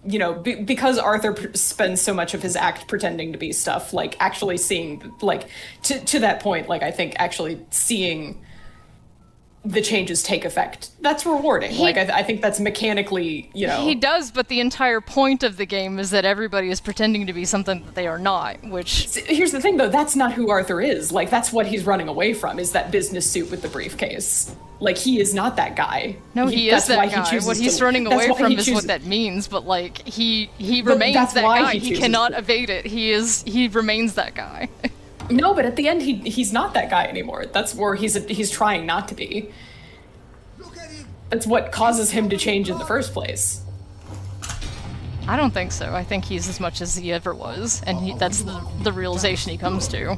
because Arthur spends so much of his act pretending to be stuff, like actually seeing, like, to that point, like, I think actually seeing the changes take effect, that's rewarding. I think that's mechanically, He does, but the entire point of the game is that everybody is pretending to be something that they are not, which... Here's the thing, though, that's not who Arthur is. Like, that's what he's running away from, is that business suit with the briefcase. Like, he is not that guy. No, he is that guy. What he's running away from is what that means, but, like, he remains that guy. He cannot evade it. He remains that guy. No, but at the end, he's not that guy anymore. That's where he's trying not to be. That's what causes him to change in the first place. I don't think so. I think he's as much as he ever was, and that's the realization he comes to.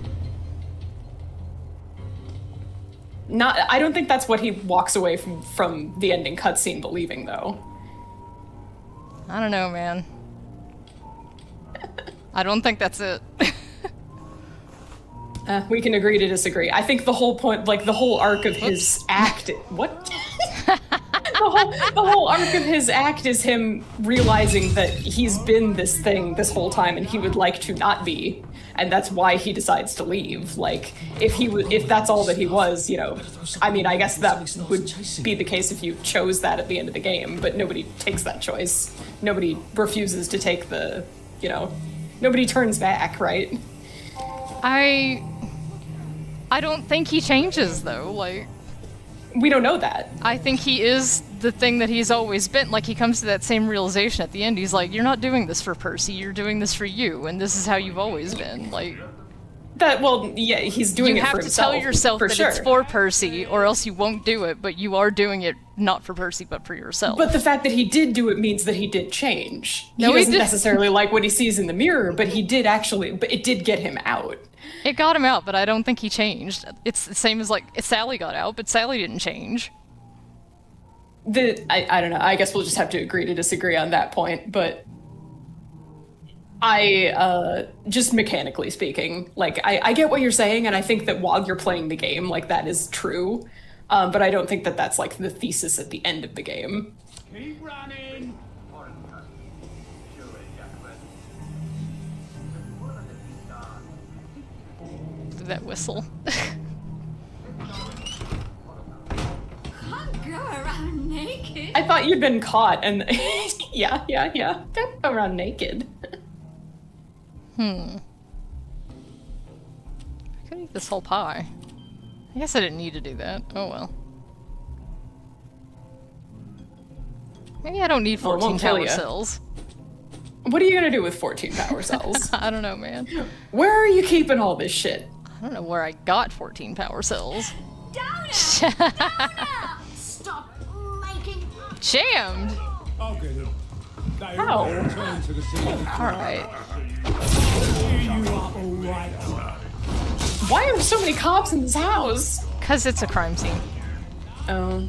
I don't think that's what he walks away from the ending cutscene believing, though. I don't know, man. I don't think that's it. We can agree to disagree. I think the whole point, like, the whole arc of his act... What? the whole arc of his act is him realizing that he's been this thing this whole time and he would like to not be. And that's why he decides to leave. Like, if that's all that he was, I mean, I guess that would be the case if you chose that at the end of the game, but nobody takes that choice. Nobody refuses to take the, nobody turns back, right? I don't think he changes, though, like... We don't know that. I think he is the thing that he's always been. Like, he comes to that same realization at the end. He's like, you're not doing this for Percy, you're doing this for you, and this is how you've always been, like... Yeah, he's doing it for himself. You have to tell yourself that sure. It's for Percy, or else you won't do it, but you are doing it not for Percy, but for yourself. But the fact that he did do it means that he did change. No, he doesn't necessarily like what he sees in the mirror, but he did actually... But it did get him out. It got him out, but I don't think he changed. It's the same as, like, Sally got out, but Sally didn't change. I don't know. I guess we'll just have to agree to disagree on that point, but... just mechanically speaking, like, I get what you're saying, and I think that while you're playing the game, like, that is true, but I don't think that that's, like, the thesis at the end of the game. Keep running! That whistle. Can't go around naked. I thought you'd been caught, and yeah. Don't go around naked. I could eat this whole pie. I guess I didn't need to do that. Oh well. Maybe I don't need 14 power cells. What are you gonna do with 14 power cells? I don't know, man. Where are you keeping all this shit? I don't know where I got 14 power cells. Down! Down! Stop making... Jammed! I'll get him. How? Return to the scene. Alright. You are alright. Why are so many cops in this house? 'Cause it's a crime scene. Oh.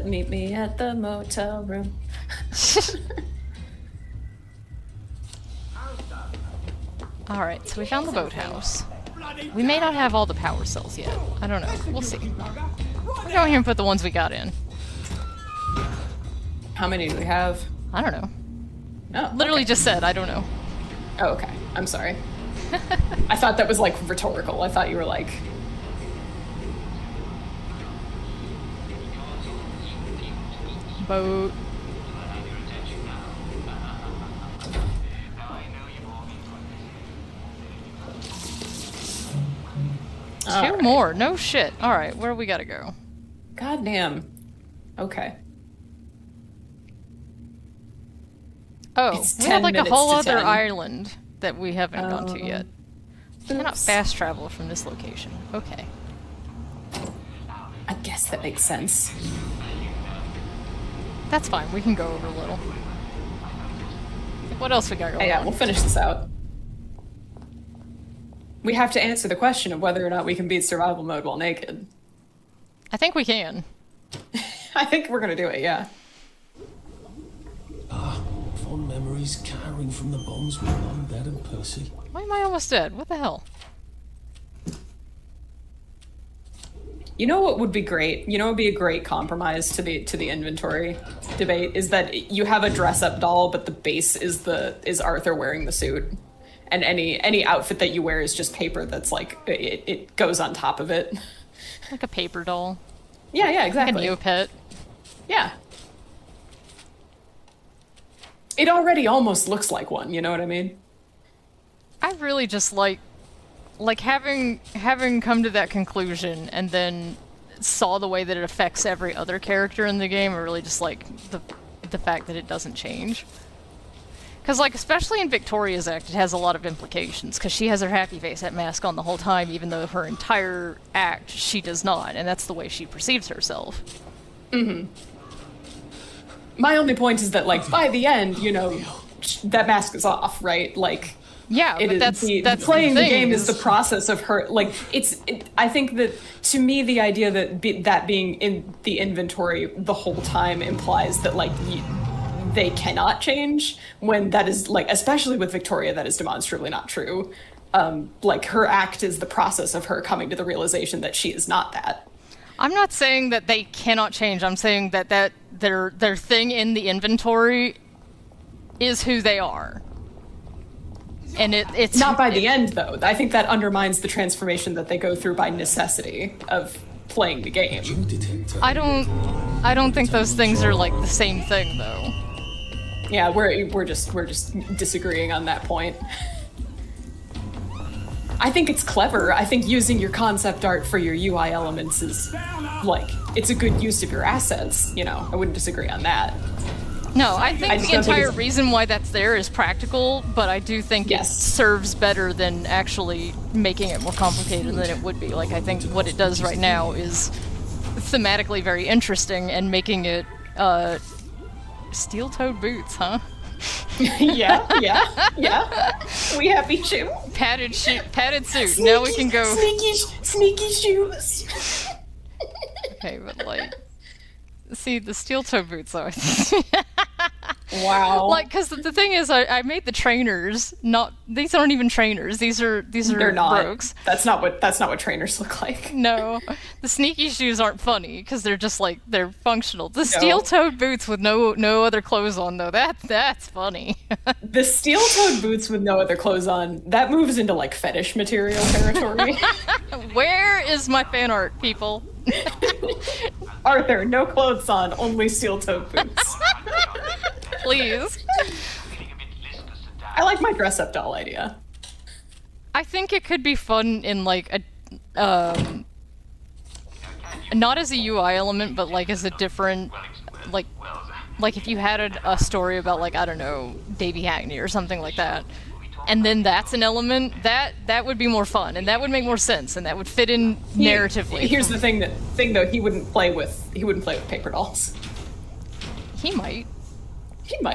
Meet me at the motel room. Alright, so we found the boathouse. We may not have all the power cells yet. I don't know. We'll see. We're going here and put the ones we got in. How many do we have? I don't know. Oh, Literally okay. just said, I don't know. Oh, okay. I'm sorry. I thought that was, like, rhetorical. I thought you were like... Boat. Two more. No shit. Alright, where we gotta go? God damn. Okay. Oh, It's we 10 have like a minutes whole to other 10. island that we haven't gone to yet. Cannot Oops. fast travel from this location. Okay. I guess that makes sense. That's fine. We can go over a little. What else we got going Yeah, on? we'll finish this out. We have to answer the question of whether or not we can beat survival mode while naked. I think we can. I think we're gonna do it, yeah. Fond memories carrying from the bombs with Mum, Dad, and Percy. Why am I almost dead? What the hell? You know what would be great? You know what would be a great compromise to the inventory debate is that you have a dress-up doll, but the base is Arthur wearing the suit. And any outfit that you wear is just paper that's like it goes on top of it. Like a paper doll. Yeah, exactly. Like a Neopet. Yeah. It already almost looks like one, you know what I mean? I really just like having come to that conclusion and then saw the way that it affects every other character in the game. I really just like the fact that it doesn't change. Because, like, especially in Victoria's act, it has a lot of implications, because she has her happy face, that mask on the whole time, even though her entire act, she does not, and that's the way she perceives herself. Mm-hmm. My only point is that, like, by the end, you know, that mask is off, right? Like, yeah, but that's playing the game is the process of her, like, I think that, to me, the idea that that being in the inventory the whole time implies that, like, they cannot change, when that is, like, especially with Victoria, that is demonstrably not true. Like, her act is the process of her coming to the realization that she is not that. I'm not saying that they cannot change. I'm saying that their thing in the inventory is who they are. And it's not by the end, though. I think that undermines the transformation that they go through by necessity of playing the game. I don't think those things are, like, the same thing, though. Yeah, we're just disagreeing on that point. I think it's clever. I think using your concept art for your UI elements is, like, it's a good use of your assets, you know? I wouldn't disagree on that. No, I think the entire reason why that's there is practical, but I do think it serves better than actually making it more complicated than it would be. Like, I think what it does right now is thematically very interesting, and making it, steel-toed boots, huh? yeah. We happy too. Padded suit. Now we can go. Sneaky shoes. Okay, but like, see the steel-toe boots though. Wow. Like, because the thing is, I made the trainers. These aren't even trainers. These are They're not. brogues. That's not what trainers look like. No, the sneaky shoes aren't funny because they're just like they're functional. The steel-toed boots with no other clothes on though, that's funny. The steel-toed boots with no other clothes on, that moves into like fetish material territory. Where is my fan art, people? Arthur, no clothes on, only steel-toed boots. Please. I like my dress-up doll idea. I think it could be fun in like a not as a UI element, but like as a different like if you had a story about, like, I don't know, Davy Hackney or something like that, and then that's an element that would be more fun, and that would make more sense, and that would fit in narratively. Here's the thing though, he wouldn't play with paper dolls. He might.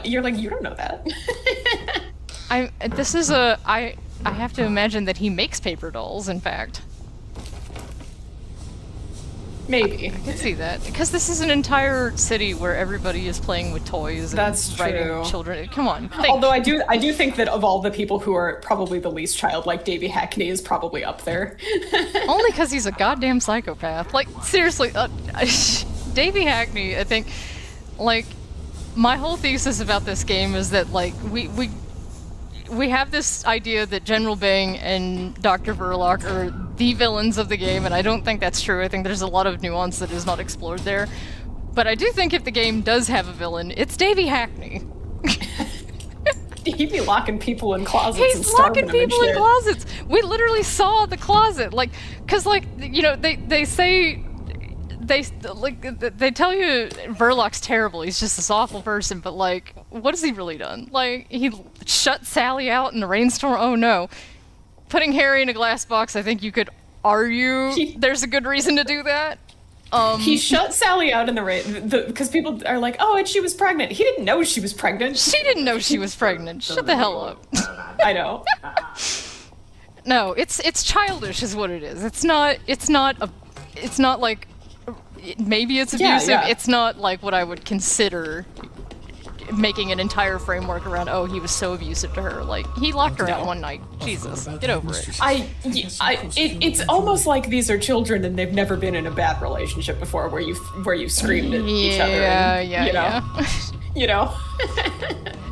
You're like, you don't know that. I have to imagine that he makes paper dolls, in fact. Maybe. I can see that. Because this is an entire city where everybody is playing with toys and That's writing true. children. Come on. Think. Although I do think that of all the people who are probably the least childlike, Davy Hackney is probably up there. Only because he's a goddamn psychopath. Like, seriously, Davy Hackney, I think, like, my whole thesis about this game is that, like, we have this idea that General Bang and Dr. Verloc are the villains of the game, and I don't think that's true. I think there's a lot of nuance that is not explored there. But I do think if the game does have a villain, it's Davy Hackney. He'd be locking people in closets. He's locking people in closets. We literally saw the closet, like, cause like, you know, they say. They tell you Verloc's terrible, he's just this awful person, but, like, what has he really done? Like, he shut Sally out in the rainstorm? Oh no. Putting Harry in a glass box, I think you could argue there's a good reason to do that. He shut Sally out in the rain because people are like, oh, and she was pregnant. He didn't know she was pregnant. She didn't know she was pregnant. Shut the hell up. I know. No, it's childish is what it is. It's not like, maybe it's abusive. Yeah. It's not like what I would consider making an entire framework around, oh, he was so abusive to her. Like, he locked her out one night. Jesus, get over it. It's almost like these are children and they've never been in a bad relationship before where you screamed at each other. Yeah. You know?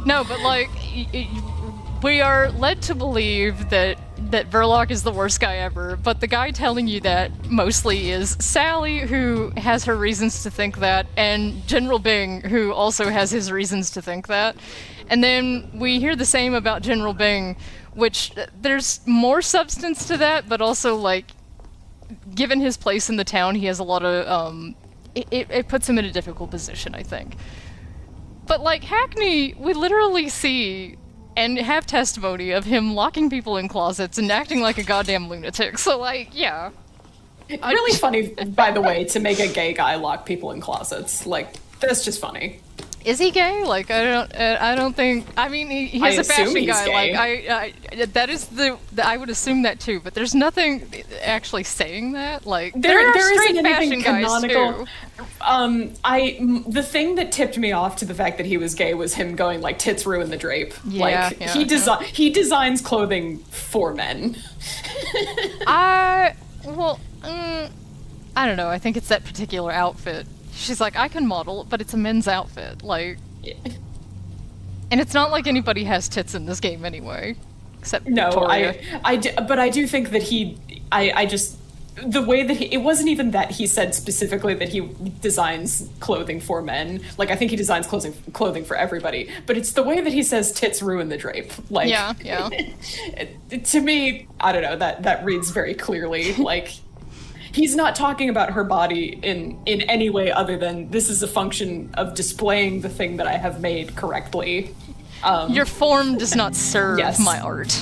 No, but like, we are led to believe that Verloc is the worst guy ever, but the guy telling you that mostly is Sally, who has her reasons to think that, and General Bing, who also has his reasons to think that. And then we hear the same about General Bing, which there's more substance to that, but also, like, given his place in the town, he has a lot of, it puts him in a difficult position, I think. But, like, Hackney, we literally see and have testimony of him locking people in closets and acting like a goddamn lunatic. So, like, yeah. Really funny, by the way, to make a gay guy lock people in closets. Like, that's just funny. Is he gay? Like, I don't think. I mean, he's a fashion guy. Gay. Like, that is I would assume that too. But there's nothing actually saying that. Like, there are straight isn't anything fashion canonical. guys too. The thing that tipped me off to the fact that he was gay was him going like, "Tits ruin the drape." Yeah, like he designs clothing for men. I don't know. I think it's that particular outfit. She's like, I can model, but it's a men's outfit, like... Yeah. And it's not like anybody has tits in this game anyway, except Victoria. But I do think that the way that it wasn't even that he said specifically that he designs clothing for men. Like, I think he designs clothing for everybody, but it's the way that he says tits ruin the drape. Like, yeah. To me, I don't know, that reads very clearly, like... He's not talking about her body in any way other than this is a function of displaying the thing that I have made correctly. Your form does not serve yes. my art.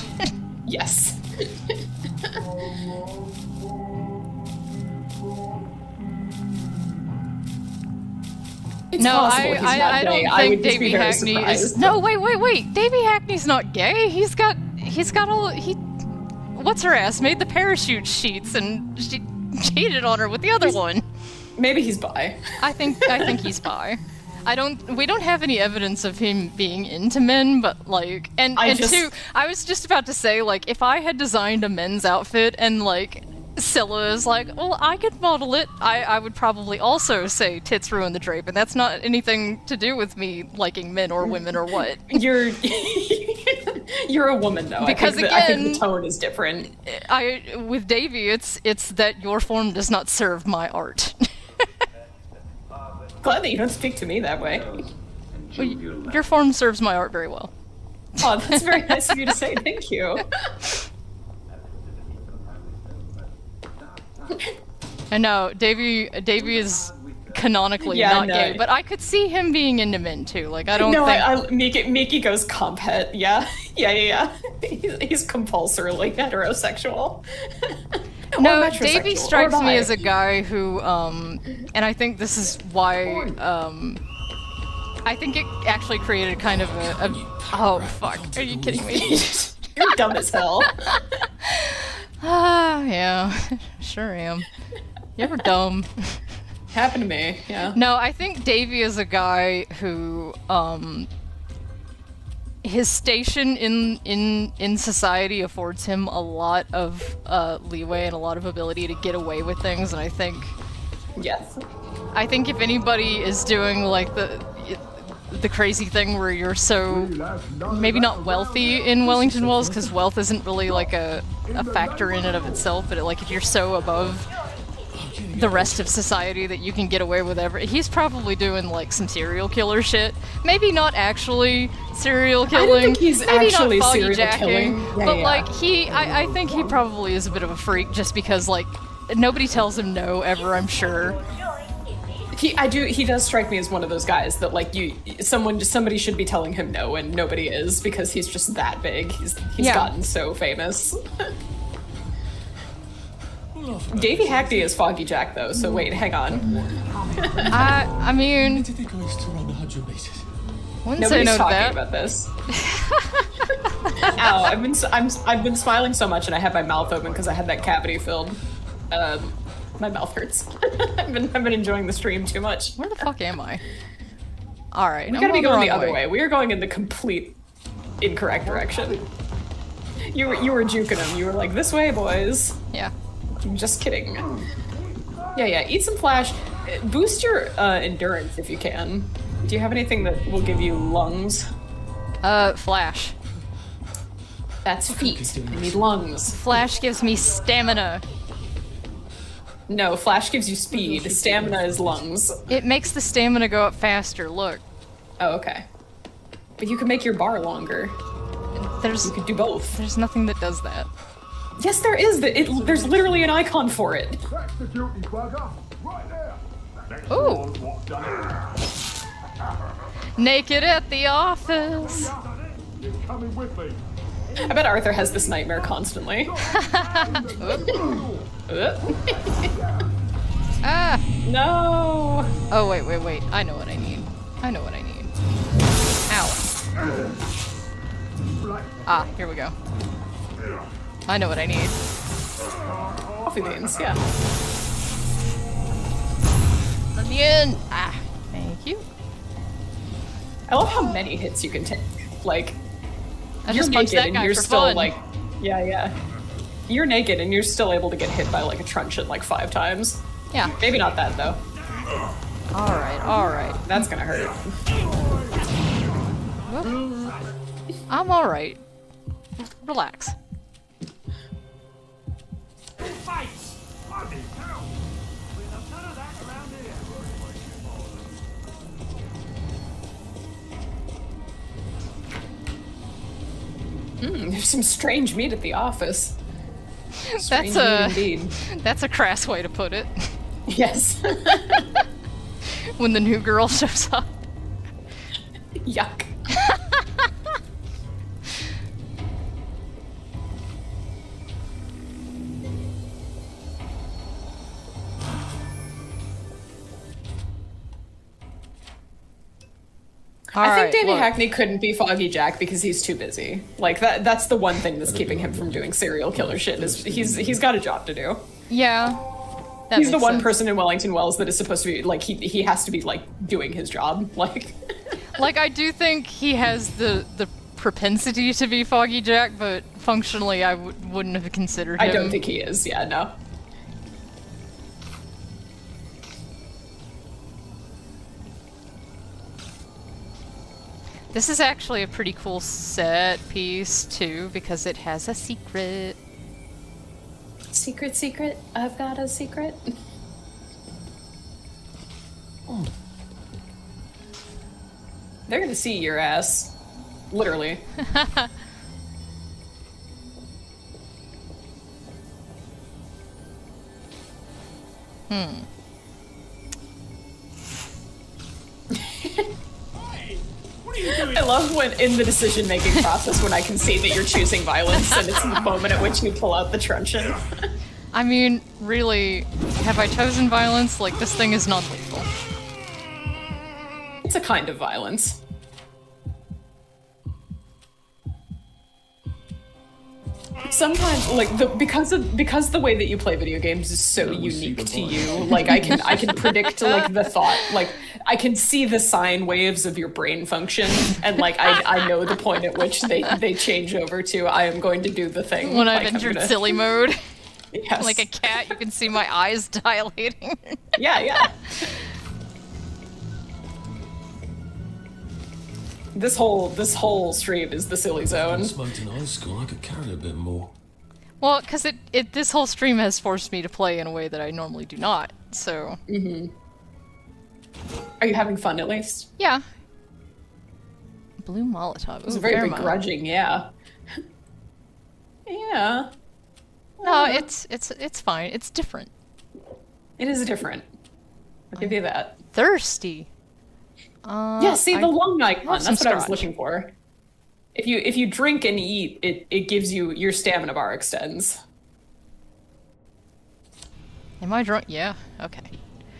Yes. No, I don't think Davy Hackney is. No, wait. Davy Hackney's not gay. He's got all. What's her ass? Made the parachute sheets and she cheated on her with the other one. Maybe he's bi. I think he's bi. We don't have any evidence of him being into men, but like, I was just about to say, like, if I had designed a men's outfit and like Scylla is like, well, I could model it, I would probably also say tits ruin the drape, and that's not anything to do with me liking men or women or what. You're a woman, though. Because I think the tone is different. With Davy, it's that your form does not serve my art. Glad that you don't speak to me that way. Well, your form serves my art very well. Oh, that's very nice of you to say. Thank you. And no, Davy is canonically not gay, but I could see him being into men too. Like, I don't think... Miki goes comp het. Yeah. He's compulsorily heterosexual. No, Davy strikes me as a guy who, and I think this is why, I think it actually created kind of oh, fuck. Are you kidding me? You're dumb as hell. Yeah, sure am. You ever dumb? Happened to me, yeah. No, I think Davy is a guy who, his station in society affords him a lot of leeway and a lot of ability to get away with things, and I think... Yes. I think if anybody is doing, like, the crazy thing where you're so maybe not wealthy in Wellington Wells, because wealth isn't really like a factor in and of itself, but like if you're so above the rest of society that you can get away with he's probably doing like some serial killer shit. Maybe not actually serial killing. I don't think he's maybe actually not foggy serial jacking, killing. but like I think he probably is a bit of a freak just because like nobody tells him no ever, I'm sure. He does strike me as one of those guys that like somebody should be telling him no and nobody is because he's just that big. He's gotten so famous. Davy Hackney is Foggy Jack, though, so wait, hang on. I mean, Did you think I used to run 100 meters? wouldn't say Nobody's no to talking that. about this. Ow, I've been smiling so much and I had my mouth open because I had that cavity filled. My mouth hurts. I've been enjoying the stream too much. Where the fuck am I? All right, We gotta be going the other way. We are going in the complete incorrect direction. You were juking him. You were like, this way, boys. Yeah. Just kidding. Yeah, eat some flash. Boost your endurance if you can. Do you have anything that will give you lungs? Flash. That's feet. I need lungs. Flash gives me stamina. No, flash gives you speed. Stamina is lungs. It makes the stamina go up faster. Look. Oh, okay. But you can make your bar longer. There's You could do both. there's nothing that does that. Yes, there is. There's literally an icon for it. That's the guilty bugger. Right there. Next Ooh. one's what done it. Naked at the office. You're coming with me. I bet Arthur has this nightmare constantly. Ah. No. Oh wait. I know what I need. Ow. Ah, here we go. I know what I need. Coffee beans, yeah. Let me in. Ah, thank you. I love how many hits you can take. Like, I you're just punched naked that and guy you're for still fun. like, yeah. You're naked and you're still able to get hit by like a truncheon like 5 times. Yeah. Maybe not that though. All right. That's gonna hurt. I'm all right. Relax. Fights! Bloody hell! We have none of that around here. There's some strange meat at the office. Strange That's meat indeed. That's a crass way to put it. Yes. When the new girl shows up. Yuck. I think Davy Hackney couldn't be Foggy Jack because he's too busy. Like that's the one thing that's keeping him from doing serial killer shit is he's got a job to do. Yeah. That He's the makes one sense. person in Wellington Wells that is supposed to be like he has to be like doing his job. Like Like, I do think he has the propensity to be Foggy Jack, but functionally I wouldn't have considered him. I don't think he is. Yeah, no. This is actually a pretty cool set piece, too, because it has a secret. Secret. I've got a secret. They're gonna see your ass. Literally. I love when in the decision-making process when I can see that you're choosing violence and it's the moment at which you pull out the truncheon. I mean, really, have I chosen violence? Like, this thing is non-lethal. It's a kind of violence. Sometimes, like because the way that you play video games is so unique to you, like I can predict like the thought, like I can see the sine waves of your brain function, and like I know the point at which they change over to I am going to do the thing When like, I've I'm entered gonna- silly mode, Yes. like a cat, you can see my eyes dilating. Yeah. This whole stream is the silly When I zone. smoked in high school, I could carry a bit more. Well, because this whole stream has forced me to play in a way that I normally do not, so... Are you having fun at least? Yeah. Blue Molotov. It was Ooh, very Fairmont. begrudging, yeah. Yeah. No, it's fine. It's different. It is different. I'll give you that. Thirsty. Yeah, see the lung icon. have That's some what I was scotch. looking for. If you drink and eat, it gives you your stamina bar extends. Am I drunk? Yeah. Okay.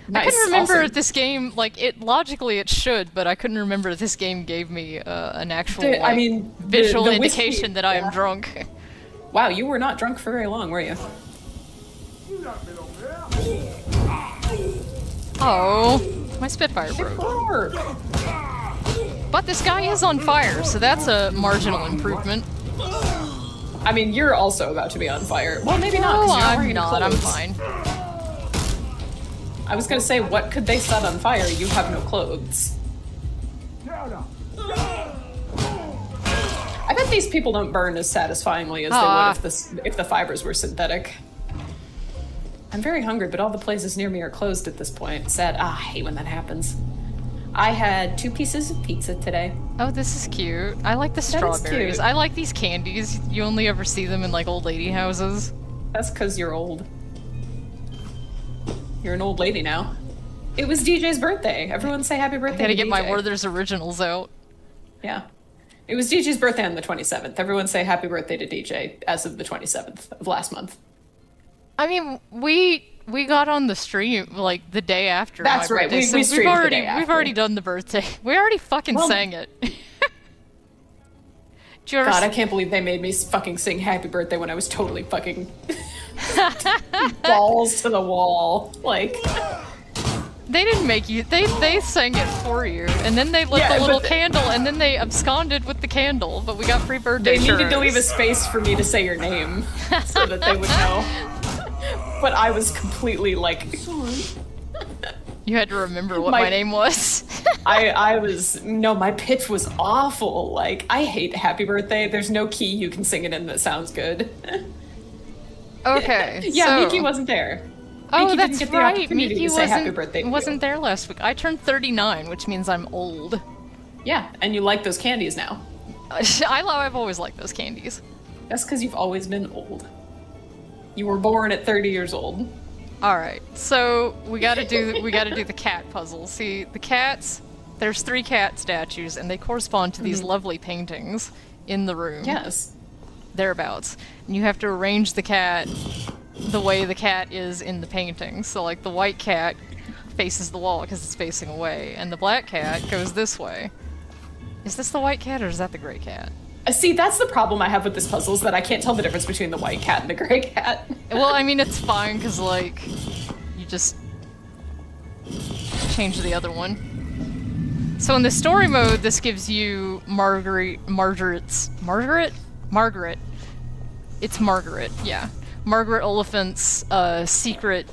Nice. I couldn't remember Awesome. if this game, like, logically it should, but I couldn't remember if this game gave me an actual, visual the indication whiskey- that I am drunk. Wow, you were not drunk for very long, were you? Oh, my Spitfire broke. Lord. But this guy is on fire, so that's a marginal improvement. I mean, you're also about to be on fire. Well, maybe not. 'Cause Oh, you're not I'm wearing not. I'm clothes. fine. I was gonna say, what could they set on fire? You have no clothes. I bet these people don't burn as satisfyingly as they would if the fibers were synthetic. I'm very hungry, but all the places near me are closed at this point. Sad. I hate when that happens. I had 2 pieces of pizza today. Oh, this is cute. I like the is strawberries. cute. I like these candies. You only ever see them in, like, old lady houses. That's because you're old. You're an old lady now. It was DJ's birthday. Everyone say happy birthday. I gotta to get DJ. my Werther's Originals out. Yeah. It was DJ's birthday on the 27th. Everyone say happy birthday to DJ as of the 27th of last month. I mean, we got on the stream like the day after. That's my right, birthday, we so streamed the day we've after. already done the birthday. We already fucking sang it. Did you ever God, I can't believe they made me fucking sing happy birthday when I was totally fucking balls to the wall. Like, They didn't make you. They sang it for you, and then they lit Yeah, the little but candle, and then they absconded with the candle. But we got free birthday they needed to leave a shirts. space for me to say your name so that they would know. But I was completely like, You had to remember what My- my name was. I was, no, my pitch was awful. Like, I hate happy birthday. There's no key you can sing it in that sounds good. Okay. Yeah, so, Miki wasn't there. Oh, Miki that's didn't get the right. opportunity Miki to say happy birthday to you. wasn't there last week. I turned 39, which means I'm old. Yeah, and you like those candies now. I've always liked those candies. That's because you've always been old. You were born at 30 years old. All right, so we gotta do the cat puzzle. See, the cats. There's 3 cat statues, and they correspond to these lovely paintings in the room. Yes. Thereabouts. And you have to arrange the cat the way the cat is in the painting. So, like, the white cat faces the wall because it's facing away, and the black cat goes this way. Is this the white cat, or is that the gray cat? See, that's the problem I have with this puzzle, is that I can't tell the difference between the white cat and the gray cat. Well, I mean, it's fine, because, like, you just change the other one. So in the story mode, this gives you Margaret. It's Margaret, yeah. Margaret Oliphant's, secret,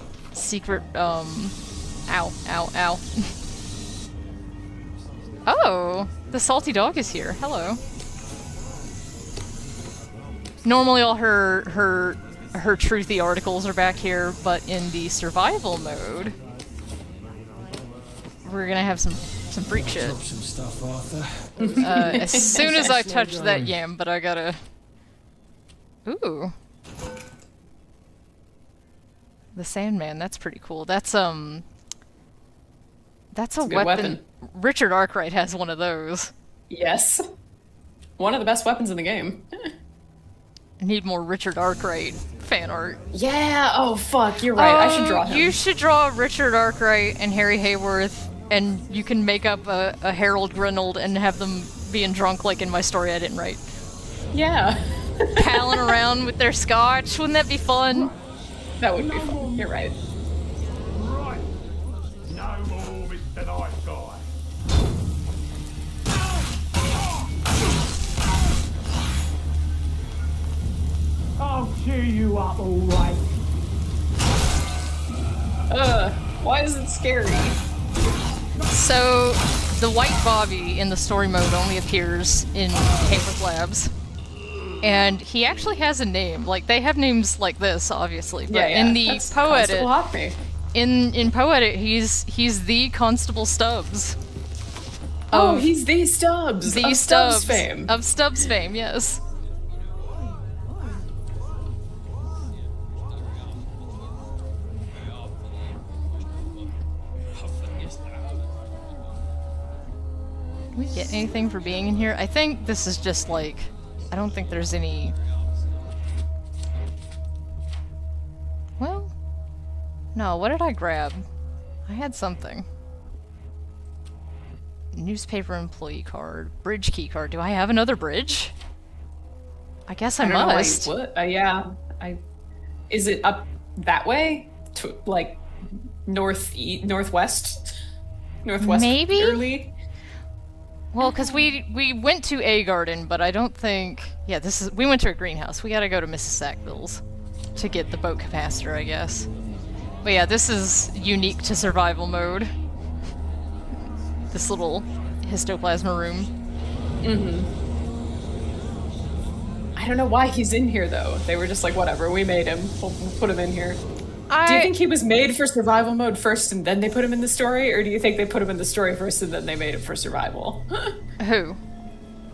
ow. Oh, the salty dog is here. Hello. Normally all her truthy articles are back here, but in the survival mode, we're gonna have some freak shit. Drop some stuff, Arthur. As soon as I touch that yam, but I gotta... Ooh. The Sandman, that's pretty cool. That's a good weapon. Richard Arkwright has one of those. Yes. One of the best weapons in the game. I need more Richard Arkwright fan art. Yeah, oh fuck, you're right. I should draw him. You should draw Richard Arkwright and Harry Hayworth, and you can make up a Harold Grinold and have them being drunk like in my story I didn't write. Yeah. Palling around with their scotch. Wouldn't that be fun? That would be fun. You're right. Right. No more, Mr. Nice Guy. I'll cheer you up all right. Why is it scary? So, the white Bobby in the story mode only appears in Hayworth Labs. And he actually has a name. Like, they have names like this, obviously. But Yeah, yeah. in the That's Poedit, Constable Hockney. in Poedit, he's the Constable Stubbs. Oh, he's the Stubbs. The of Stubbs fame. Of Stubbs fame, yes. Can we get anything for being in here? I think this is just like... I don't think there's any... Well... No, what did I grab? I had something. Newspaper employee card. Bridge key card. Do I have another bridge? I guess I don't know, must. like, what? Yeah. Is it up that way? To, like, northwest? Northwest? Maybe? Early? Well, because we went to A Garden, but I don't think... Yeah, we went to a greenhouse. We gotta go to Mrs. Sackville's to get the boat capacitor, I guess. But yeah, this is unique to survival mode. This little histoplasma room. I don't know why he's in here, though. They were just like, whatever, we made him. We'll put him in here. Do you think he was made for survival mode first and then they put him in the story? Or do you think they put him in the story first and then they made him for survival? Who?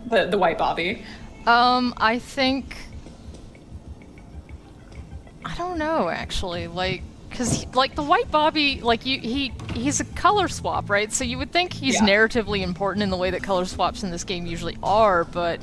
The white Bobby. I think... I don't know, actually. Like, because, like, the white Bobby, like, he's a color swap, right? So you would think he's narratively important in the way that color swaps in this game usually are, but...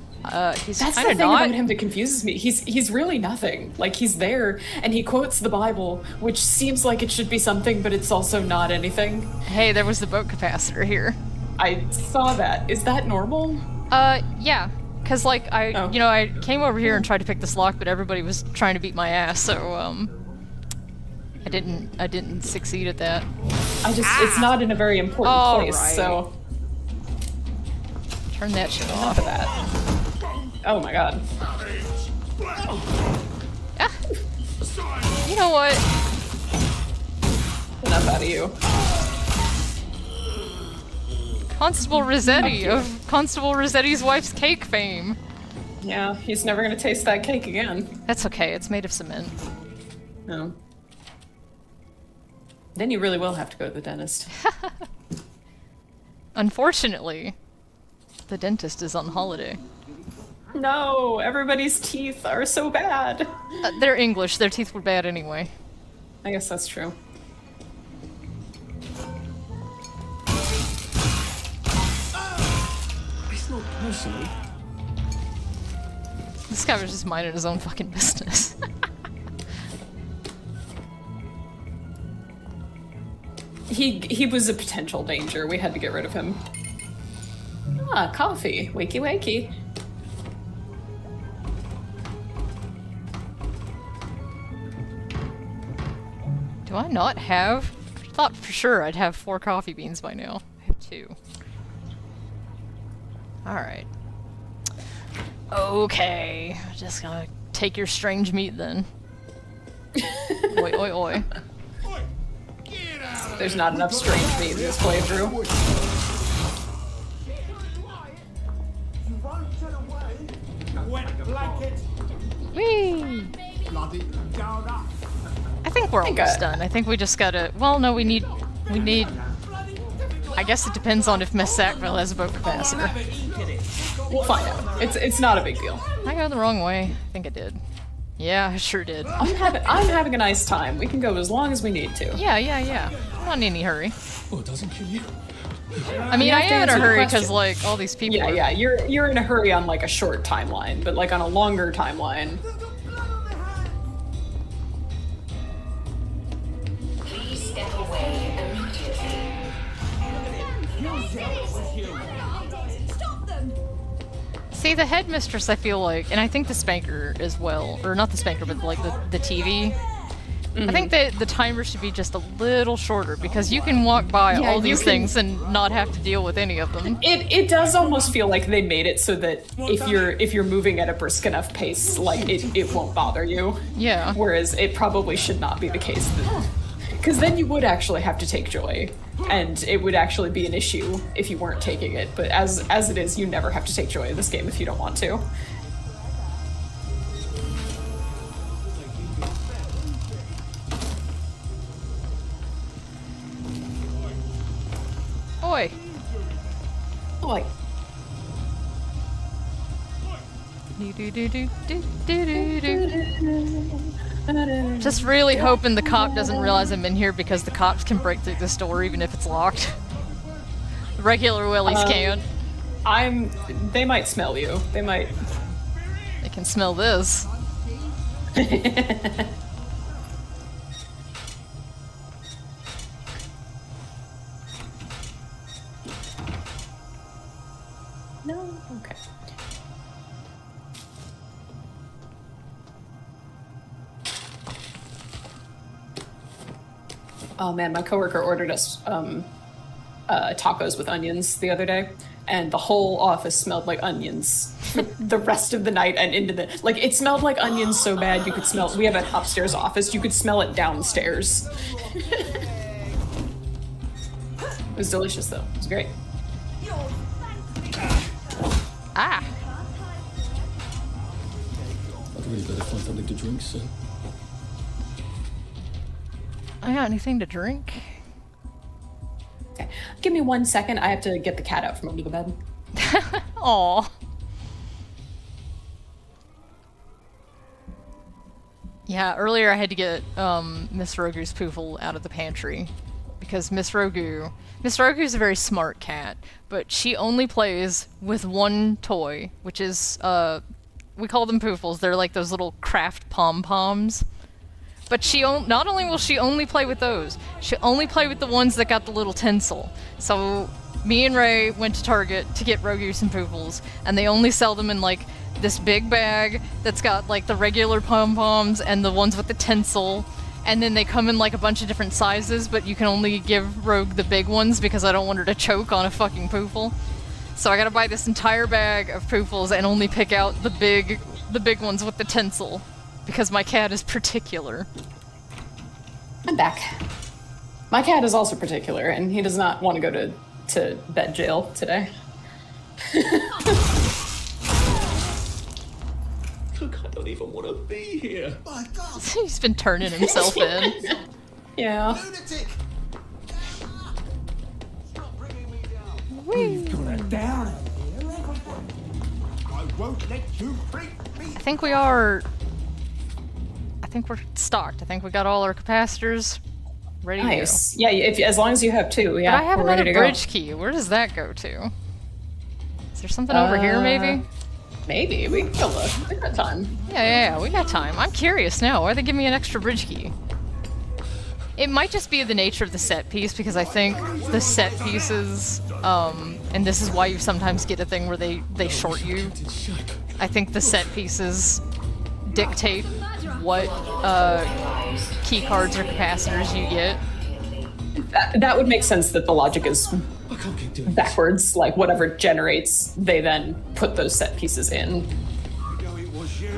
he's That's the kind of thing not. about him that confuses me. He's really nothing. Like, he's there, and he quotes the Bible, which seems like it should be something, but it's also not anything. Hey, there was the boat capacitor here. I saw that. Is that normal? Yeah. Cause like I came over here and tried to pick this lock, but everybody was trying to beat my ass, so I didn't succeed at that. It's not in a very important place, right. so Turn that shit off off. of that. Oh my god. Ah. You know what? Enough out of you. Constable Rossetti of Constable Rossetti's wife's cake fame. Yeah, he's never gonna taste that cake again. That's okay, it's made of cement. No. Then you really will have to go to the dentist. Unfortunately, the dentist is on holiday. No, everybody's teeth are so bad. They're English, their teeth were bad anyway. I guess that's true. It's not personal. This guy was just minding his own fucking business. He was a potential danger. We had to get rid of him. Ah, coffee. Wakey wakey. Do I not have? I thought for sure I'd have 4 coffee beans by now. I have 2. Alright. Okay. Just gonna take your strange meat then. Oi, oi, oi. There's not enough strange meat in this playthrough. You won't turn away. Wet blanket. Whee! Bloody donut. I think we're almost done. I think we just gotta... Well, no, we need... I guess it depends on if Miss Sackville has a boat capacitor. We'll find out. It's not a big deal. I go the wrong way. I think I did. Yeah, I sure did. I'm having a nice time. We can go as long as we need to. Yeah. I'm not in any hurry. Oh, it doesn't kill you? I mean, You I have to am in a answer the hurry because, question. like, all these people are... Yeah. You're in a hurry on like a short timeline, but like on a longer timeline. Please step away immediately. Stop them! See, the headmistress, I feel like, and I think the spanker as well, or not the spanker, but like the TV. I think that the timer should be just a little shorter because you can walk by Yeah, all you these can- things and not have to deal with any of them. It does almost feel like they made it so that if you're moving at a brisk enough pace, like it won't bother you. Yeah. Whereas it probably should not be the case. Because then you would actually have to take joy, and it would actually be an issue if you weren't taking it. But as it is, you never have to take joy in this game if you don't want to. Oi. Like, Just really hoping the cop doesn't realize I'm in here because the cops can break through this door even if it's locked. Regular willies can't. They might smell you. They might. They can smell this. Oh man, my coworker ordered us tacos with onions the other day, and the whole office smelled like onions the rest of the night and into the like. It smelled like onions so bad you could smell. We have an upstairs office. You could smell it downstairs. It was delicious though. It was great. Ah. I'd really better find something to drink soon. I got anything to drink? Okay. Give me 1 second. I have to get the cat out from under the bed. Aw. Yeah, earlier I had to get Miss Rogu's Poofle out of the pantry because Miss Rogu's a very smart cat, but she only plays with one toy, which is we call them Poofles. They're like those little craft pom-poms. But not only will she only play with those, she'll only play with the ones that got the little tinsel. So me and Ray went to Target to get Rogu some Poofles, and they only sell them in like this big bag that's got like the regular pom-poms and the ones with the tinsel, and then they come in like a bunch of different sizes, but you can only give Rogue the big ones because I don't want her to choke on a fucking Poofle. So I gotta buy this entire bag of Poofles and only pick out the big ones with the tinsel. Because my cat is particular. I'm back. My cat is also particular, and he does not want to go to bed jail today. Look, I don't even want to be here. My God! He's been turning himself in. Yeah. Lunatic! Stop bringing me down. Whee. Got her down in here, haven't we? I won't let you beat me. I think we're stocked. I think we got all our capacitors ready Nice. to go. Yeah, as long as you have 2, yeah. But I have we're ready another to bridge key. Where does that go to? Is there something over here, maybe? Maybe. We can go look. We got time. Yeah, we got time. I'm curious now. Why they give me an extra bridge key? It might just be the nature of the set piece, because I think the set pieces, and this is why you sometimes get a thing where they short you. I think the set pieces dictate what key cards or capacitors you get. That would make sense that the logic is I can't keep doing this. backwards. Like, whatever generates, they then put those set pieces in. You know it was you.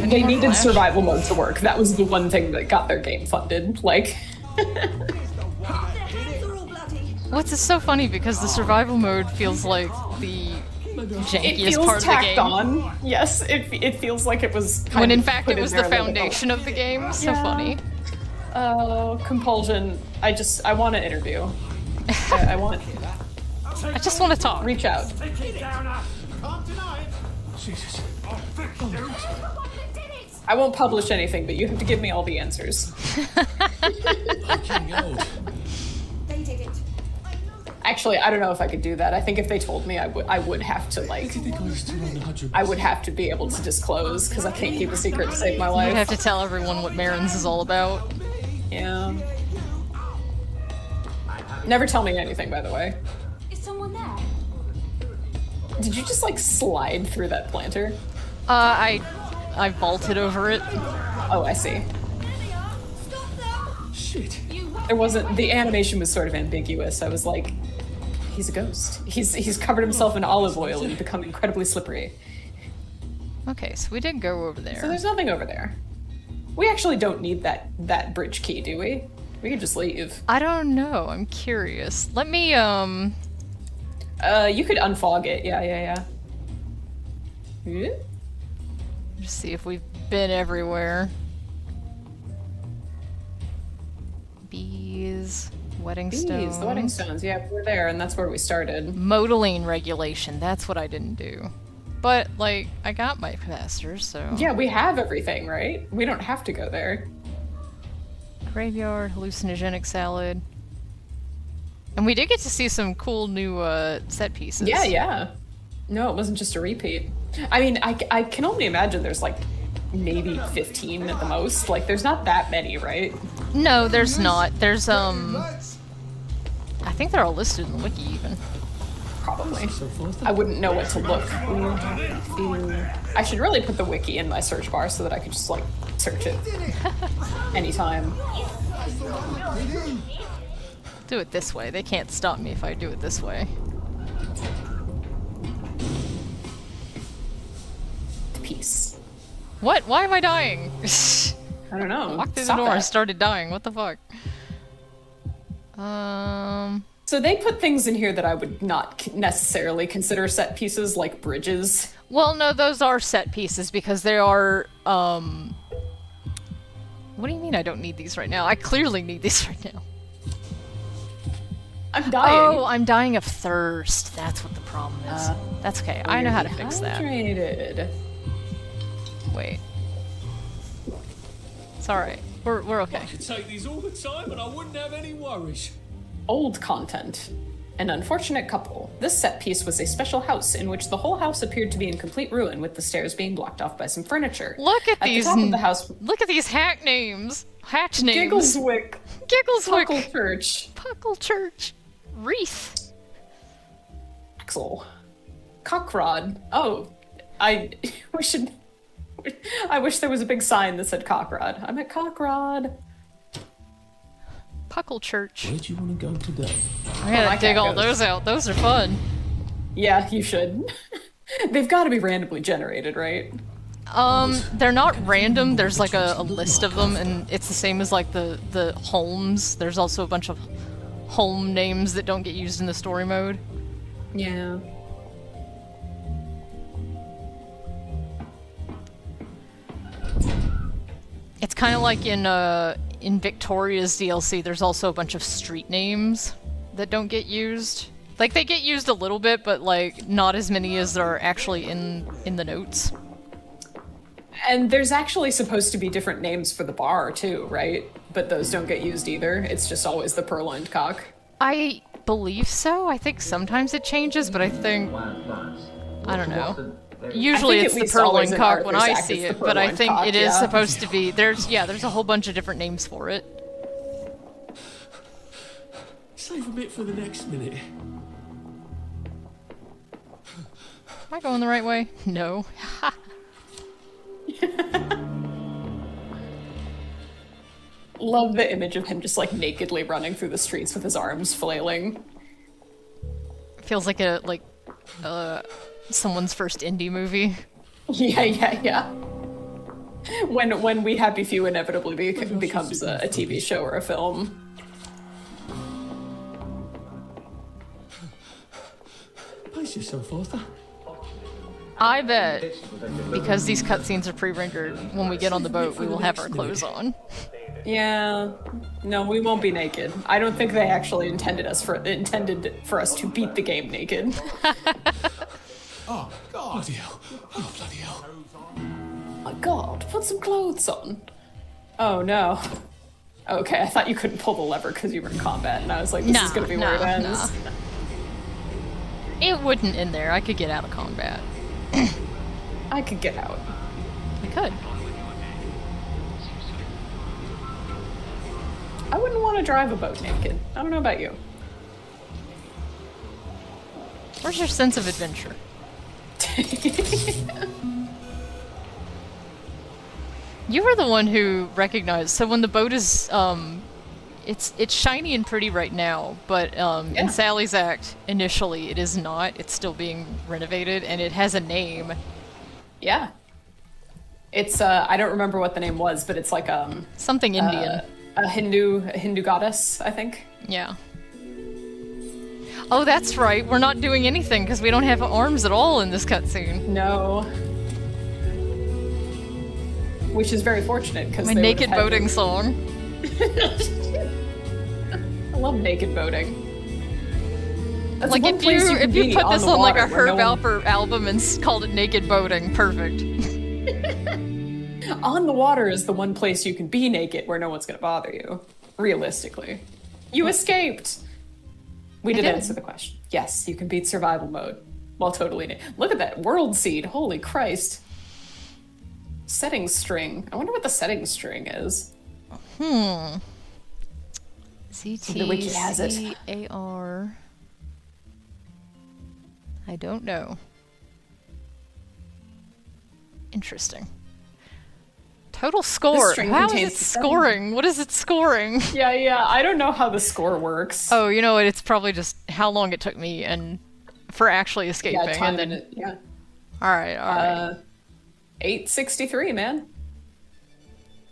They needed survival mode to work. That was the one thing that got their game funded. Like, What's so funny because the survival mode feels like the it jankiest feels part of the tacked game. on. Yes, it feels like it was kind When in of fact put it in was there the a little bit. foundation of the game. So Yeah. funny. Compulsion. I want to interview. I want I just want to talk. reach out. Take it down now. Can't deny it. Jesus. I'll fix you. I won't publish anything, but you have to give me all the answers. I'm getting old. They did it. Actually, I don't know if I could do that. I think if they told me, I would have to like. I think I used to run 100. I would have to be able to disclose because I can't keep a secret to save my You life. have to tell everyone what Marin's is all about. Yeah. Never tell me anything, by the way. Is someone there? Did you just like slide through that planter? I vaulted over it. Oh, I see. Shit. There wasn't. The animation was sort of ambiguous. I was like, he's a ghost. He's covered himself in olive oil and become incredibly slippery. Okay, so we did go over So there. there's nothing over there. We actually don't need that bridge key, do we? We can just leave. I don't know. I'm curious. Let me You could unfog it. Yeah. just see if we've been everywhere. Bees, wedding stones. Bees, the wedding stones. Yeah, we're there, and that's where we started. Modeling regulation. That's what I didn't do. But like, I got my capacitors, so. Yeah, we have everything, right? We don't have to go there. Graveyard, hallucinogenic salad. And we did get to see some cool new set pieces. Yeah. No, it wasn't just a repeat. I mean, I can only imagine there's like maybe 15 at the most. Like, there's not that many, right? No, there's not. There's I think they're all listed in the wiki even. Probably. So far, I wouldn't know what to look. I should really put the wiki in my search bar so that I could just like search it anytime. Do it this way. They can't stop me if I do it this way. Peace. What? Why am I dying? I don't know. Walked through the Stop door that. and started dying. What the fuck? So they put things in here that I would not necessarily consider set pieces, like bridges. Well, no, those are set pieces because they are, What do you mean I don't need these right now? I clearly need these right now. I'm dying. Oh, I'm dying of thirst. That's what the problem is. That's okay. I know how to fix that. Dehydrated. Wait. It's alright. We're okay. I could take these all the time and I wouldn't have any worries. Old content. An unfortunate couple. This set piece was a special house in which the whole house appeared to be in complete ruin, with the stairs being blocked off by some furniture. Look at the these. top of the house. Look at these hack names. Hatch names. Giggleswick. Giggleswick. Puckle Church. Puckle Church. Wreath. Axel. Cockrod. Oh, we should. I wish there was a big sign that said Cockrod. I'm at Cockrod. Puckle Church. Where do you want to go today? I gotta I dig can't all go. those out. Those are fun. Yeah, you should. They've got to be randomly generated, right? They're not random. There's like a list of them, and it's the same as like the homes. There's also a bunch of home names that don't get used in the story mode. Yeah. It's kind of like in Victoria's DLC. There's also a bunch of street names that don't get used. Like they get used a little bit, but like not as many as are actually in the notes. And there's actually supposed to be different names for the bar too, right? But those don't get used either. It's just always the purloined cock. I believe so. I think sometimes it changes, but I think I don't know. Usually think it's at the least always purloined in cock when Arthur's I Act, see it's it, the but I purloined think cock, it is yeah. supposed to be. There's a whole bunch of different names for it. Save a bit for the next minute. Am I going the right way? No. Love the image of him just like nakedly running through the streets with his arms flailing. Feels like someone's first indie movie. Yeah. When We Happy Few inevitably becomes a TV show or a film. Pace yourself, Arthur. I bet because these cutscenes are pre-rendered, when we get on the boat, we will have our clothes on. Yeah. No, we won't be naked. I don't think they actually intended for us to beat the game naked. Oh, God. Bloody hell. Oh, bloody hell. My God, put some clothes on. Oh no. Okay, I thought you couldn't pull the lever because you were in combat, and I was like, this is gonna be where it ends. It wouldn't in there. I could get out of combat. I could get out. I could. I wouldn't want to drive a boat naked. I don't know about you. Where's your sense of adventure? You were the one who recognized. So when the boat is, it's shiny and pretty right now, but in Sally's Act, initially it is not. It's still being renovated, and it has a name. Yeah. It's I don't remember what the name was, but it's like Something Indian. A Hindu goddess, I think. Yeah. Oh, that's right. We're not doing anything because we don't have arms at all in this cutscene. No. Which is very fortunate because My naked boating song. I love naked boating. That's Like one if place you can if you be put this the on like a water where Herb no one- Alpert album and called it Naked Boating, perfect. On the water is the one place you can be naked where no one's gonna bother you. Realistically. You escaped! We did did. answer the question. Yes, you can beat survival mode while totally naked. Look at that world seed, holy Christ. Settings string. I wonder what the settings string is. The wiki has it. CTCAR. I don't know. Interesting. Total score. string How is contains it 7. scoring? What is it scoring? Yeah, I don't know how the score works. Oh, you know what? It's probably just how long it took me and for actually escaping. yeah, time and then, in it, yeah. all right. 863, man.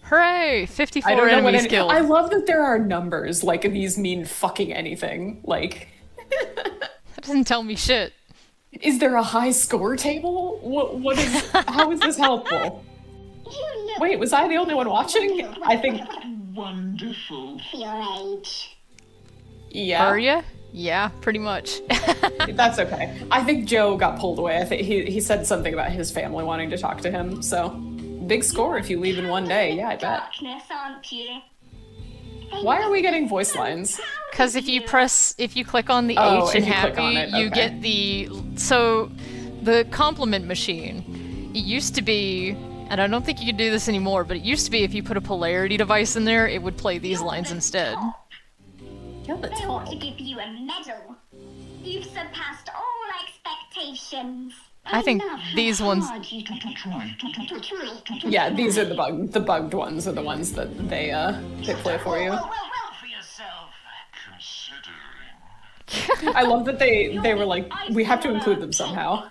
Hooray! 54 I don't know what enemies killed. I love that there are numbers, like these mean fucking anything. Like, That doesn't tell me shit. is there a high score table? What is, how is this helpful? You look Wait, was I the only one watching? I think, Wonderful. for your age. yeah. Are ya? Yeah, pretty much. That's okay. I think Joe got pulled away. I think he said something about his family wanting to talk to him, so big score if you leave in one day. Yeah, I bet. Darkness, aren't you? Why are we getting voice lines? Because if you click on the Oh, H if in you click on Happy, it, you okay. get the compliment machine. It used to be, and I don't think you can do this anymore, but it used to be if you put a polarity device in there, it would play these lines instead. Yeah, the I ought to top. give you a medal. You've surpassed all expectations. I think these ones, Yeah, these are the bugged ones are the ones that they play for you. For yourself. Considering. I love that they were like, we have to include them somehow.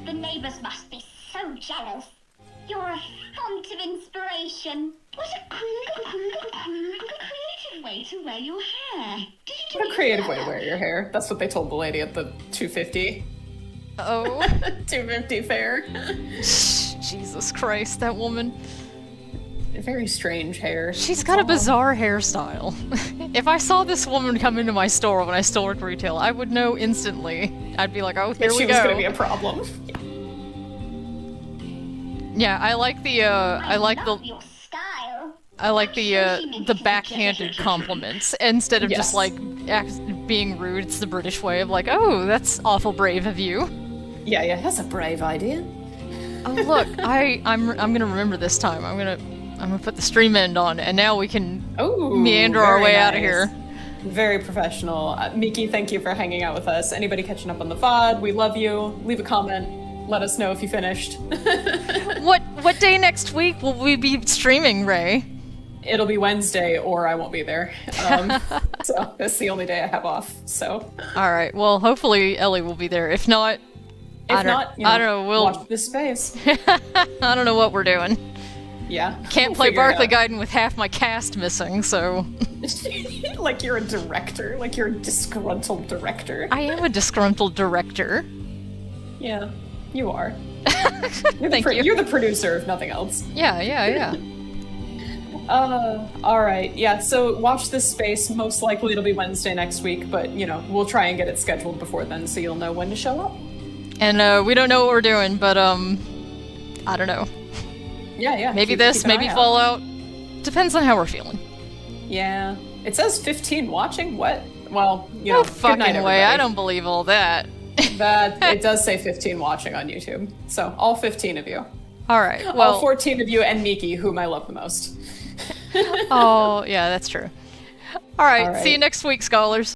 The neighbors must be so jealous. You're a font of inspiration. What a creative way to wear your hair. Did you What a creative way to wear your hair. That's what they told the lady at the 250 oh, 250 fair. Jesus Christ, that woman. Very strange hair. She's got a bizarre hairstyle. If I saw this woman come into my store when I still worked retail, I would know instantly. I'd be like, oh, here She we was go. gonna be a problem. Yeah, I like the love your style. the backhanded compliments instead of just Yes. like being rude. It's the British way of like, oh, that's awful brave of you. Yeah, that's a brave idea. Oh look, I'm gonna remember this time. I'm gonna put the stream end on, and now we can Oh, meander our way out of here. Very professional. Miki, thank you for hanging out with us. Anybody catching up on the VOD, we love you. Leave a comment. Let us know if you finished. What day next week will we be streaming, Ray? It'll be Wednesday, or I won't be there. So that's the only day I have off. So All right. Well, hopefully Ellie will be there. If not, if not, I don't know. We'll watch this space. I don't know what we're doing. Yeah. Can't we'll play figure it Barclay out. Gaiden with half my cast missing, so Like you're a director. Like you're a disgruntled director. I am a disgruntled director. Yeah, you are. Thank you. You're the producer, if nothing else. Yeah. All right. Yeah, so watch this space. Most likely it'll be Wednesday next week, but, we'll try and get it scheduled before then so you'll know when to show up. And we don't know what we're doing, but I don't know. Yeah. Maybe keep this, an maybe eye out. Fallout. Depends on how we're feeling. Yeah. It says 15 watching? What? Well, No good fucking night, way. I everybody. don't believe all that. That it does say 15 watching on YouTube. So all 15 of you. All right. All Well. 14 of you and Miki, whom I love the most. Oh, yeah, that's true. All right. All right. See you next week, scholars.